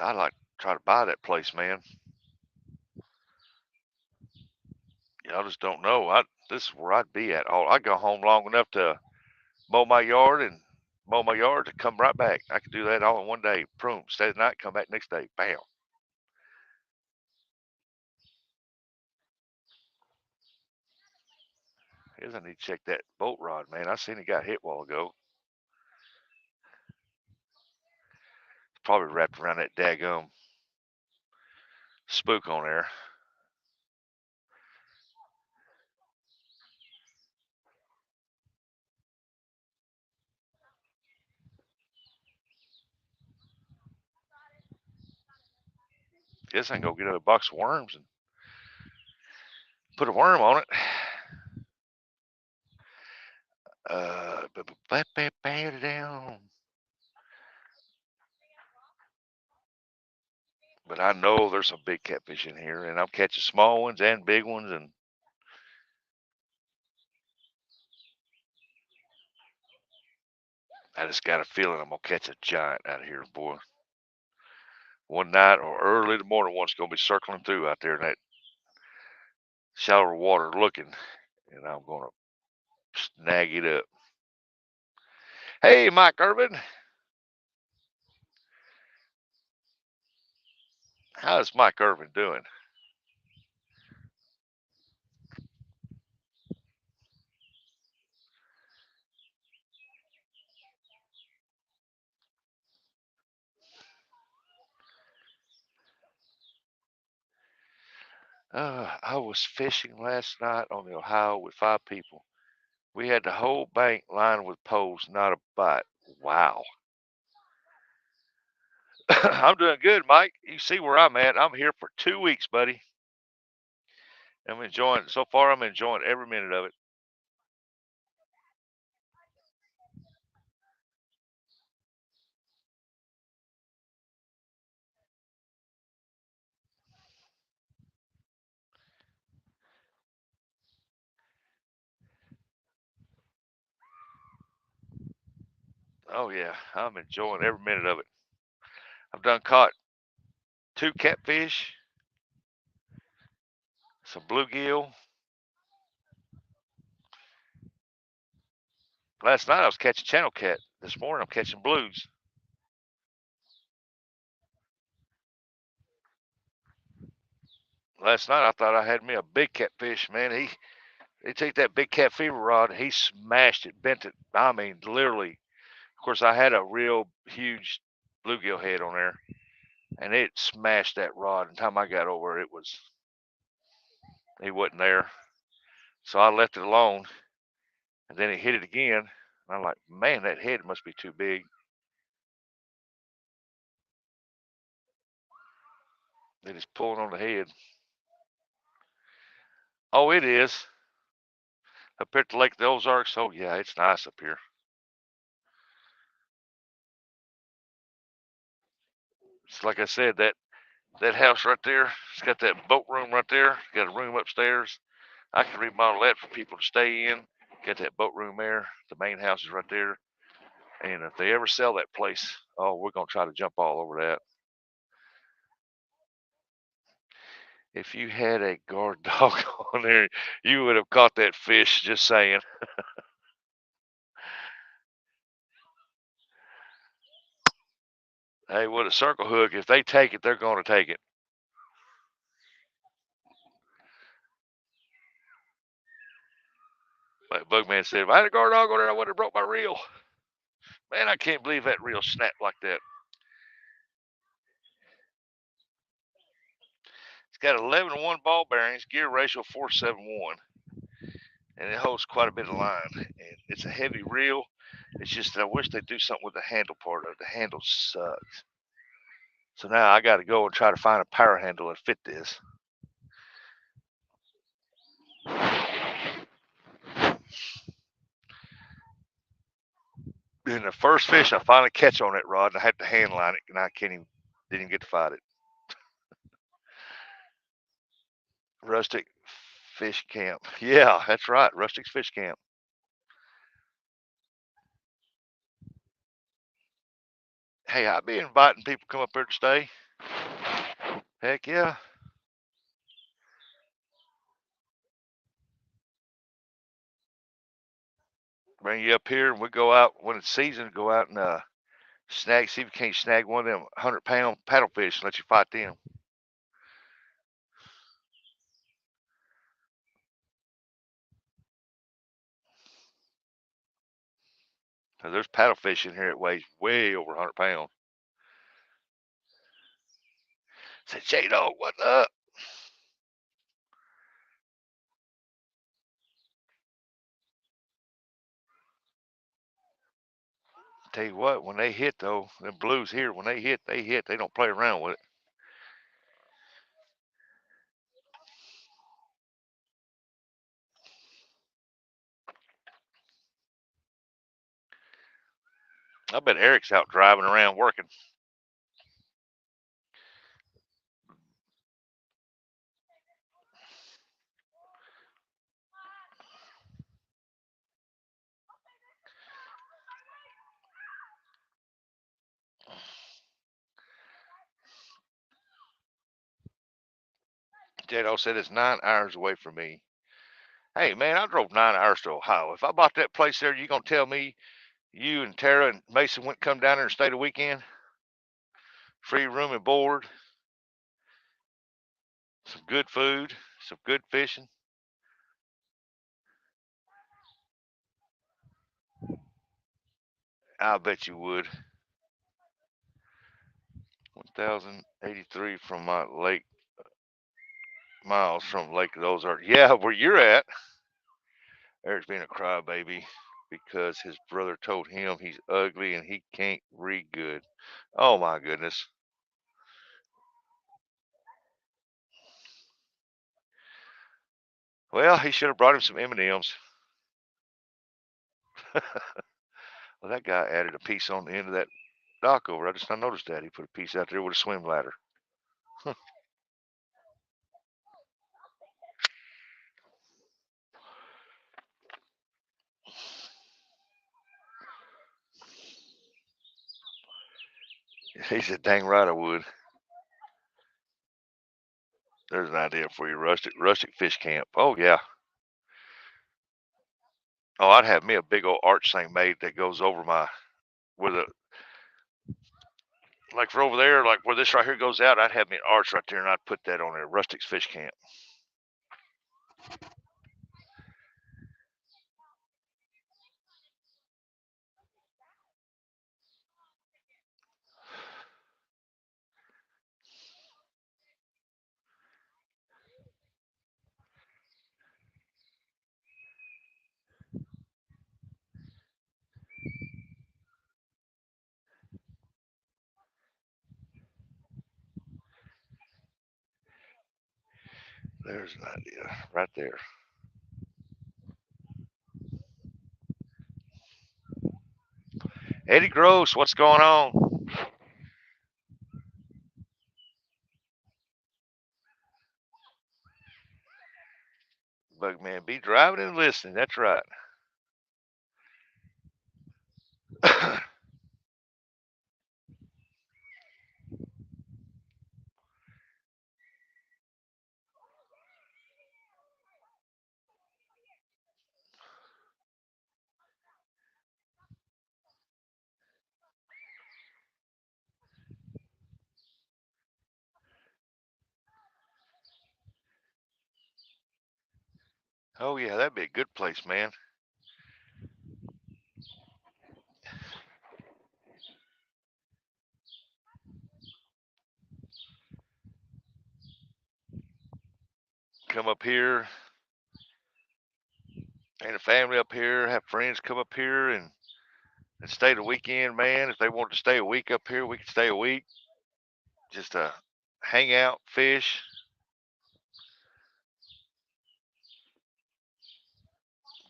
I'd like to try to buy that place, man. I just don't know. This is where I'd be at. I go home long enough to mow my yard to come right back. I could do that all in one day. Boom, stay the night, come back next day. Bam. Here's I need to check that bolt rod, man. I seen it got hit a while ago. It's probably wrapped around that daggum spook on there. Guess I can go get a box of worms and put a worm on it. Down. But I know there's some big catfish in here, and I'm catching small ones and big ones, and I just got a feeling I'm gonna catch a giant out of here, boy. One night or early in the morning, one's gonna be circling through out there in that shallower water looking, and I'm gonna snag it up. Hey, Mike Urban. How's Mike Irvin doing? I was fishing last night on the Ohio with 5 people. We had the whole bank lined with poles, not a bite. Wow. I'm doing good, Mike. You see where I'm at. I'm here for 2 weeks, buddy. I'm enjoying it. So far, I'm enjoying every minute of it. Oh, yeah. I'm enjoying every minute of it. I've done caught 2 catfish, some bluegill. Last night, I was catching channel cat. This morning, I'm catching blues. Last night, I thought I had me a big catfish, man. He took that big cat fever rod and he smashed it, bent it. I mean, literally. Of course, I had a real huge bluegill head on there, and it smashed that rod. And the time I got over, he wasn't there. So I left it alone, and then he hit it again. And I'm like, man, that head must be too big. Then he's pulling on the head. Oh, it is. Up here at the Lake of the Ozarks. Oh, yeah, it's nice up here. It's like I said, that house right there, it's got that boat room right there. Got a room upstairs. I can remodel that for people to stay in. Got that boat room there. The main house is right there. And if they ever sell that place, oh, we're going to try to jump all over that. If you had a guard dog on there, you would have caught that fish, just saying. Hey, with a circle hook, if they take it, they're going to take it. Like Bugman said, if I had a guard dog on there, I would have broke my reel. Man, I can't believe that reel snapped like that. It's got 11-1 ball bearings, gear ratio 471, and it holds quite a bit of line. And it's a heavy reel. It's just that I wish they'd do something with the handle part of it. The handle sucks. So now I got to go and try to find a power handle that fit this. And the first fish I finally catch on that rod, and I had to hand line it, and I didn't even get to fight it. Rustic Fish camp. Yeah, that's right. Rustic's Fish Camp. Hey, I'll be inviting people to come up here to stay. Heck yeah. Bring you up here and we go out when it's season, go out and snag, see if you can't snag one of them 100-pound paddlefish and let you fight them. Cause there's paddlefish in here that weighs way over 100 pounds. Say, J-Dog, what up? Tell you what, when they hit though, them blues here, when they hit, they hit. They don't play around with it. I bet Eric's out driving around working. J-Dog said it's 9 hours away from me. Hey man, I drove 9 hours to Ohio. If I bought that place there, you gonna tell me you and Tara and Mason wouldn't come down there and stay the weekend? Free room and board, some good food, some good fishing. I bet you would. 1,083 from my lake miles from Lake of the Ozarks. Yeah, where you're at. Eric's being a crybaby because his brother told him he's ugly and he can't read good. Oh my goodness. Well, he should have brought him some M&Ms. Well, that guy added a piece on the end of that dock over. I just not noticed that. He put a piece out there with a swim ladder. He said, dang right I would. There's an idea for you, Rustic Fish Camp. Oh, yeah. Oh, I'd have me a big old arch thing made that goes over my, with a, like for over there, like where this right here goes out, I'd have me an arch right there and I'd put that on there, Rustic's Fish Camp. There's an idea right there. Eddie Gross, what's going on? Bugman, be driving and listening. That's right. Oh, yeah, that'd be a good place, man. Come up here and a family up here, have friends come up here and stay the weekend, man. If they want to stay a week up here, we can stay a week. Just hang out, fish.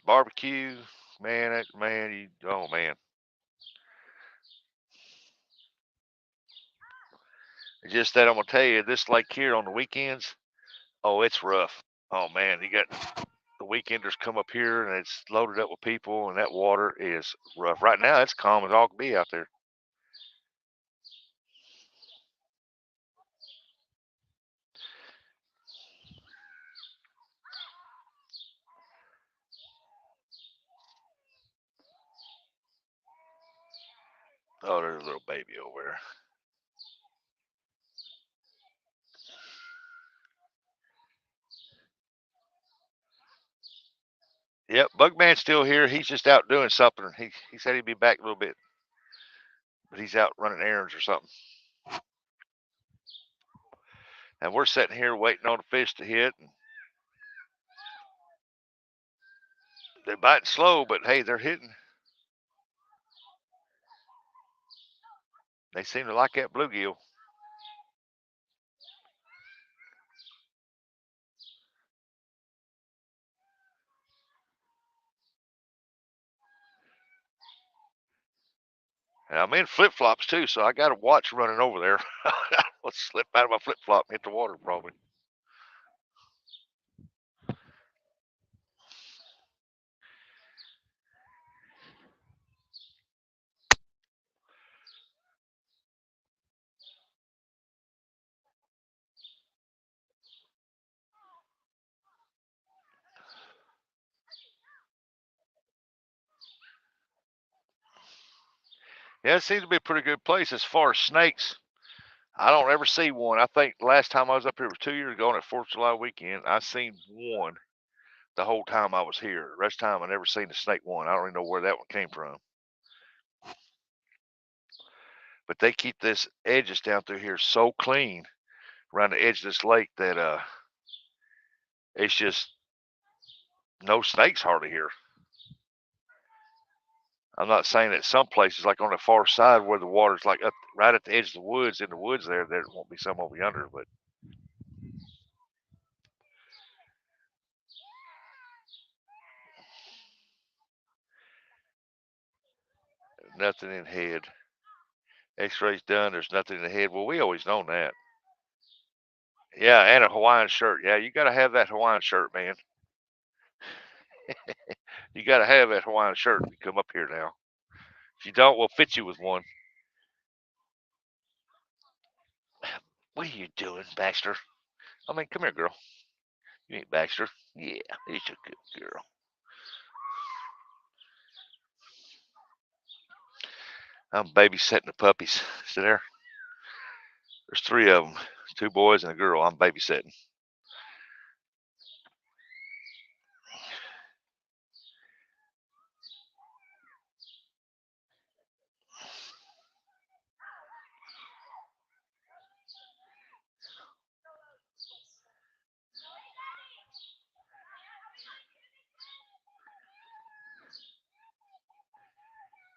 Barbecue. Man, oh man. It's just that I'm gonna tell you, this lake here on the weekends, oh, it's rough. Oh man, you got the weekenders come up here and it's loaded up with people, and that water is rough. Right now, it's calm as all can be out there. Oh, there's a little baby over there. Yep, Bugman's still here. He's just out doing something. He said he'd be back a little bit, but he's out running errands or something. And we're sitting here waiting on the fish to hit. And they're biting slow, but hey, they're hitting. They seem to like that bluegill. And I'm in flip flops too, so I got a watch running over there. Let's slip out of my flip flop and hit the water probably. Yeah, it seems to be a pretty good place as far as snakes. I don't ever see one. I think the last time I was up here was 2 years ago on that 4th of July weekend. I seen one the whole time I was here. The rest of the time I never seen a snake one. I don't even know where that one came from. But they keep this edges down through here so clean around the edge of this lake that it's just no snakes hardly here. I'm not saying that some places, like on the far side where the water's like up right at the edge of the woods, in the woods there won't be some over yonder, but nothing in head. X-rays done. There's nothing in the head. Well, we always known that. Yeah, and a Hawaiian shirt. Yeah, you got to have that Hawaiian shirt, man. You got to have that Hawaiian shirt if you come up here now. If you don't, we'll fit you with one. What are you doing, Baxter? I mean, come here, girl. You ain't Baxter. Yeah, it's a good girl. I'm babysitting the puppies. See there? There's 3 of them. 2 boys and a girl. I'm babysitting.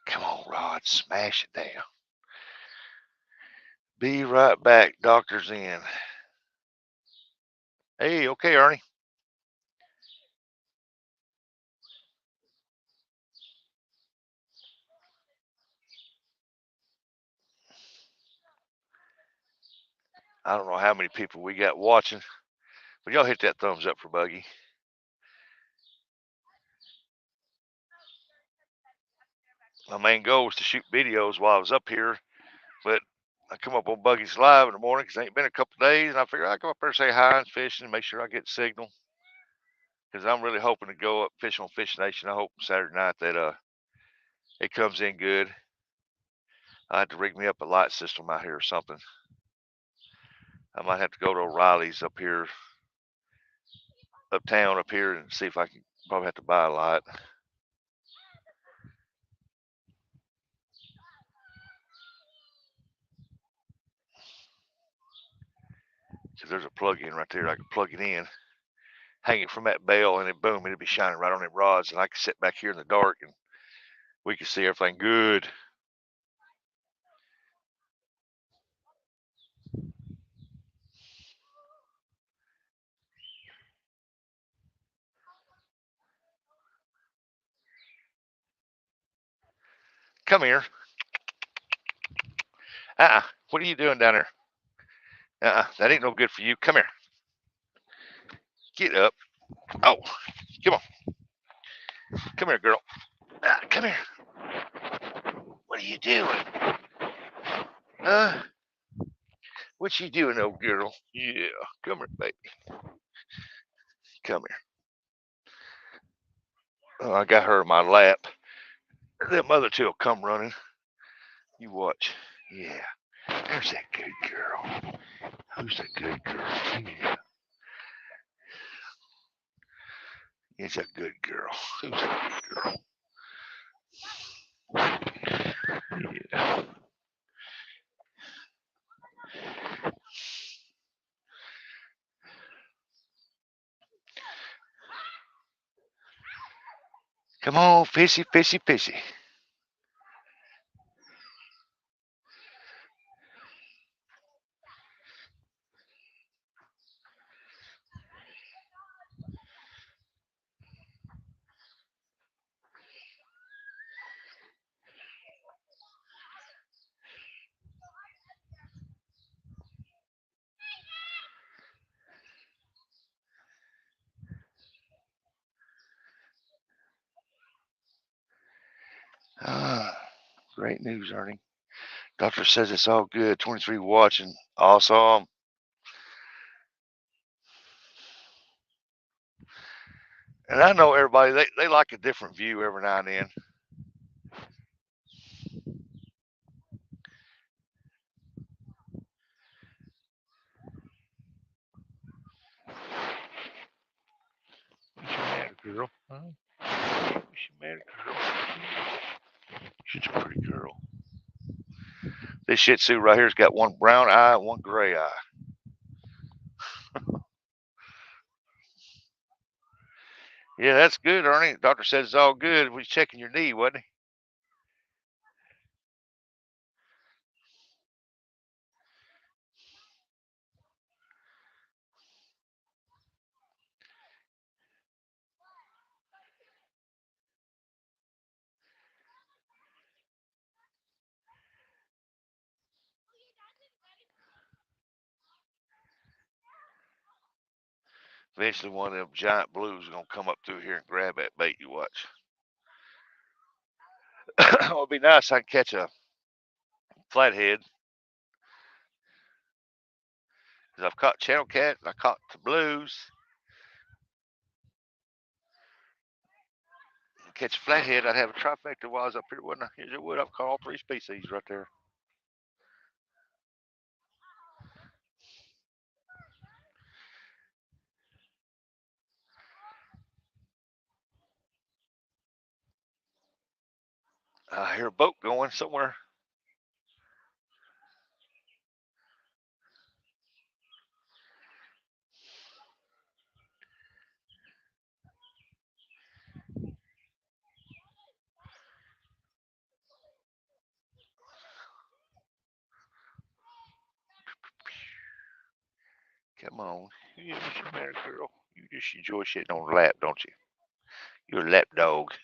Come on, Rod. Smash it down. Be right back. Doctor's in. Hey, okay, Ernie. I don't know how many people we got watching, but y'all hit that thumbs up for Buggy. My main goal was to shoot videos while I was up here, but I come up on Buggy's Live in the morning because it ain't been a couple of days, and I figured I'd come up there and say hi and fishing and make sure I get signal, because I'm really hoping to go up fishing on Fish Nation. I hope Saturday night that it comes in good. I had to rig me up a light system out here or something. I might have to go to O'Reilly's up here, uptown up here, and see if I can probably have to buy a light. Because there's a plug-in right there. I can plug it in, hang it from that bell, and then boom, it'll be shining right on them rods, and I can sit back here in the dark and we can see everything good. Come here. What are you doing down there? That ain't no good for you. Come here. Get up. Oh, come on. Come here, girl. Come here. What are you doing? What you doing, old girl? Yeah, come here, baby. Come here. Oh, I got her in my lap. Them other two will come running. You watch. Yeah. There's that good girl. Who's that good girl? Yeah. It's a good girl. Who's that good girl? Yeah. Come on, fishy, fishy, fishy. Great news, Ernie. Doctor says it's all good. 23 watching. Awesome. And I know everybody, they like a different view every now and then. What's your matter, girl? Huh? What's your matter, girl? She's a pretty girl. This Shih Tzu right here's got one brown eye and one gray eye. Yeah, that's good, Ernie. Doctor says it's all good. We was checking your knee, wasn't he? Eventually, one of them giant blues is gonna come up through here and grab that bait. You watch. It would be nice. I can catch a flathead. Cause I've caught channel cat and I caught the blues. Catch a flathead, I'd have a trifecta while I was up here, wouldn't I? Here's it would. I've caught all three species right there. I hear a boat going somewhere. Come on. Yeah, what's your matter, girl? You just enjoy sitting on the lap, don't you? You're a lap dog.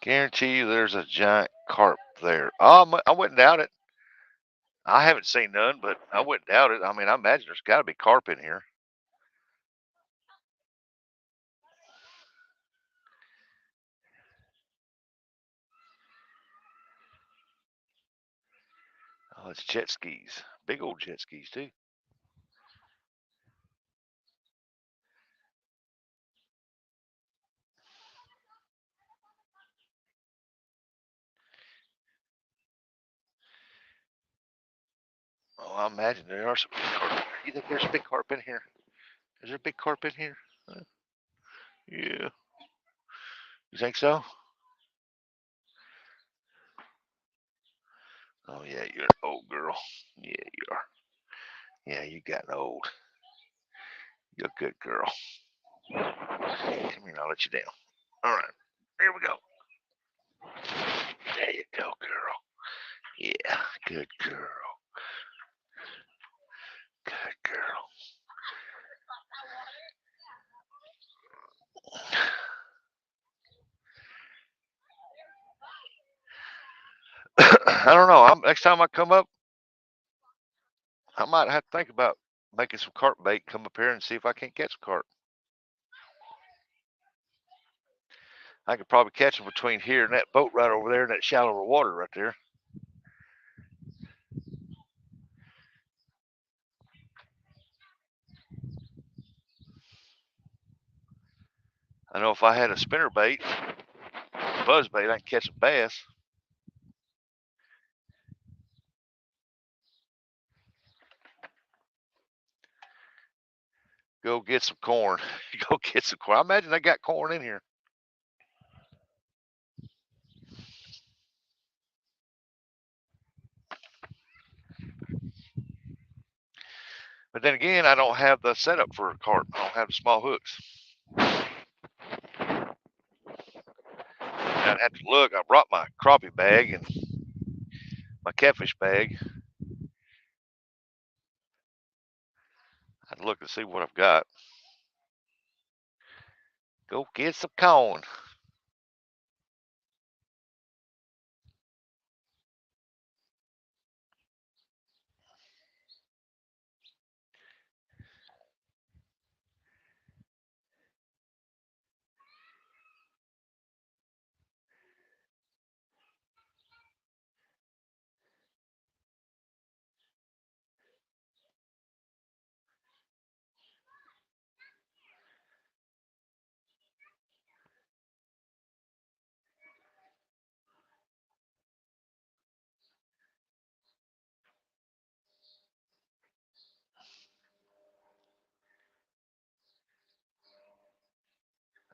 Guarantee you there's a giant carp there. Oh, I wouldn't doubt it. I haven't seen none, but I wouldn't doubt it. I mean, I imagine there's got to be carp in here. Oh, it's jet skis. Big old jet skis, too. Oh, I imagine there are some big carp. You think there's a big carp in here? Is there a big carp in here? Yeah. You think so? Oh, yeah, you're an old girl. Yeah, you are. Yeah, you got old. You're a good girl. Come here, I'll let you down. All right, here we go. There you go, girl. Yeah, good girl. I don't know. Next time I come up, I might have to think about making some carp bait. Come up here and see if I can't catch a carp. I could probably catch them between here and that boat right over there in that shallower water right there. I know if I had a spinner bait, buzz bait, I can catch a bass. Go get some corn. Go get some corn. I imagine they got corn in here. But then again, I don't have the setup for a carp. I don't have the small hooks. I'd have to look. I brought my crappie bag and my catfish bag. I'd look and see what I've got. Go get some corn.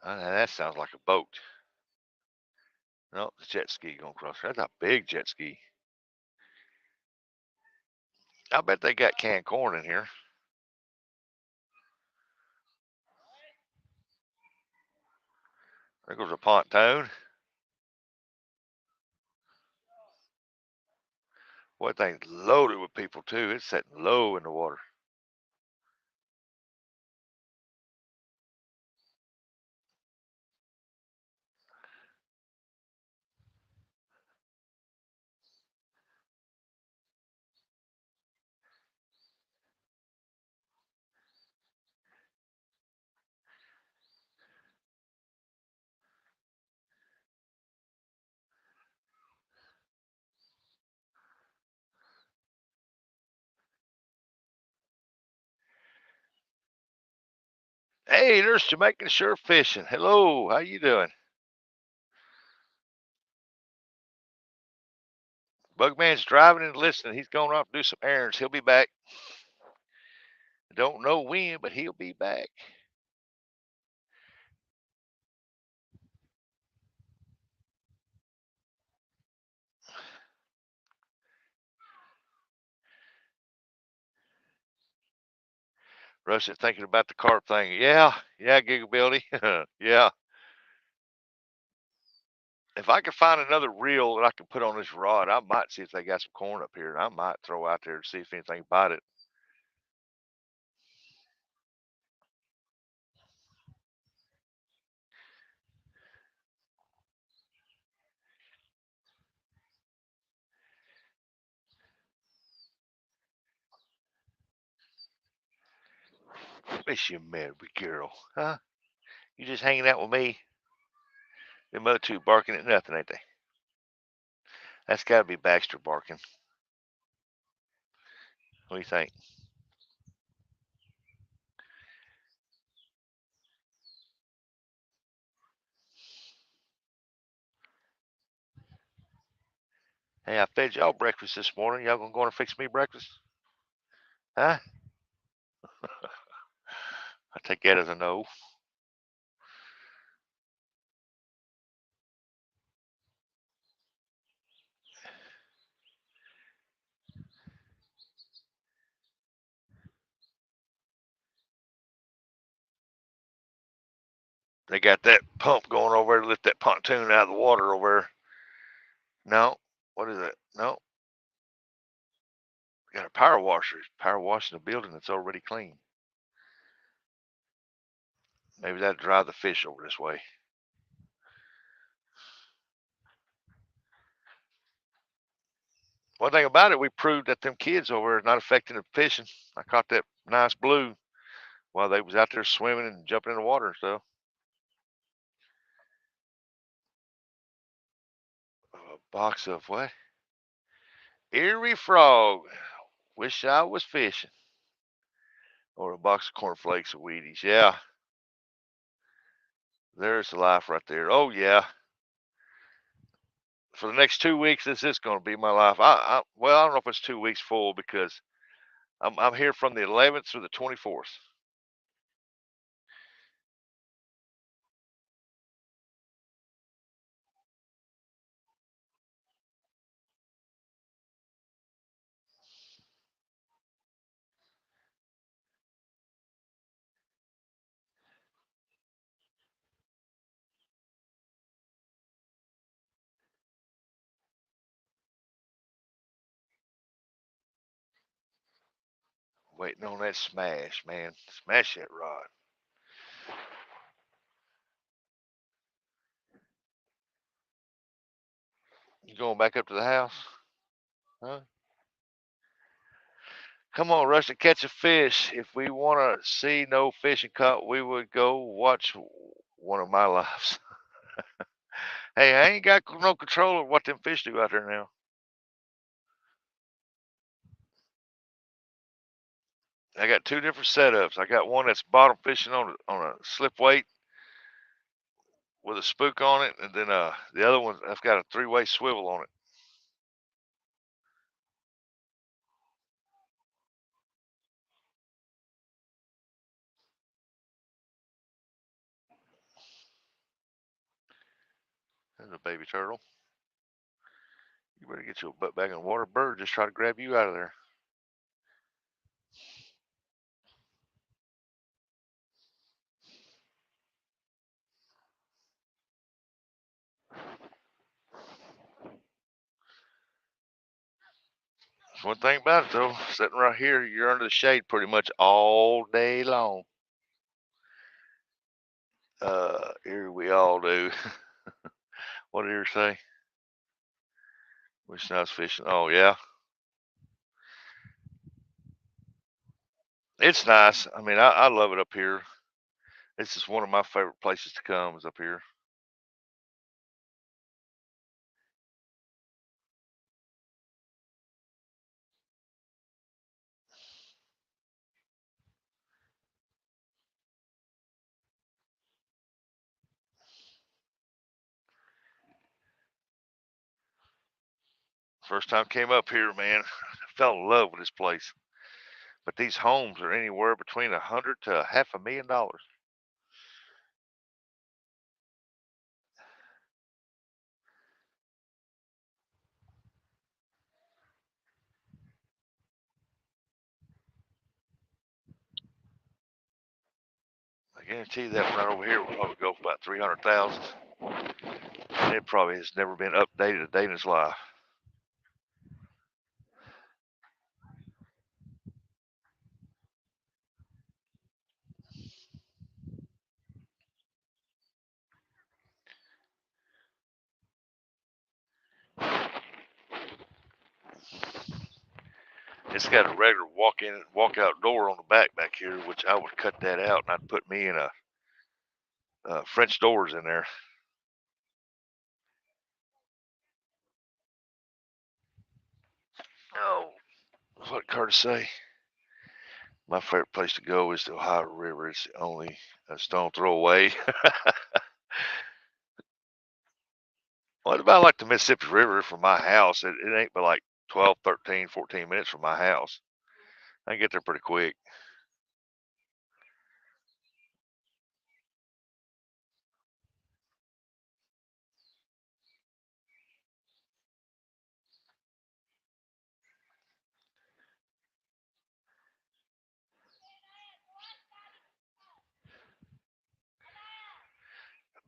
That sounds like a boat. No, the jet ski going across. That's a big jet ski. I bet they got canned corn in here. There goes a pontoon. What thing's loaded with people too. It's sitting low in the water. Hey, there's Jamaican Surf Fishing. Hello, how you doing? Bugman's driving and listening. He's going off to do some errands. He'll be back. Don't know when, but he'll be back. Russ is thinking about the carp thing. Yeah, Gigability. Yeah. If I could find another reel that I can put on this rod, I might see if they got some corn up here. I might throw out there to see if anything about it. Miss you, Mary girl, huh? You just hanging out with me? Them other two barking at nothing, ain't they? That's got to be Baxter barking. What do you think? Hey, I fed y'all breakfast this morning. Y'all gonna go and fix me breakfast? Huh? I take that as a no. They got that pump going over there to lift that pontoon out of the water over there. No. What is it? No. Got a power washer. Power washing a building that's already clean. Maybe that'll drive the fish over this way. One thing about it, we proved that them kids over there is not affecting the fishing. I caught that nice blue while they was out there swimming and jumping in the water and stuff. A box of what? Erie frog. Wish I was fishing. Or a box of cornflakes or Wheaties. Yeah. There's the life right there. Oh yeah. For the next 2 weeks, this is going to be my life. Well, I don't know if it's 2 weeks full because I'm here from the 11th through the 24th. Waiting on that smash, man. Smash that rod. You going back up to the house? Huh? Come on, Rush, to catch a fish. If we want to see no fishing caught, we would go watch one of my lives. Hey, I ain't got no control of what them fish do out there now. I got 2 different setups. I got one that's bottom fishing on a slip weight with a spook on it, and then the other one I've got a 3-way swivel on it. There's a baby turtle. You better get your butt back in the water. Bird just try to grab you out of there. One thing about it though, sitting right here, you're under the shade pretty much all day long. Here we all do. What did you say? Wish I was fishing. Oh yeah, it's nice. I mean, I love it up here. This is one of my favorite places to come is up here. First time came up here, man, I fell in love with this place. But these homes are anywhere between $100,000 to $500,000. I guarantee that one right over here will probably go for about 300,000. And it probably has never been updated a day in its life. It's got a regular walk-in, walk-out door on the back here, which I would cut that out and I'd put me in a French doors in there. Oh, what Curtis say? My favorite place to go is the Ohio River. It's only a stone throw away. What about like the Mississippi River from my house? It ain't but like 12, 13, 14 minutes from my house. I can get there pretty quick.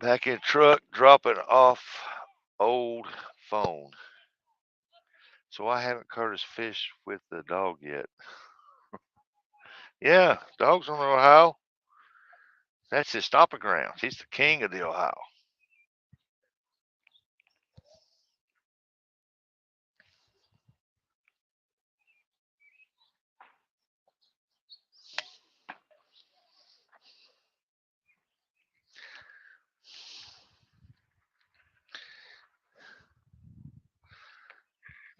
Back in truck, dropping off old phone. So I haven't caught his fish with the dog yet. Yeah, dog's on the Ohio. That's his stomping grounds. He's the king of the Ohio.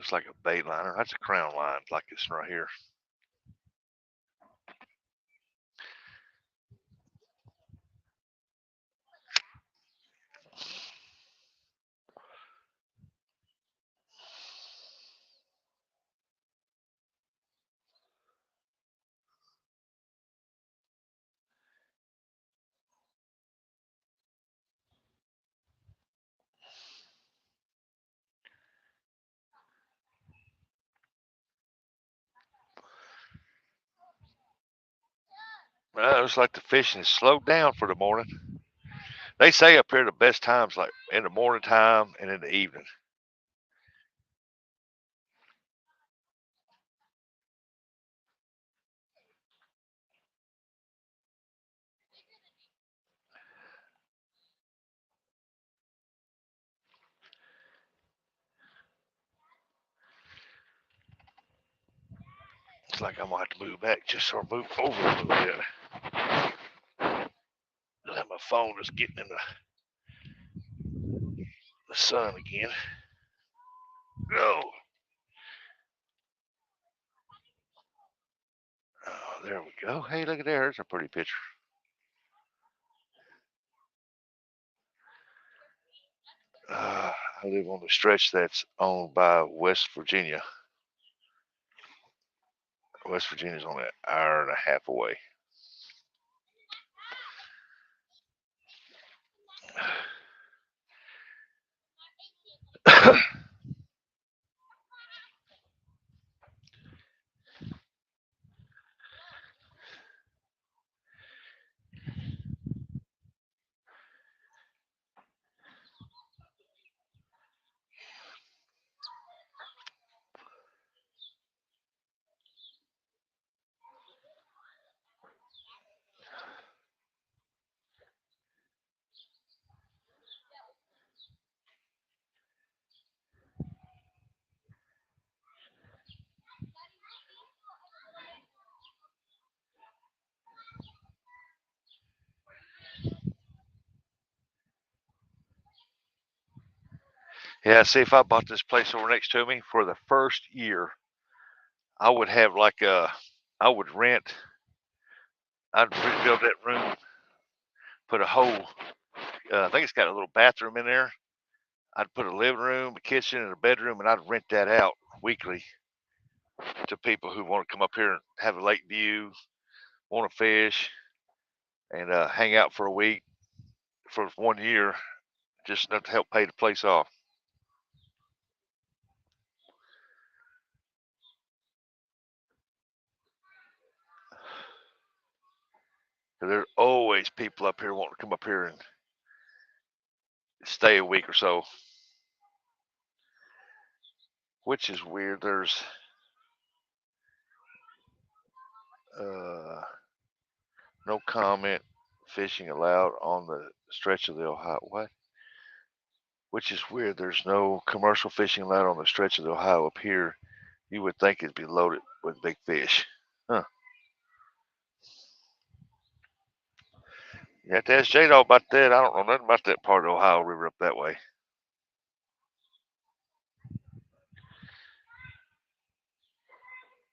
Looks like a bait liner. That's a crown line, like this one right here. Well, it looks like the fishing is slowed down for the morning. They say up here the best times like in the morning time and in the evening. It's like I'm gonna have to move back just so I move over a little bit. My phone is getting in the sun again. Go. Oh, there we go. Hey, look at there. There's a pretty picture. I live on the stretch that's owned by West Virginia. West Virginia's only an hour and a half away. Yeah, see, if I bought this place over next to me for the first year, I would have like I would rent. I'd rebuild that room, put a whole. I think it's got a little bathroom in there. I'd put a living room, a kitchen, and a bedroom, and I'd rent that out weekly to people who want to come up here and have a lake view, want to fish, and hang out for a week for 1 year, just enough to help pay the place off. There's always people up here wanting to come up here and stay a week or so, which is weird. There's no comment fishing allowed on the stretch of the Ohio. What? Which is weird. There's no commercial fishing allowed on the stretch of the Ohio up here. You would think it'd be loaded with big fish. Huh. You have to ask J-Dog about that. I don't know nothing about that part of the Ohio River up that way.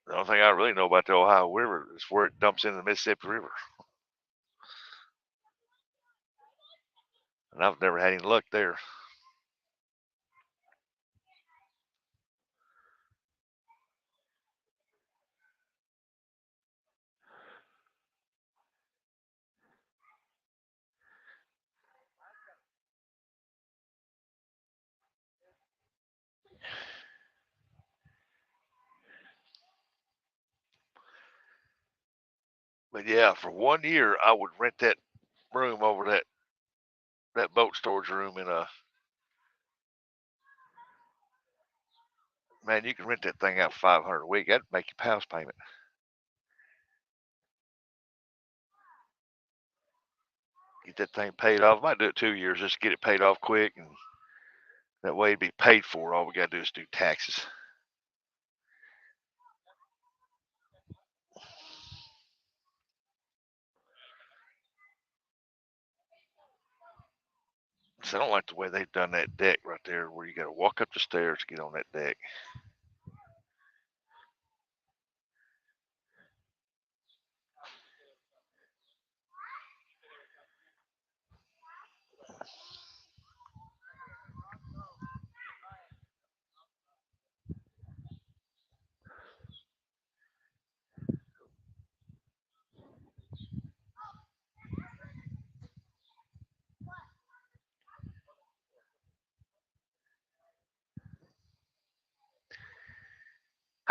The only thing I really know about the Ohio River is where it dumps into the Mississippi River. And I've never had any luck there. But yeah, for 1 year, I would rent that room over that boat storage room in a. Man, you can rent that thing out for $500 a week. That'd make your house payment. Get that thing paid off. Might do it 2 years just to get it paid off quick, and that way it'd be paid for. All we gotta do is do taxes. So I don't like the way they've done that deck right there, where you gotta walk up the stairs to get on that deck.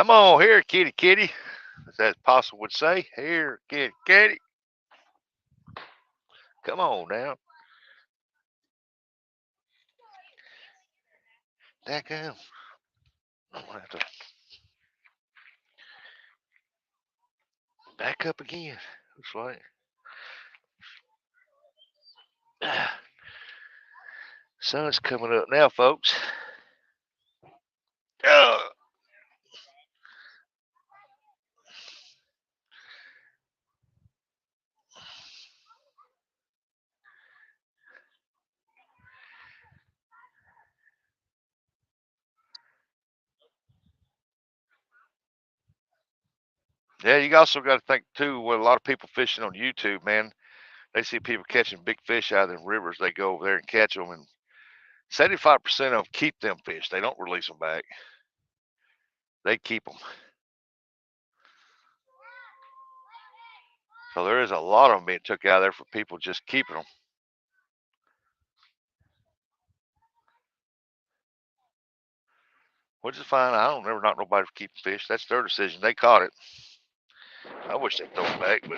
Come on here, kitty kitty, as that possum would say. Here, kitty kitty. Come on now. Dadgum. I'm gonna have to back up again. Looks like. Sun's coming up now, folks. Yeah, you also got to think too. With a lot of people fishing on YouTube, man, they see people catching big fish out of them rivers. They go over there and catch them, and 75% of them keep them fish. They don't release them back. They keep them. So there is a lot of them being took out of there for people just keeping them. Which is fine. I don't ever knock nobody for keeping fish. That's their decision. They caught it. I wish they'd throw it back, but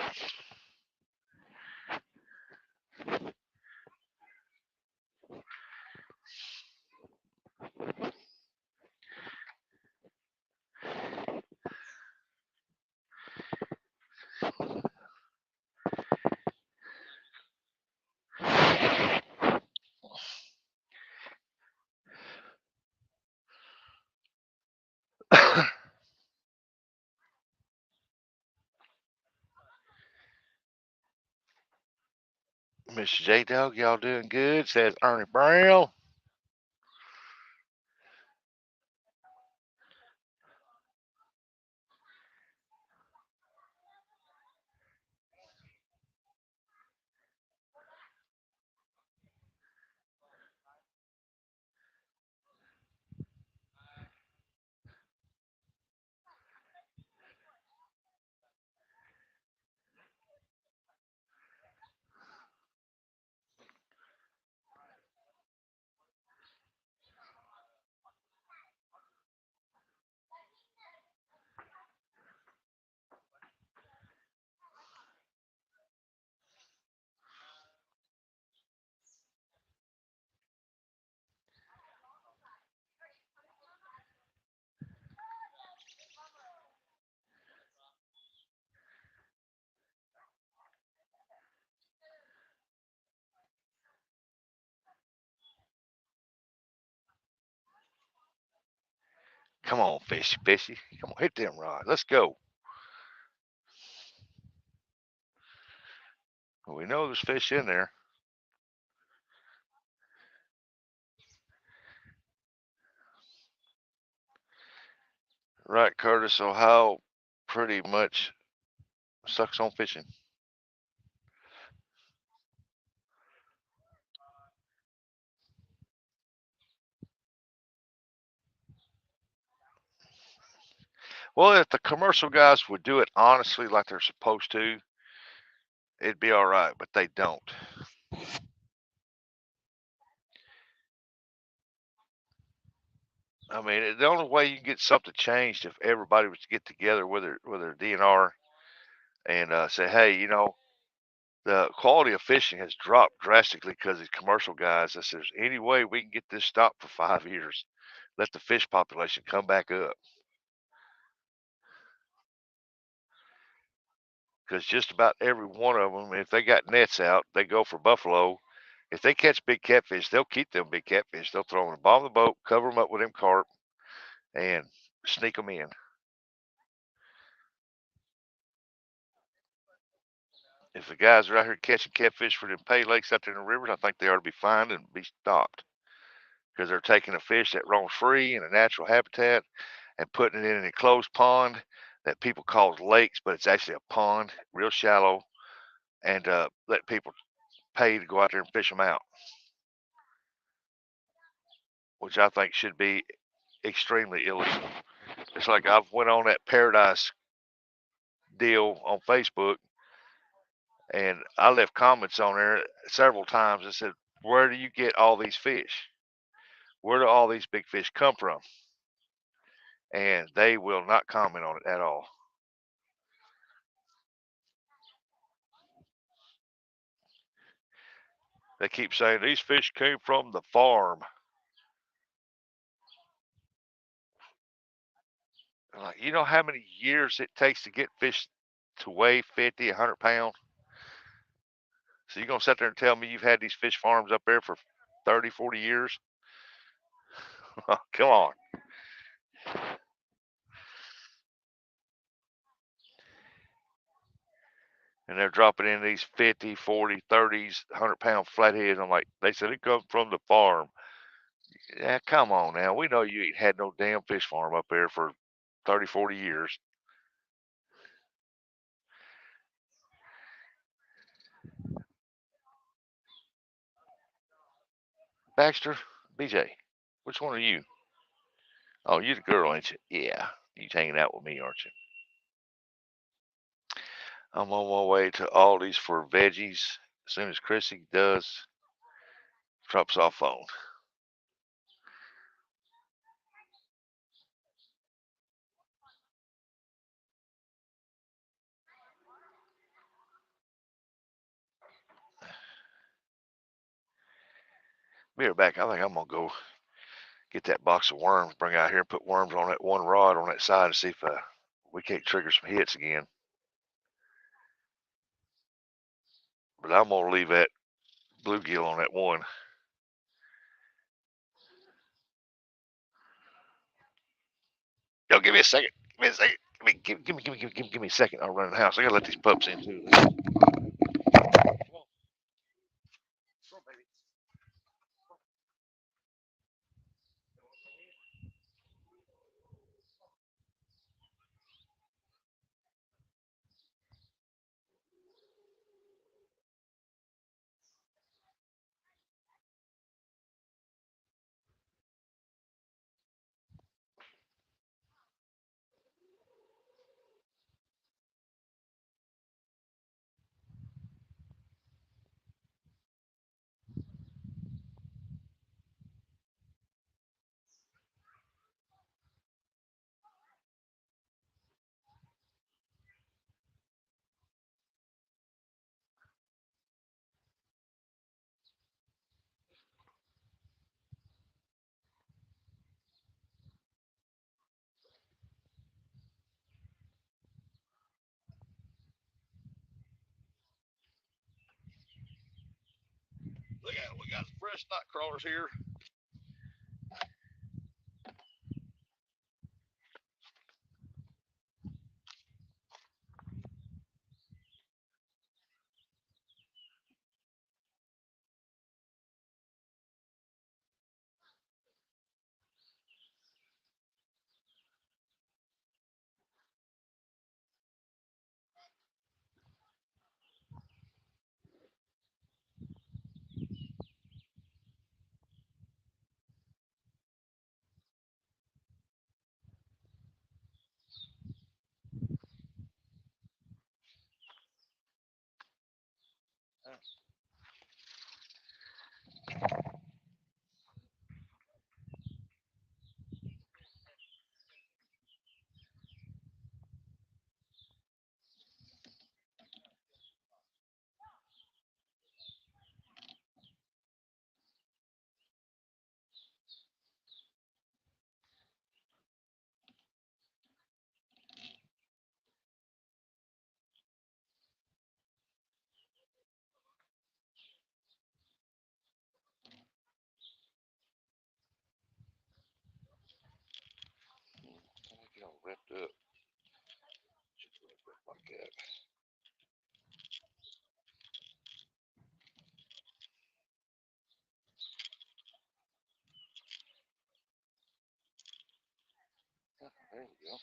Mr. J Dog, y'all doing good? Says Ernie Brown. Come on, fishy, fishy. Come on, hit them rods. Let's go. We know there's fish in there. Right, Curtis, Ohio pretty much sucks on fishing. Well, if the commercial guys would do it honestly like they're supposed to, it'd be all right, but they don't. I mean, the only way you can get something changed if everybody was to get together with their DNR and say, hey, you know, the quality of fishing has dropped drastically because these commercial guys. If there's any way we can get this stopped for 5 years, let the fish population come back up. Because just about every one of them, if they got nets out, they go for buffalo. If they catch big catfish, they'll keep them big catfish. They'll throw them in the bottom of the boat, cover them up with them carp, and sneak them in. If the guys are out here catching catfish for them pay lakes out there in the rivers, I think they ought to be fined and be stopped because they're taking a fish that roams free in a natural habitat and putting it in an enclosed pond that people call lakes, but it's actually a pond, real shallow, and let people pay to go out there and fish them out, which I think should be extremely illegal. It's like I've went on that Paradise deal on Facebook, and I left comments on there several times that said, "Where do you get all these fish? Where do all these big fish come from?" and they will not comment on it at all. They keep saying these fish came from the farm. Like, you know how many years it takes to get fish to weigh 50, 100 pounds? So you're going to sit there and tell me you've had these fish farms up there for 30, 40 years? Come on. And they're dropping in these 50, 40, 30s, 100-pound flatheads. I'm like, they said it comes from the farm. Yeah, come on now. We know you ain't had no damn fish farm up there for 30, 40 years. Baxter, BJ, which one are you? Oh, you the girl, ain't you? Yeah, you hanging out with me, aren't you? I'm on my way to Aldi's for veggies. As soon as Chrissy does, drops off phone. Be right back. I think I'm gonna go get that box of worms, bring out here, and put worms on that one rod on that side and see if we can't trigger some hits again. But I'm gonna leave that bluegill on that one. Yo, give me a second. Give me a second. Give me a second. I'll run in the house. I gotta let these pups in too. Come on. Come on, baby. Look at it. We got fresh night crawlers here. Get all wrapped up. Just like that. There we go.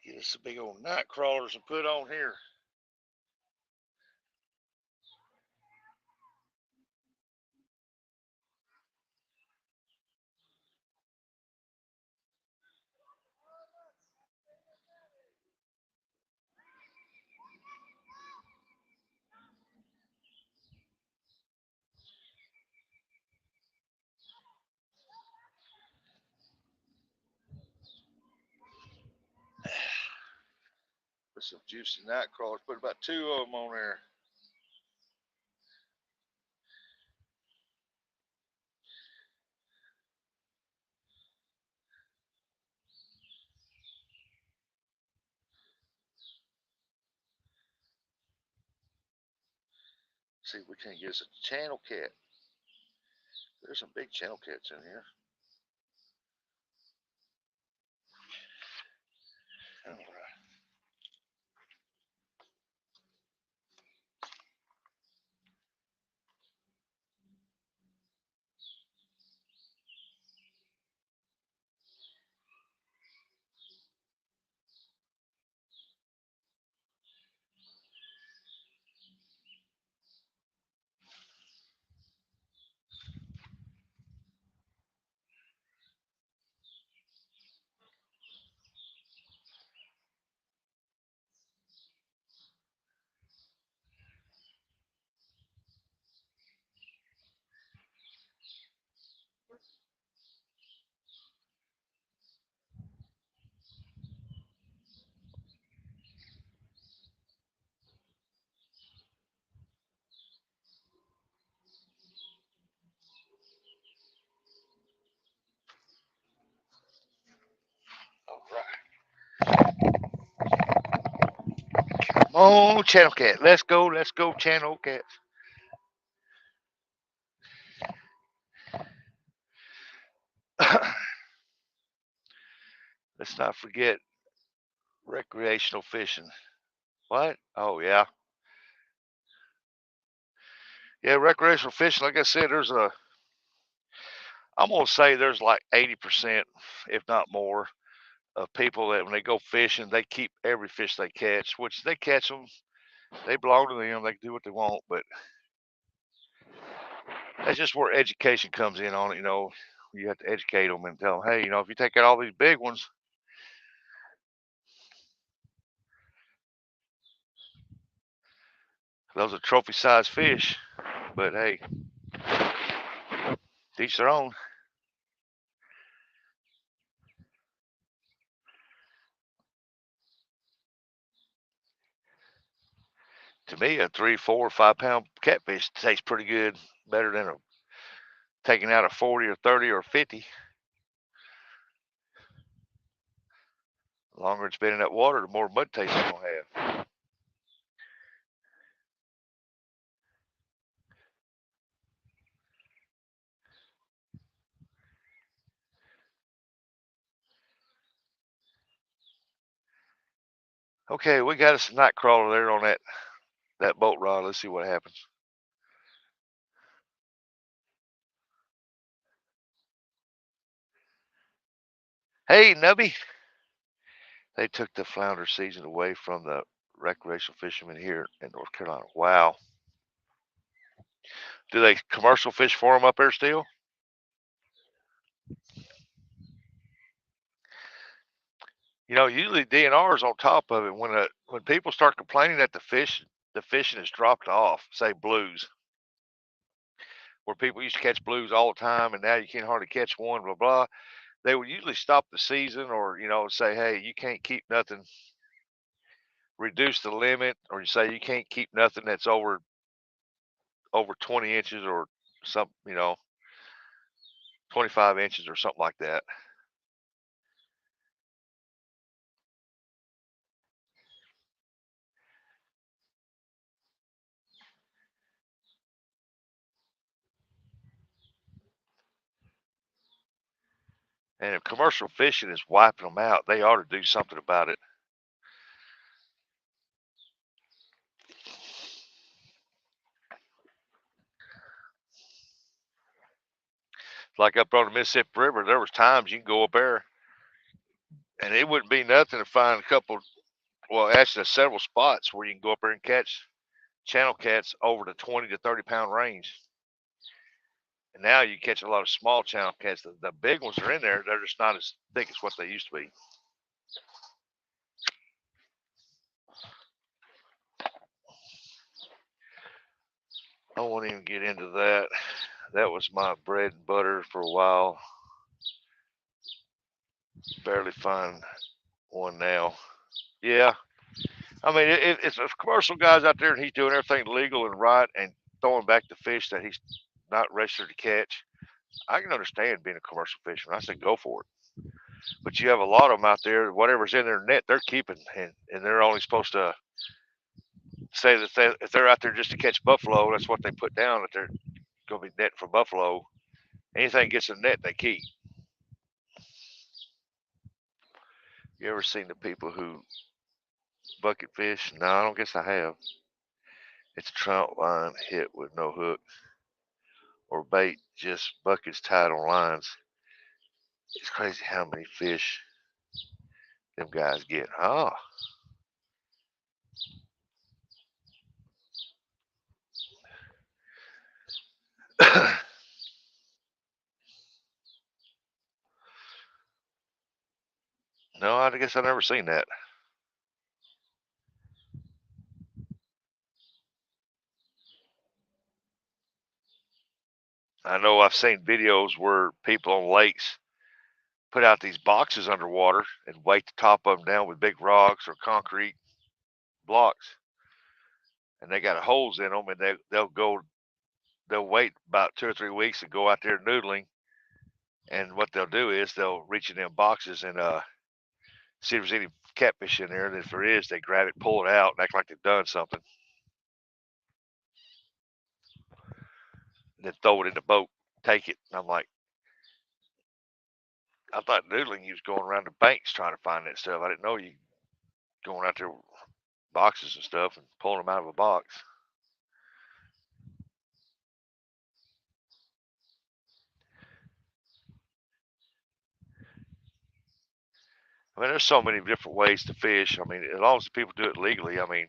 Get us some big old night crawlers and put on here. some juicy night crawlers. Put about 2 of them on there. See if we can't get us a channel cat. There's some big channel cats in here. All right. All right. Come on, channel cat. Let's go, channel cats. Let's not forget recreational fishing. What? Oh, yeah. Yeah, recreational fishing, like I said, I'm going to say there's like 80%, if not more, of people that when they go fishing, they keep every fish they catch, which they catch them. They belong to them. They can do what they want, but that's just where education comes in on it. You have to educate them and tell them, hey, if you take out all these big ones, those are trophy sized fish. But hey, each their own. To me, a 3, 4, 5 pound catfish tastes pretty good, better than taking out a 40 or 30 or 50. The longer it's been in that water, the more mud taste it's gonna have. Okay, we got us a night crawler there on that boat rod. Let's see what happens. Hey, Nubby. They took the flounder season away from the recreational fishermen here in North Carolina. Wow. Do they commercial fish for them up there still? Usually DNR is on top of it. When people start complaining that the fishing has dropped off, say blues, where people used to catch blues all the time and now you can't hardly catch one, blah blah. They would usually stop the season or say, hey, you can't keep nothing, reduce the limit, or you say you can't keep nothing that's over 20 inches or some 25 inches or something like that. And if commercial fishing is wiping them out, they ought to do something about it. Like up on the Mississippi River, there was times you can go up there and it wouldn't be nothing to find actually several spots where you can go up there and catch channel cats over the 20 to 30 pound range. And now you catch a lot of small channel cats. The big ones are in there. They're just not as thick as what they used to be. I won't even get into that. That was my bread and butter for a while. Barely find one now. Yeah, I mean, if commercial guys out there and he's doing everything legal and right and throwing back the fish that he's not registered to catch, I can understand being a commercial fisherman. I said go for it. But you have a lot of them out there, whatever's in their net, they're keeping, and they're only supposed to say that if they're out there just to catch buffalo, that's what they put down, that they're going to be netting for buffalo. Anything gets in net, they keep. You ever seen the people who bucket fish? No, I don't guess I have. It's a trout line hit with no hook or bait, just buckets tied on lines. It's crazy how many fish them guys get. Ah. No, I guess I've never seen that. I know I've seen videos where people on lakes put out these boxes underwater and weight the top of them down with big rocks or concrete blocks, and they got holes in them, and they'll wait about 2 or 3 weeks and go out there noodling, and what they'll do is they'll reach in them boxes and see if there's any catfish in there, and if there is, they grab it, pull it out, and act like they've done something, and then throw it in the boat, take it. And I'm like, I thought noodling you was going around the banks trying to find that stuff. I didn't know you going out there with boxes and stuff and pulling them out of a box. I mean, there's so many different ways to fish. I mean, as long as people do it legally, I mean,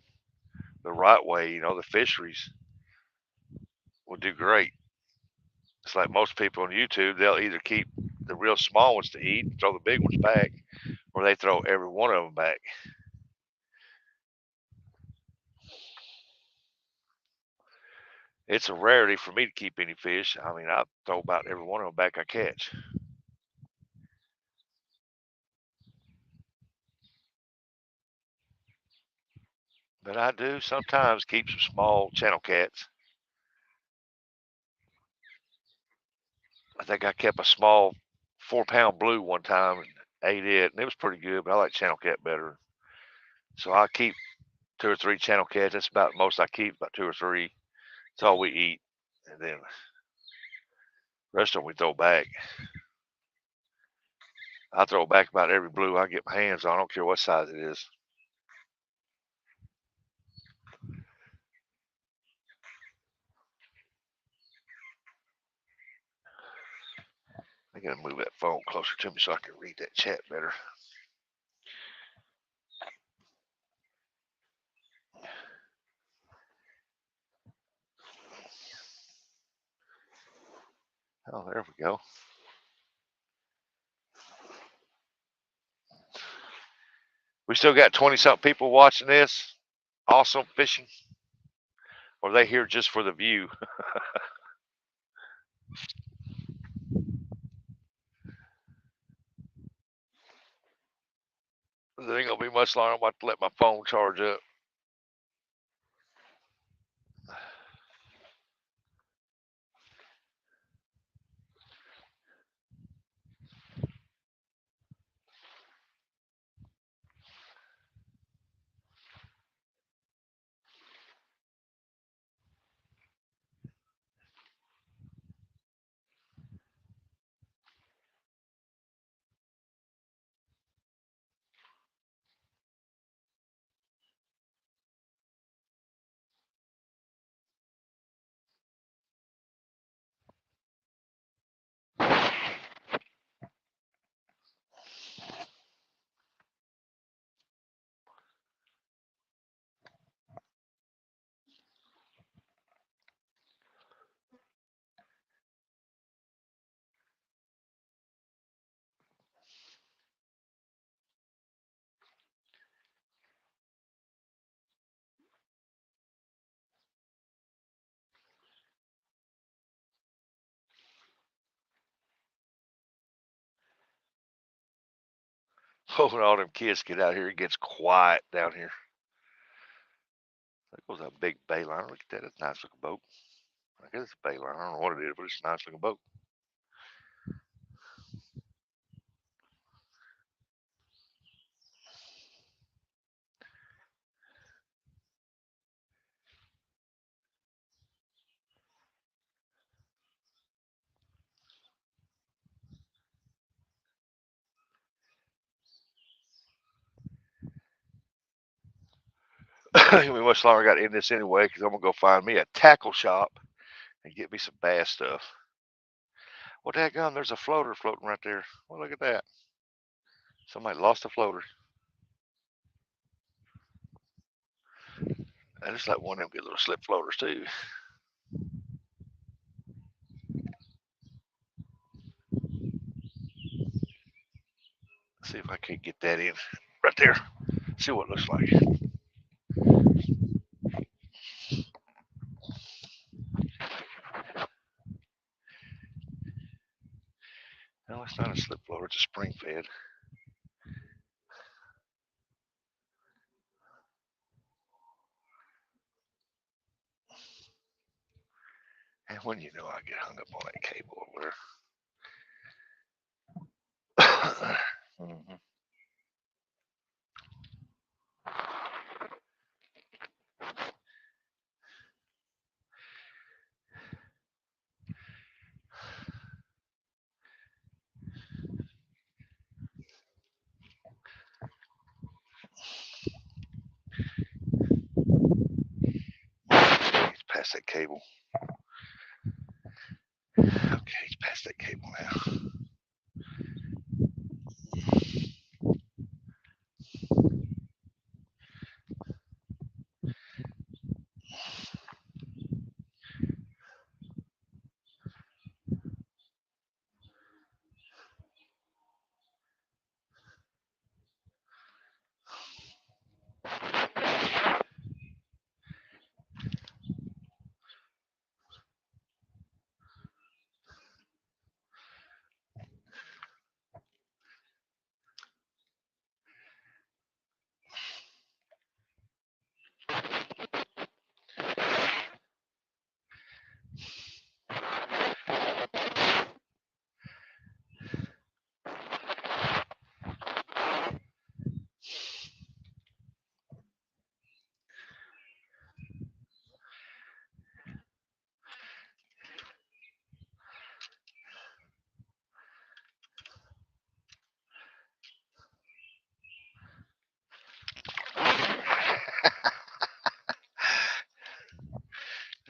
the right way, the fisheries will do great. It's like most people on YouTube, they'll either keep the real small ones to eat and throw the big ones back, or they throw every one of them back. It's a rarity for me to keep any fish. I mean, I throw about every one of them back I catch. But I do sometimes keep some small channel cats. I think I kept a small 4-pound blue one time and ate it, and it was pretty good, but I like channel cat better. So I keep 2 or 3 channel cats. That's about the most I keep, about 2 or 3. That's all we eat. And then the rest of them we throw back. I throw back about every blue I get my hands on. I don't care what size it is. I gotta move that phone closer to me so I can read that chat better. Oh, there we go. We still got 20-something people watching this. Awesome fishing. Or are they here just for the view? It ain't gonna be much longer. I'm about to let my phone charge up. When all them kids get out here, it gets quiet down here. was a big Bayliner. Look at that. It's a nice looking boat. I guess it's a Bayliner. I don't know what it is, but it's a nice looking boat. It'll be much longer. I got to end this anyway because I'm going to go find me a tackle shop and get me some bass stuff. Well, dadgum, there's a floater floating right there. Well, look at that. Somebody lost a floater. I just like one of them good little slip floaters too. Let's see if I can't get that in right there. See what it looks like. No, it's not a slip floater. It's a spring fed. And when you know I get hung up on that cable over there. Mm-hmm. He's past that cable. Okay, he's past that cable now.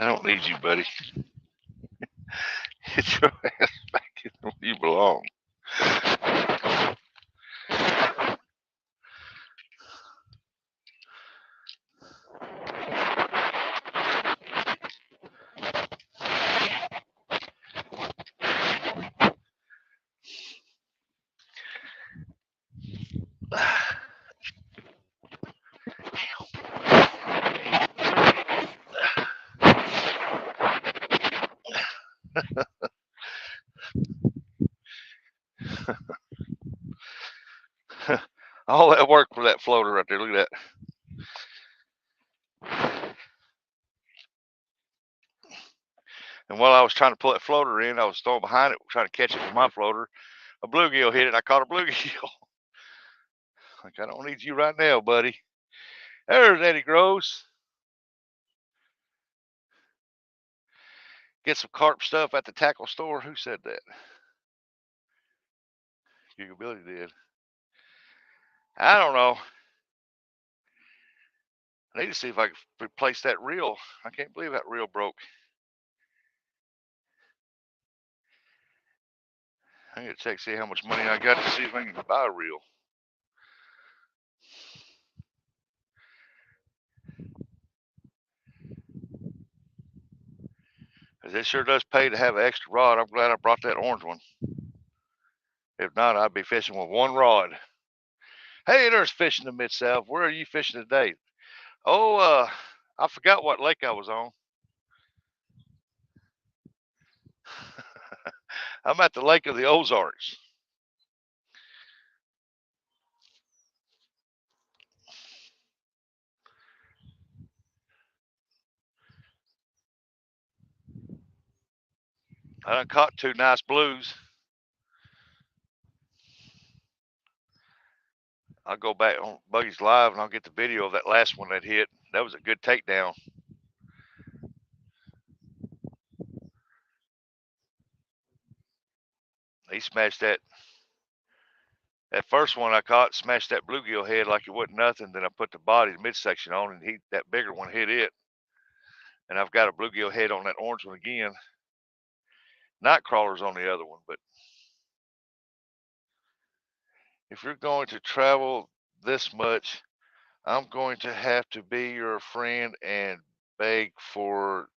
I don't need you, buddy. Get your ass back in where you belong. All that work for that floater right there. Look at that. And while I was trying to pull that floater in, I was throwing behind it, trying to catch it with my floater. A bluegill hit it. I caught a bluegill. Like, I don't need you right now, buddy. There's Eddie Gross. Get some carp stuff at the tackle store. Who said that? Billy did. I don't know. I need to see if I can replace that reel. I can't believe that reel broke. I need to check, see how much money I got to see if I can buy a reel. Because it sure does pay to have an extra rod. I'm glad I brought that orange one. If not, I'd be fishing with one rod. Hey, there's fishing the Mid-South. Where are you fishing today? Oh, I forgot what lake I was on. I'm at the Lake of the Ozarks. I done caught 2 nice blues. I'll go back on Buggy's Live and I'll get the video of that last one that hit. That was a good takedown. He smashed that. That first one I caught, smashed that bluegill head like it wasn't nothing. Then I put the body, the midsection on, and that bigger one hit it. And I've got a bluegill head on that orange one again. Night crawlers on the other one, but if you're going to travel this much, I'm going to have to be your friend and beg for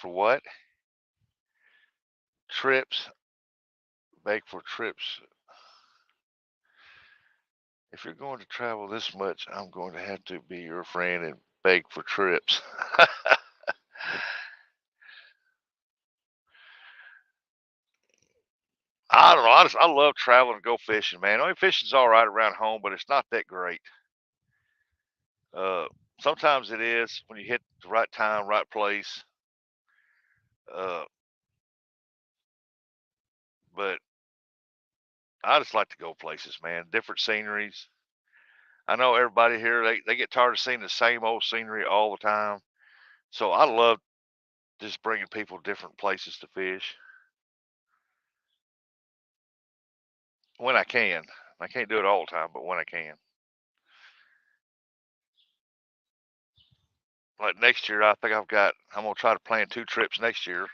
what? Trips. Beg for trips. If you're going to travel this much, I'm going to have to be your friend and beg for trips. I don't know. I love traveling and go fishing, man. I mean, fishing's all right around home, but it's not that great. Sometimes it is when you hit the right time, right place. But I just like to go places, man. Different sceneries. I know everybody here, they get tired of seeing the same old scenery all the time. So I love just bringing people different places to fish when I can. I can't do it all the time, but when I can. Like next year, I think I'm going to try to plan 2 trips next year.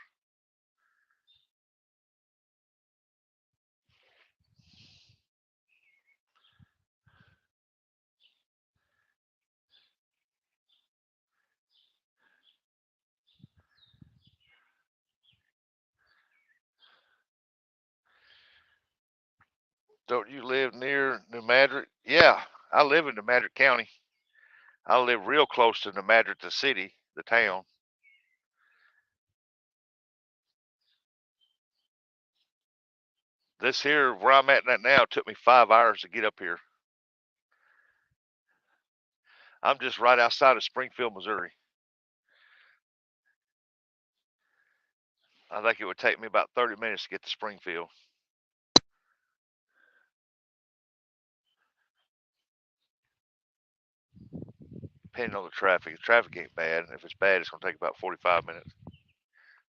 Don't you live near New Madrid? Yeah, I live in New Madrid County. I live real close to New Madrid, the city, the town. This here, where I'm at now, took me 5 hours to get up here. I'm just right outside of Springfield, Missouri. I think it would take me about 30 minutes to get to Springfield. Depending on the traffic. If traffic ain't bad, if it's bad, it's going to take about 45 minutes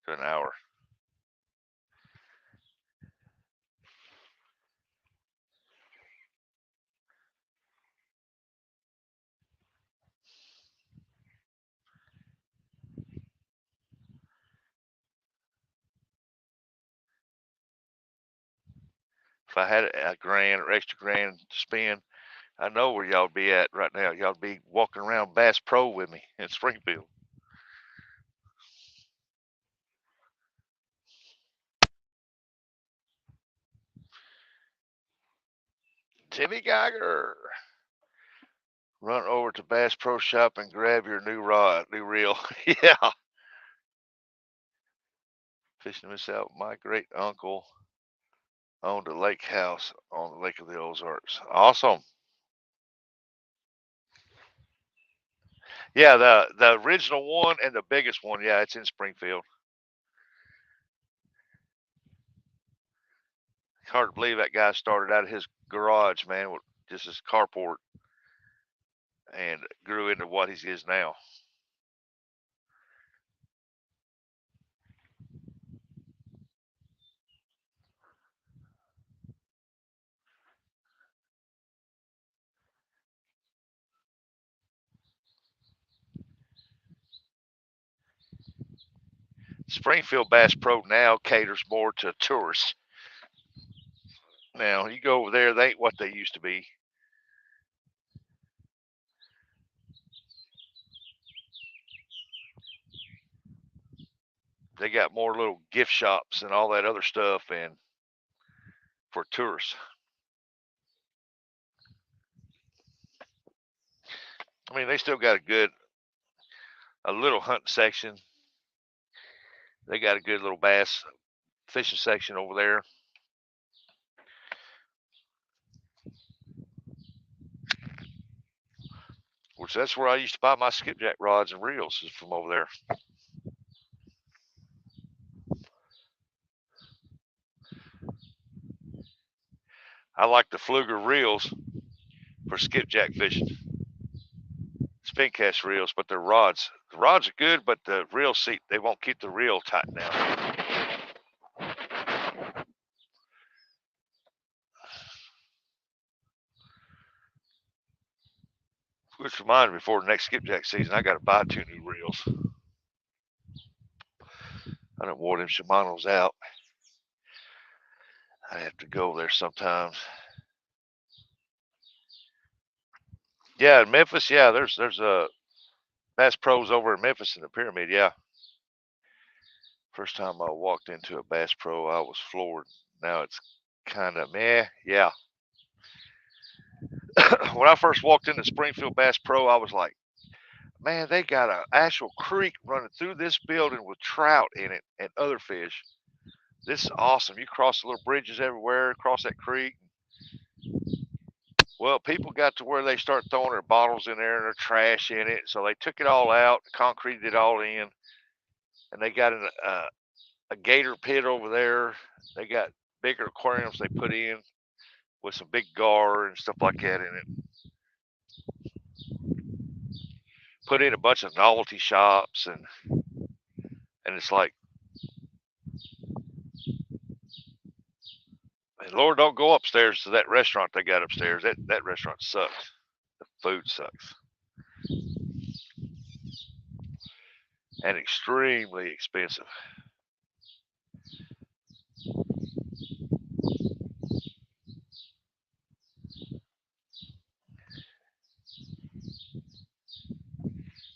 to an hour. If I had a grand or extra grand to spend, I know where y'all be at right now. Y'all be walking around Bass Pro with me in Springfield. Timmy Geiger. Run over to Bass Pro Shop and grab your new reel. Yeah. Fishing this out. My great uncle owned a lake house on the Lake of the Ozarks. Awesome. Yeah, the original one and the biggest one, yeah, it's in Springfield. Hard to believe that guy started out of his garage, man, with just his carport, and grew into what he is now. Springfield Bass Pro now caters more to tourists. Now, you go over there, they ain't what they used to be. They got more little gift shops and all that other stuff, and for tourists. I mean, they still got a little hunting section. They got a good little bass fishing section over there. Which that's where I used to buy my skipjack rods and reels, is from over there. I like the Fluger reels for skipjack fishing. Spin cast reels, but they're rods. The rods are good, but the reel seat, they won't keep the reel tight now. Which reminds me, before the next skipjack season, I got to buy 2 new reels. I done wore them Shimano's out. I have to go there sometimes. Yeah, in Memphis, yeah, there's a Bass Pros over in Memphis in the Pyramid, yeah. First time I walked into a Bass Pro, I was floored. Now it's kind of meh, yeah. When I first walked into Springfield Bass Pro, I was like, man, they got an actual creek running through this building with trout in it and other fish. This is awesome. You cross the little bridges everywhere, across that creek. Well, people got to where they start throwing their bottles in there and their trash in it. So they took it all out, concreted it all in, and they got a gator pit over there. They got bigger aquariums they put in with some big gar and stuff like that in it. Put in a bunch of novelty shops, and it's like, and Lord, don't go upstairs to that restaurant they got upstairs. That restaurant sucks. The food sucks. And extremely expensive.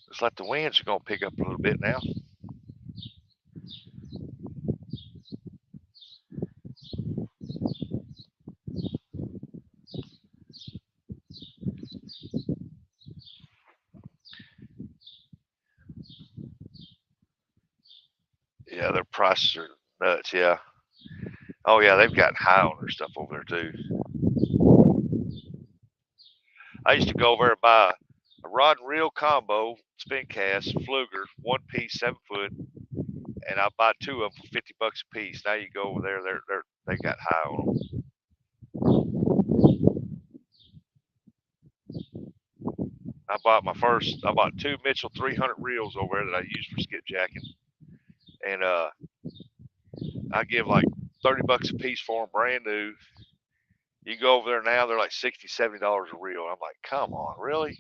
Looks like the winds are going to pick up a little bit now. Yeah, their prices are nuts, yeah. Oh, yeah, they've gotten high on their stuff over there, too. I used to go over and buy a rod and reel combo, spin cast, Fluger, 1 piece, 7 foot, and I buy 2 of them for $50 a piece. Now you go over there, they got high on them. I bought 2 Mitchell 300 reels over there that I use for skipjacking, and I give like $30 a piece for them, brand new. You go over there now, they're like $60, $70 a reel. I'm like, come on, really?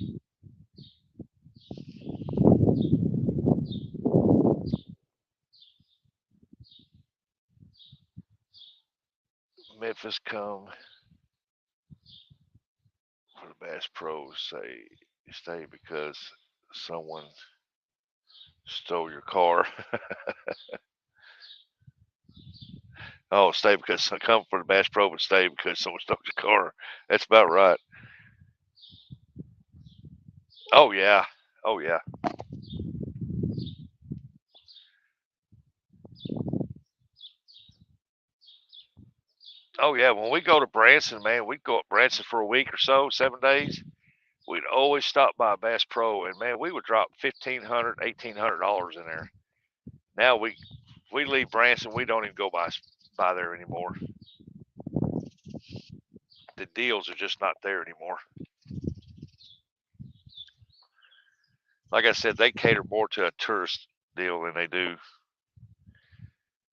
Memphis come for the Bass Pros, say you stay because someone stole your car. Oh, stay because come for the Bass Pro, but stay because someone stole your car. That's about right. Oh yeah. Oh yeah. Oh yeah. When we go to Branson, man, we'd go up Branson for a week or so, 7 days. We'd always stop by Bass Pro, and man, we would drop $1,500, $1,800 in there. Now we leave Branson, we don't even go by there anymore. The deals are just not there anymore. Like I said, they cater more to a tourist deal than they do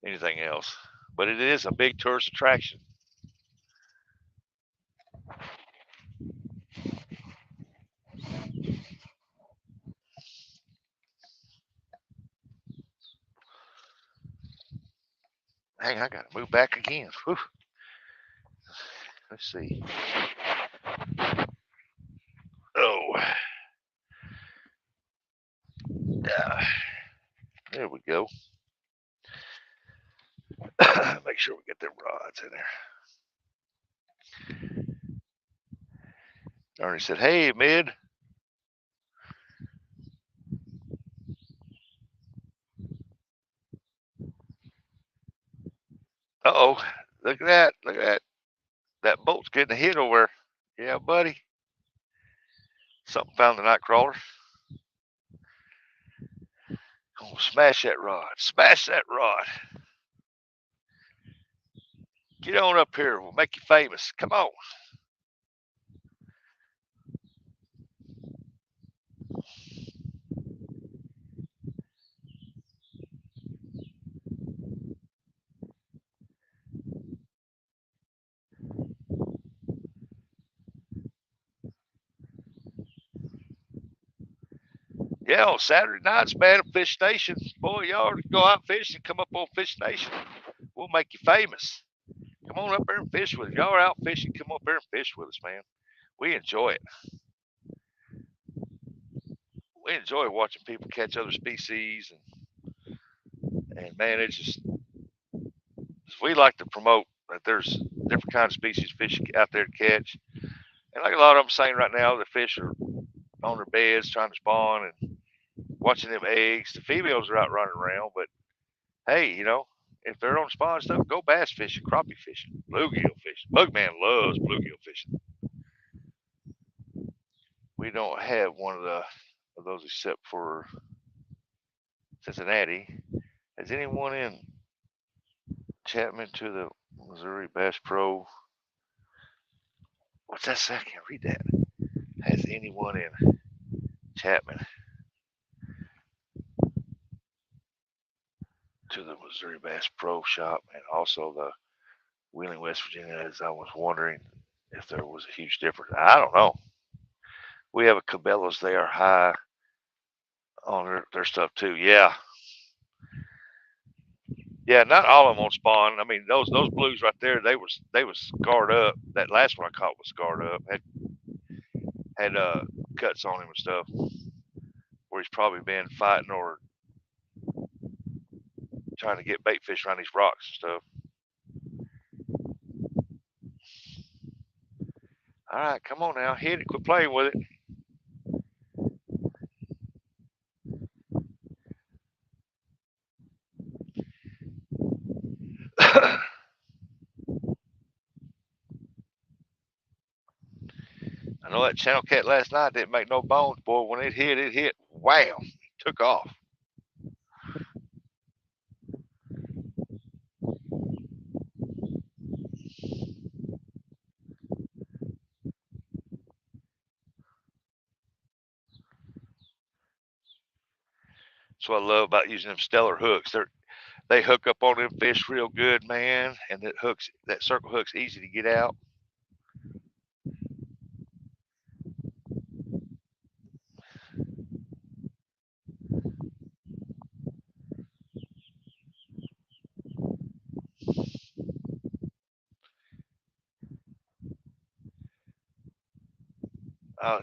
anything else. But it is a big tourist attraction. Hang on, I gotta move back again. Whew. Let's see. Oh. Yeah. There we go. Make sure we get them rods in there. Ernie said, hey, Mid. Uh-oh. Look at that. Look at that. That boat's getting a hit over there. Yeah, buddy. Something found the night crawler. Oh, smash that rod. Smash that rod. Get on up here. We'll make you famous. Come on. Yeah, on Saturday nights, man, at Fish Nation. Boy, y'all go out fishing, come up on Fish Nation. We'll make you famous. Come on up there and fish with us. Y'all are out fishing, come up there and fish with us, man. We enjoy it. We enjoy watching people catch other species, and man, it's just, we like to promote that there's different kinds of species of fish out there to catch. And like a lot of them saying right now, the fish are on their beds trying to spawn and watching them eggs. The females are out running around, but hey, you know, if they're on spawn stuff, go bass fishing, crappie fishing, bluegill fishing. Bugman loves bluegill fishing. We don't have one of those except for Cincinnati. Has anyone in Chapman to the Missouri Bass Pro? What's that say? I can't read that. Has anyone in Chapman to the Missouri Bass Pro Shop and also the Wheeling, West Virginia? As I was wondering if there was a huge difference. I don't know. We have a Cabela's. They are high on their stuff too. Yeah. Yeah, not all of them on spawn. I mean, those blues right there, they was scarred up. That last one I caught was scarred up. Had cuts on him and stuff. Where he's probably been fighting or trying to get bait fish around these rocks and stuff. All right, come on now, hit it. Quit playing with it. I know that channel cat last night didn't make no bones, boy. When it hit. Wow, took off. That's what I love about using them stellar hooks. They hook up on them fish real good, man, and that circle hook's easy to get out.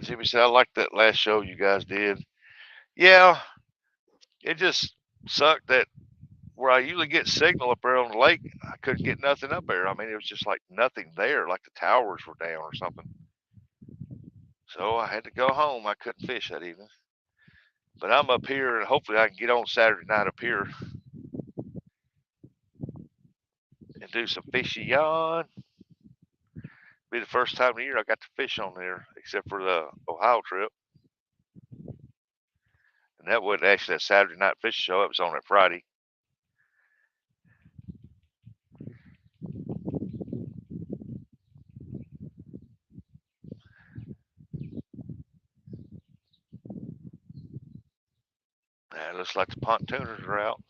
Jimmy said, I like that last show you guys did. Yeah, it just sucked that where I usually get signal up there on the lake, I couldn't get nothing up there. I mean, it was just like nothing there, like the towers were down or something. So I had to go home. I couldn't fish that evening. But I'm up here, and hopefully I can get on Saturday night up here and do some fishing. Be the first time of the year I got to fish on there, except for the Ohio trip. And that wasn't actually a Saturday night fishing show. It was on that Friday. It looks like the pontooners are out.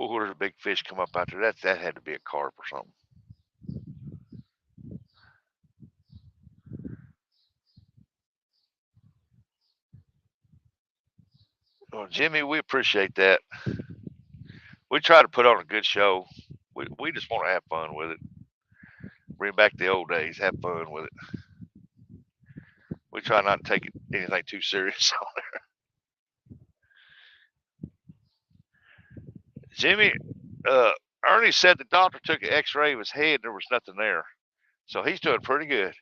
Oh, there's a big fish come up out there. That had to be a carp or something. Well, Jimmy, we appreciate that. We try to put on a good show. We just want to have fun with it. Bring back the old days. Have fun with it. We try not to take anything too serious on there. Jimmy, Ernie said the doctor took an x-ray of his head and there was nothing there. So he's doing pretty good.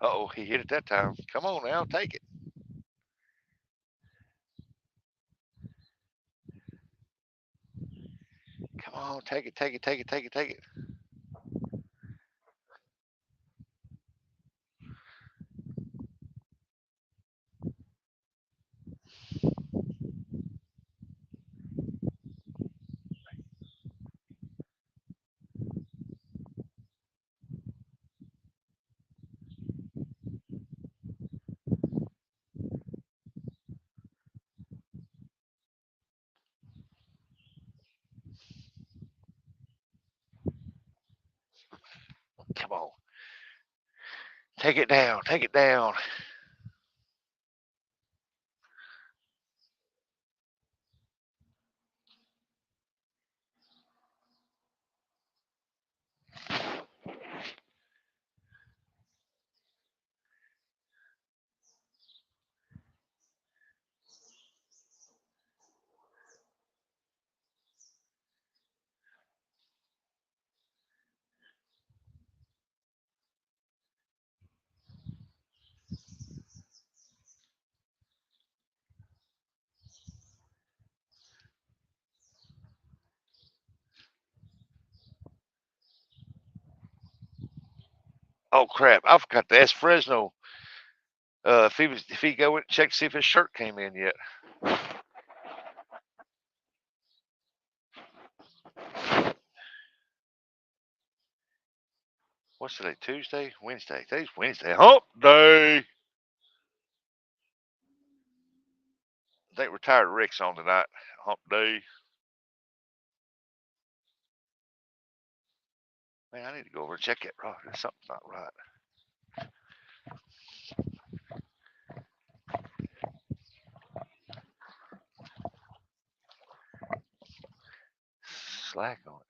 Uh-oh, he hit it that time. Come on now, take it. Come on, take it, take it, take it, take it, take it. Come on. Take it down, take it down. Oh crap! I forgot to ask Fresno if he go and check to see if his shirt came in yet. What's today? Tuesday, Wednesday. Today's Wednesday. Hump day. I think retired Rick's on tonight. Hump day. Man, I need to go over and check it. Oh, something's not right. Slack on it.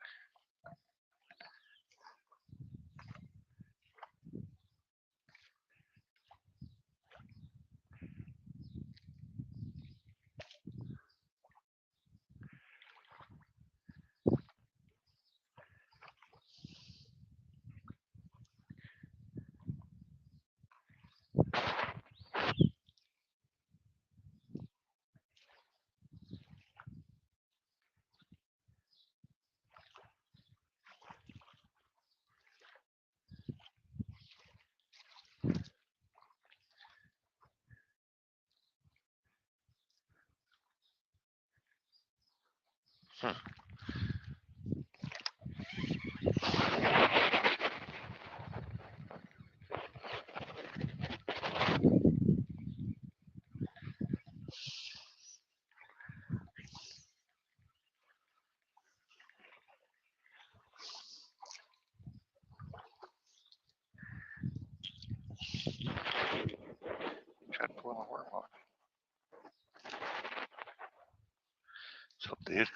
Try to pull my worm off. So it did.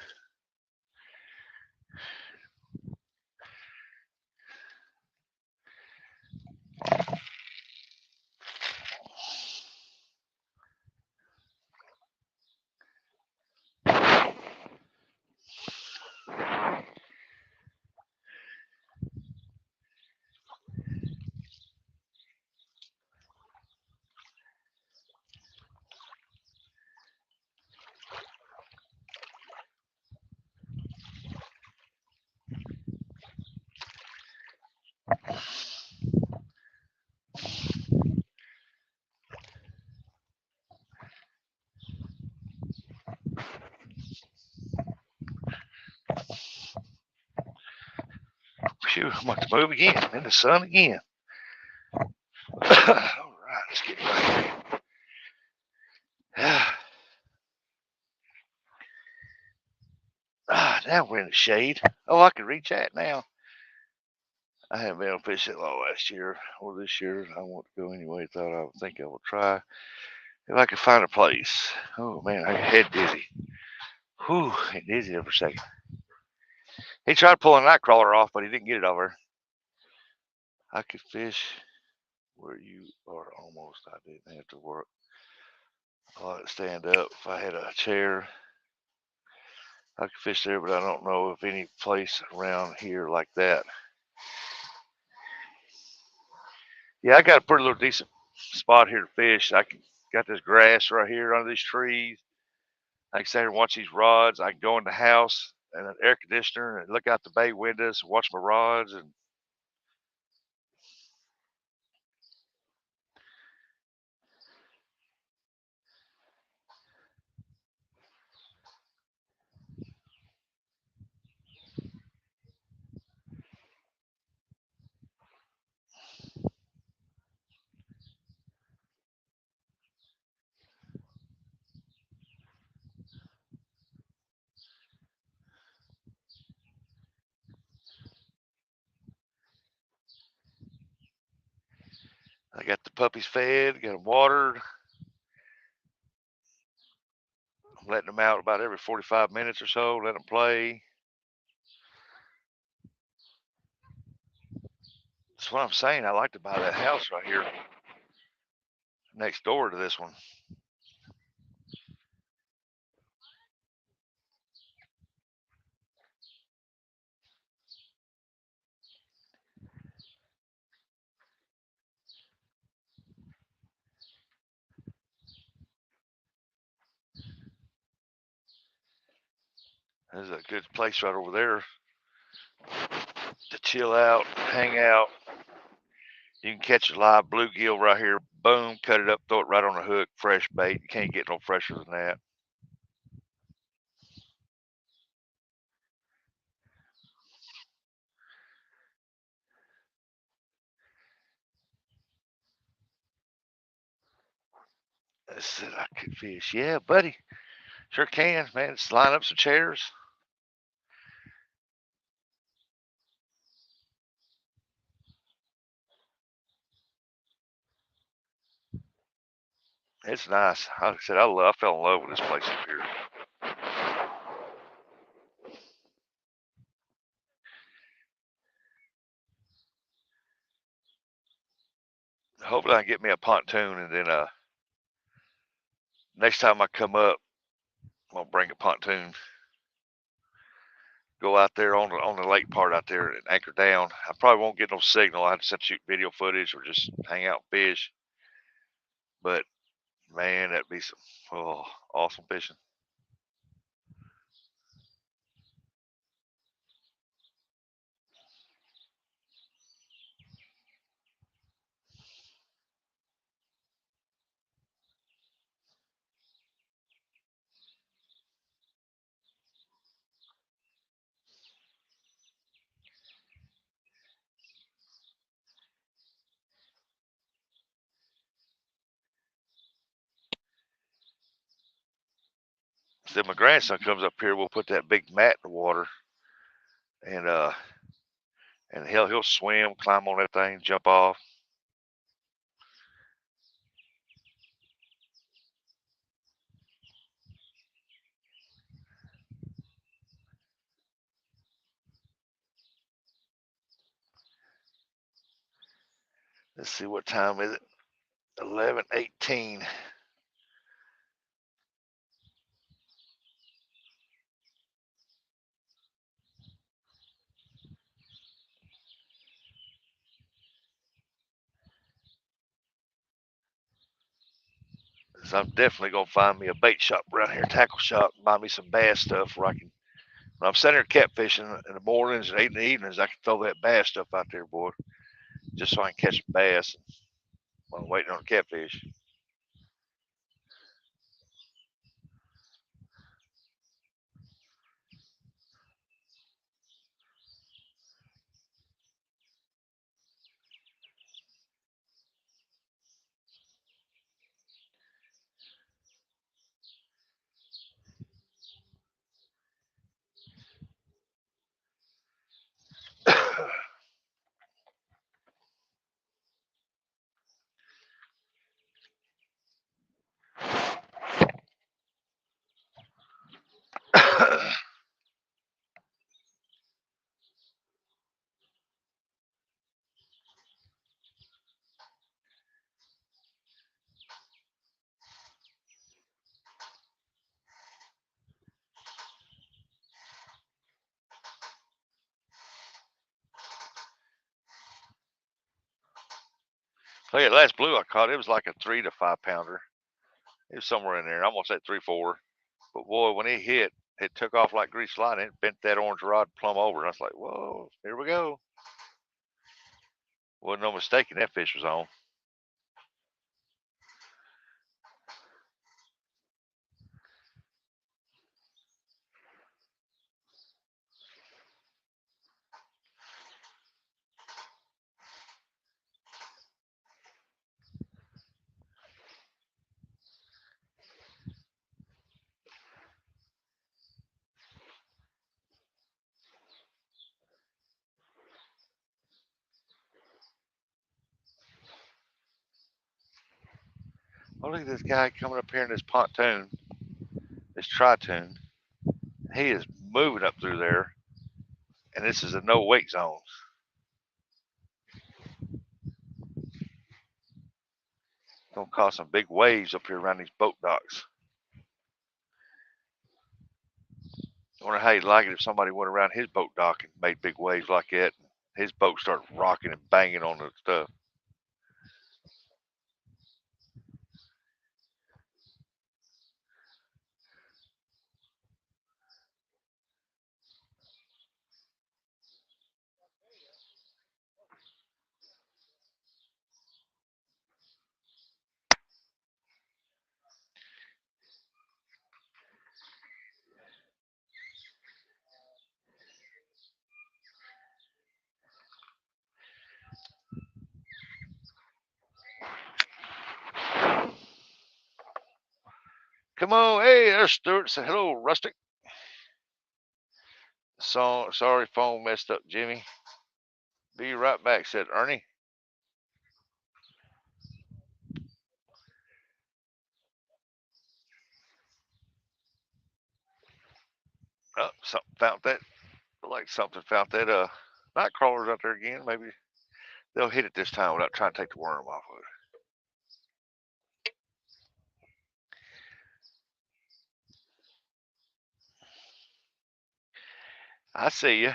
Phew, I'm about to move again in the sun again. All right, let's get back. Now we're in the shade. Oh, I can reach that now. I haven't been on fish that long last year or this year. I want to go anyway. Thought I would think I will try if I could find a place. Oh man, I get head dizzy. Whew, get dizzy there for a second. He tried pulling a night crawler off, but he didn't get it over. I could fish where you are almost. I didn't have to work. I like to stand up. If I had a chair, I could fish there, but I don't know of any place around here like that. Yeah, I got a pretty little decent spot here to fish. Got this grass right here under these trees. I can sit here and watch these rods. I can go in the house and an air conditioner and look out the bay windows and watch my rods. And I got the puppies fed, got them watered. I'm letting them out about every 45 minutes or so, let them play. That's what I'm saying. I like to buy that house right here next door to this one. There's a good place right over there to chill out, hang out. You can catch a live bluegill right here. Boom, cut it up, throw it right on the hook, fresh bait. You can't get no fresher than that. I said I could fish. Yeah, buddy. Sure can, man. Just line up some chairs. It's nice. Like I said, I fell in love with this place up here. Hopefully I can get me a pontoon, and then next time I come up, I'm gonna bring a pontoon. Go out there on the lake part out there and anchor down. I probably won't get no signal. I have to shoot video footage or just hang out and fish. But man, that'd be some awesome fishing. So my grandson comes up here, we'll put that big mat in the water, and he'll swim, climb on that thing, jump off. Let's see, what time is it? 11:18. So I'm definitely gonna find me a bait shop around here, tackle shop, and buy me some bass stuff where I can. When I'm sitting there catfishing in the mornings and 8 in the evenings, I can throw that bass stuff out there, boy, just so I can catch some bass while I'm waiting on the catfish. Oh yeah, last blue I caught, it was like a 3 to 5 pounder. It was somewhere in there. I'm gonna say 3, 4. But boy, when it hit, it took off like grease lightning. It bent that orange rod plumb over. And I was like, whoa, here we go. Wasn't no mistaking that fish was on. Oh, look at this guy coming up here in this pontoon, this tritoon. He is moving up through there, and this is a no wake zone. Gonna cause some big waves up here around these boat docks. I wonder how he'd like it if somebody went around his boat dock and made big waves like that. His boat started rocking and banging on the stuff. Come on, hey, there's Stuart. Say hello, Rustic. So sorry, phone messed up, Jimmy. Be right back, said Ernie. Oh, something found that. Like something found that. Night crawlers out there again. Maybe they'll hit it this time without trying to take the worm off of it. I see you.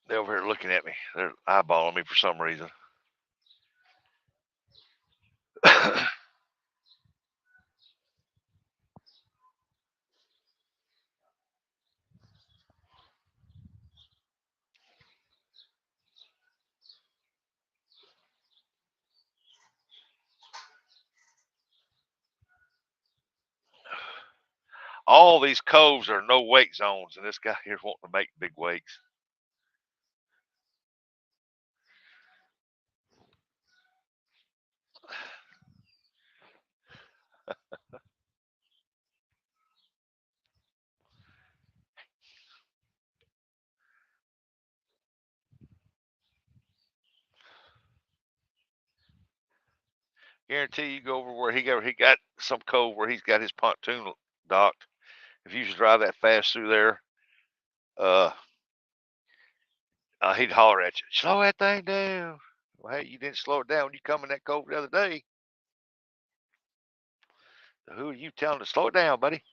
They're over here looking at me. They're eyeballing me for some reason. All these coves are no wake zones, and this guy here wanting to make big wakes. Guarantee you go over where he got some cove where he's got his pontoon docked. If you should drive that fast through there, he'd holler at you, slow that thing down. Well, hey, you didn't slow it down when you come in that cove the other day. So who are you telling to slow it down, buddy?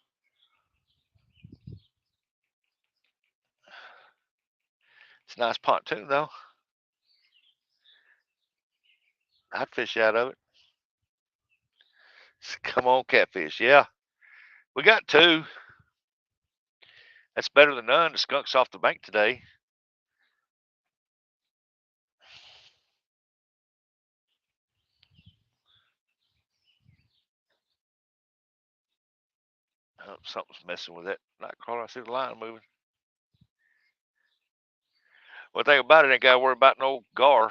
It's a nice pontoon, though. I'd fish out of it. Come on, catfish. Yeah, we got 2. That's better than none. The skunk's off the bank today. Oh, something's messing with that night crawler. I see the line moving. One thing about it, ain't got to worry about no gar.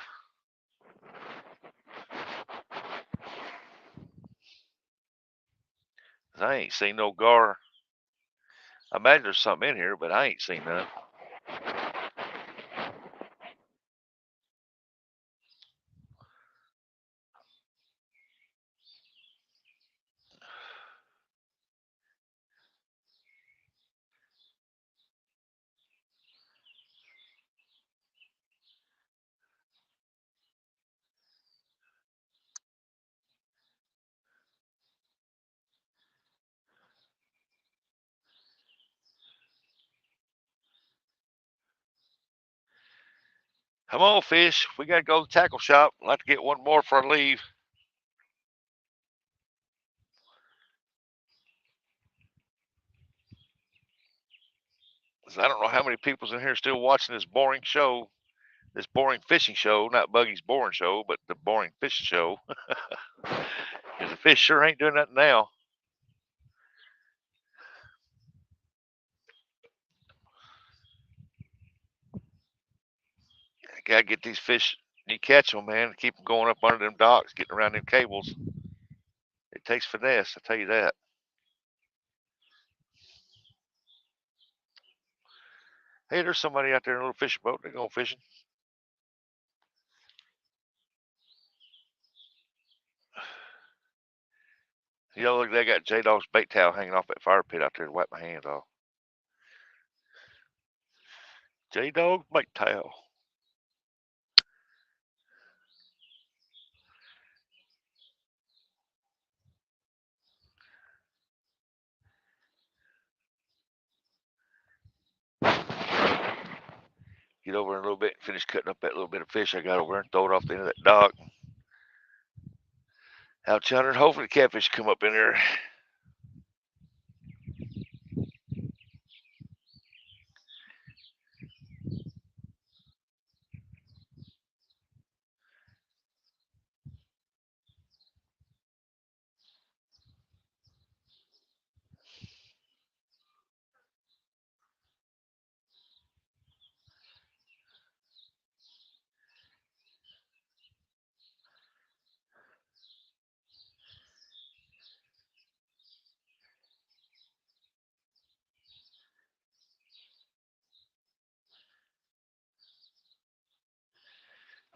I ain't seen no gar. I imagine there's something in here, but I ain't seen none. Come on, fish. We got to go to the tackle shop. I'd like to get one more before I leave. I don't know how many people's in here still watching this boring show, this boring fishing show, not Buggy's boring show, but the boring fishing show. Because the fish sure ain't doing nothing now. I gotta get these fish. You catch them, man. Keep them going up under them docks, getting around them cables. It takes finesse, I tell you that. Hey, there's somebody out there in a little fishing boat. They're going fishing. You know, look, they got J-Dog's bait towel hanging off that fire pit out there to wipe my hands off. J-Dog bait towel. Get over in a little bit and finish cutting up that little bit of fish I got over there and throw it off the end of that dock. Out yonder, hopefully the catfish come up in there.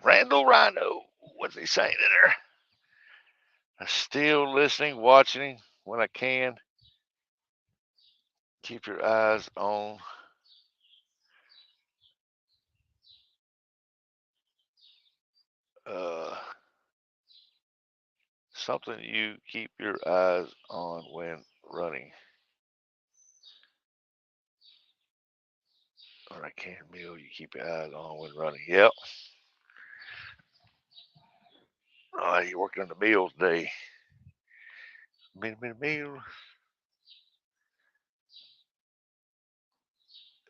Randall Rhino, what's he saying in there? I'm still listening, watching when I can. Keep your eyes on something you keep your eyes on when running. Or I can't meal you keep your eyes on when running. Yep. Oh, you're working on the meal today. Meal.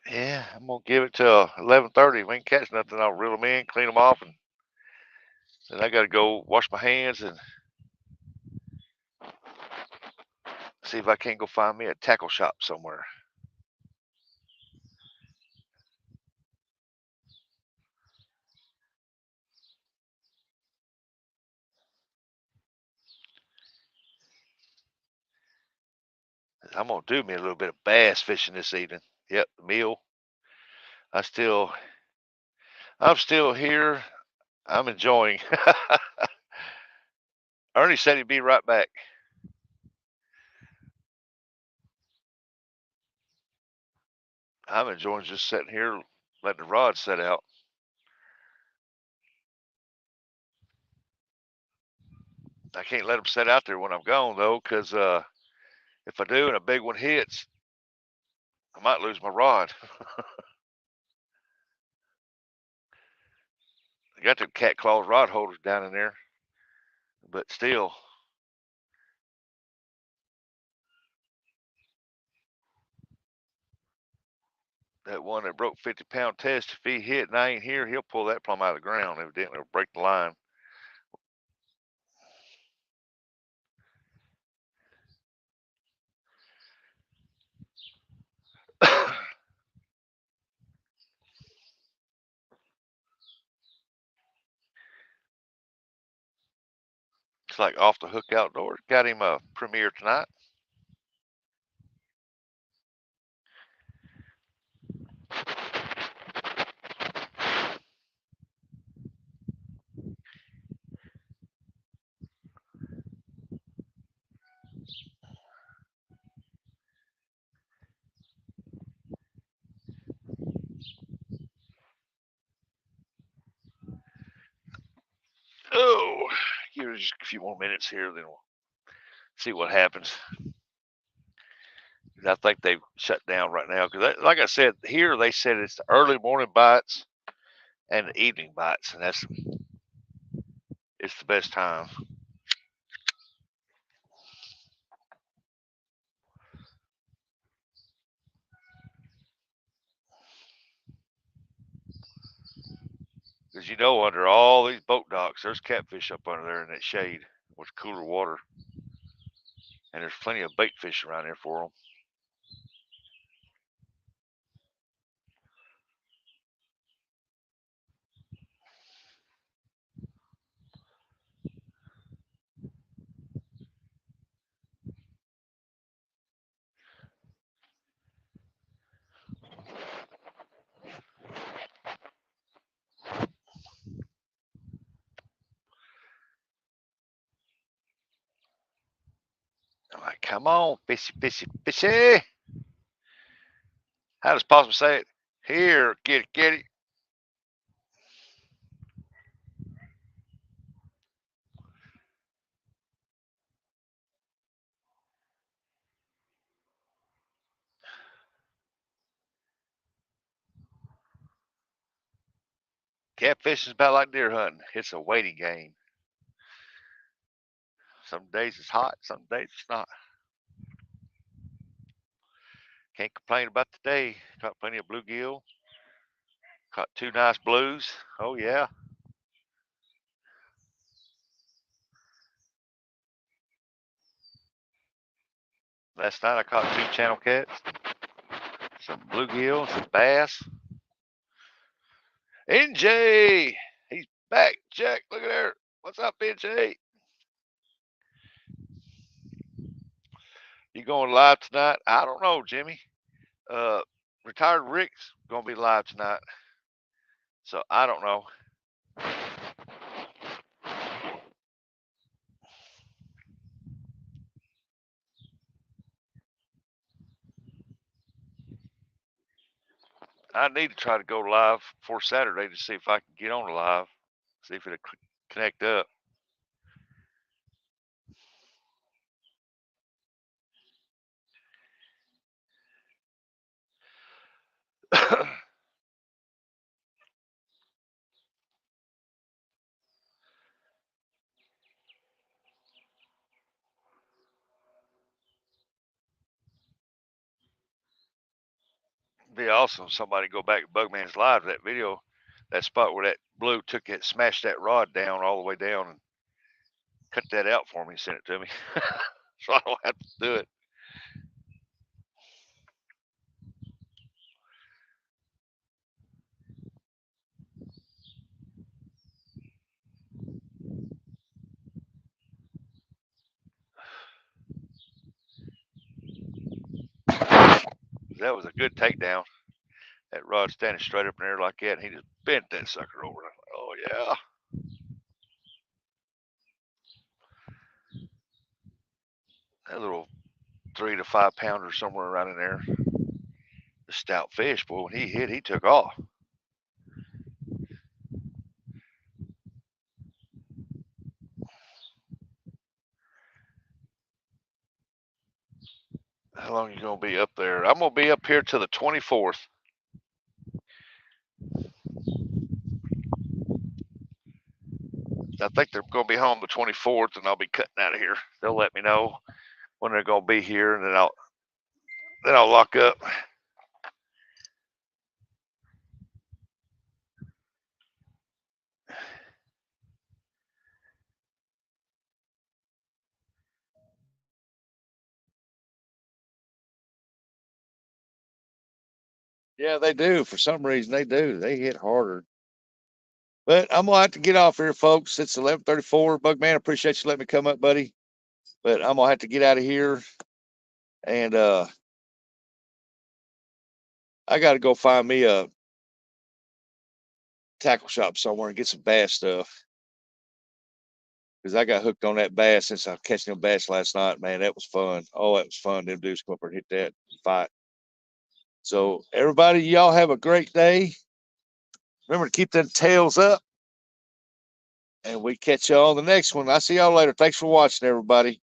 Yeah, I'm gonna give it till 11:30. If we ain't catch nothing, I'll reel them in, clean them off, and then I gotta go wash my hands and see if I can't go find me a tackle shop somewhere. I'm gonna do me a little bit of bass fishing this evening. Yep, the meal. I'm still here. I'm enjoying. Ernie said he'd be right back. I'm enjoying just sitting here letting the rod set out. I can't let them set out there when I'm gone though, because if I do and a big one hits, I might lose my rod. I got the cat claws rod holders down in there, but still. That one that broke 50-pound test, if he hit and I ain't here, he'll pull that plumb out of the ground. Evidently, it'll break the line. It's like Off the Hook Outdoors. Got him a premiere tonight. Oh, give it just a few more minutes here, then we'll see what happens. I think they've shut down right now because, like I said, here they said it's the early morning bites and the evening bites, and it's the best time. Because under all these boat docks, there's catfish up under there in that shade with cooler water. And there's plenty of bait fish around there for them. I'm like, come on, fishy, fishy, fishy. How does Possum say it? Here, get it, get it. Catfish is about like deer hunting. It's a waiting game. Some days it's hot, some days it's not. Can't complain about the day. Caught plenty of bluegill. Caught 2 nice blues. Oh, yeah. Last night I caught 2 channel cats, some bluegill, some bass. NJ, he's back. Jack, look at there. What's up, NJ? You going live tonight? I don't know, Jimmy. Retired Rick's gonna be live tonight, so I don't know. I need to try to go live for Saturday to see if I can get on live, see if it'll connect up. Be awesome if somebody go back to Bugman's Live, that video, that spot where that blue took it, smashed that rod down all the way down and cut that out for me and sent it to me. So I don't have to do it. That was a good takedown. That rod standing straight up in there like that, and he just bent that sucker over. Oh, yeah. That little 3 to 5 pounder somewhere around in there. The stout fish, boy, when he hit, he took off. How long you gonna be up there? I'm gonna be up here till the 24th. I think they're gonna be home the 24th, and I'll be cutting out of here. They'll let me know when they're gonna be here, and then I'll lock up. Yeah, they do. For some reason, they do. They hit harder. But I'm gonna have to get off here, folks. It's 11:34. Bugman, appreciate you letting me come up, buddy. But I'm gonna have to get out of here, and I got to go find me a tackle shop somewhere and get some bass stuff, because I got hooked on that bass since I catching them bass last night. Man, that was fun. Oh, that was fun. Them dudes come up and hit that fight. So everybody, y'all have a great day. Remember to keep them tails up. And we catch y'all on the next one. I'll see y'all later. Thanks for watching, everybody.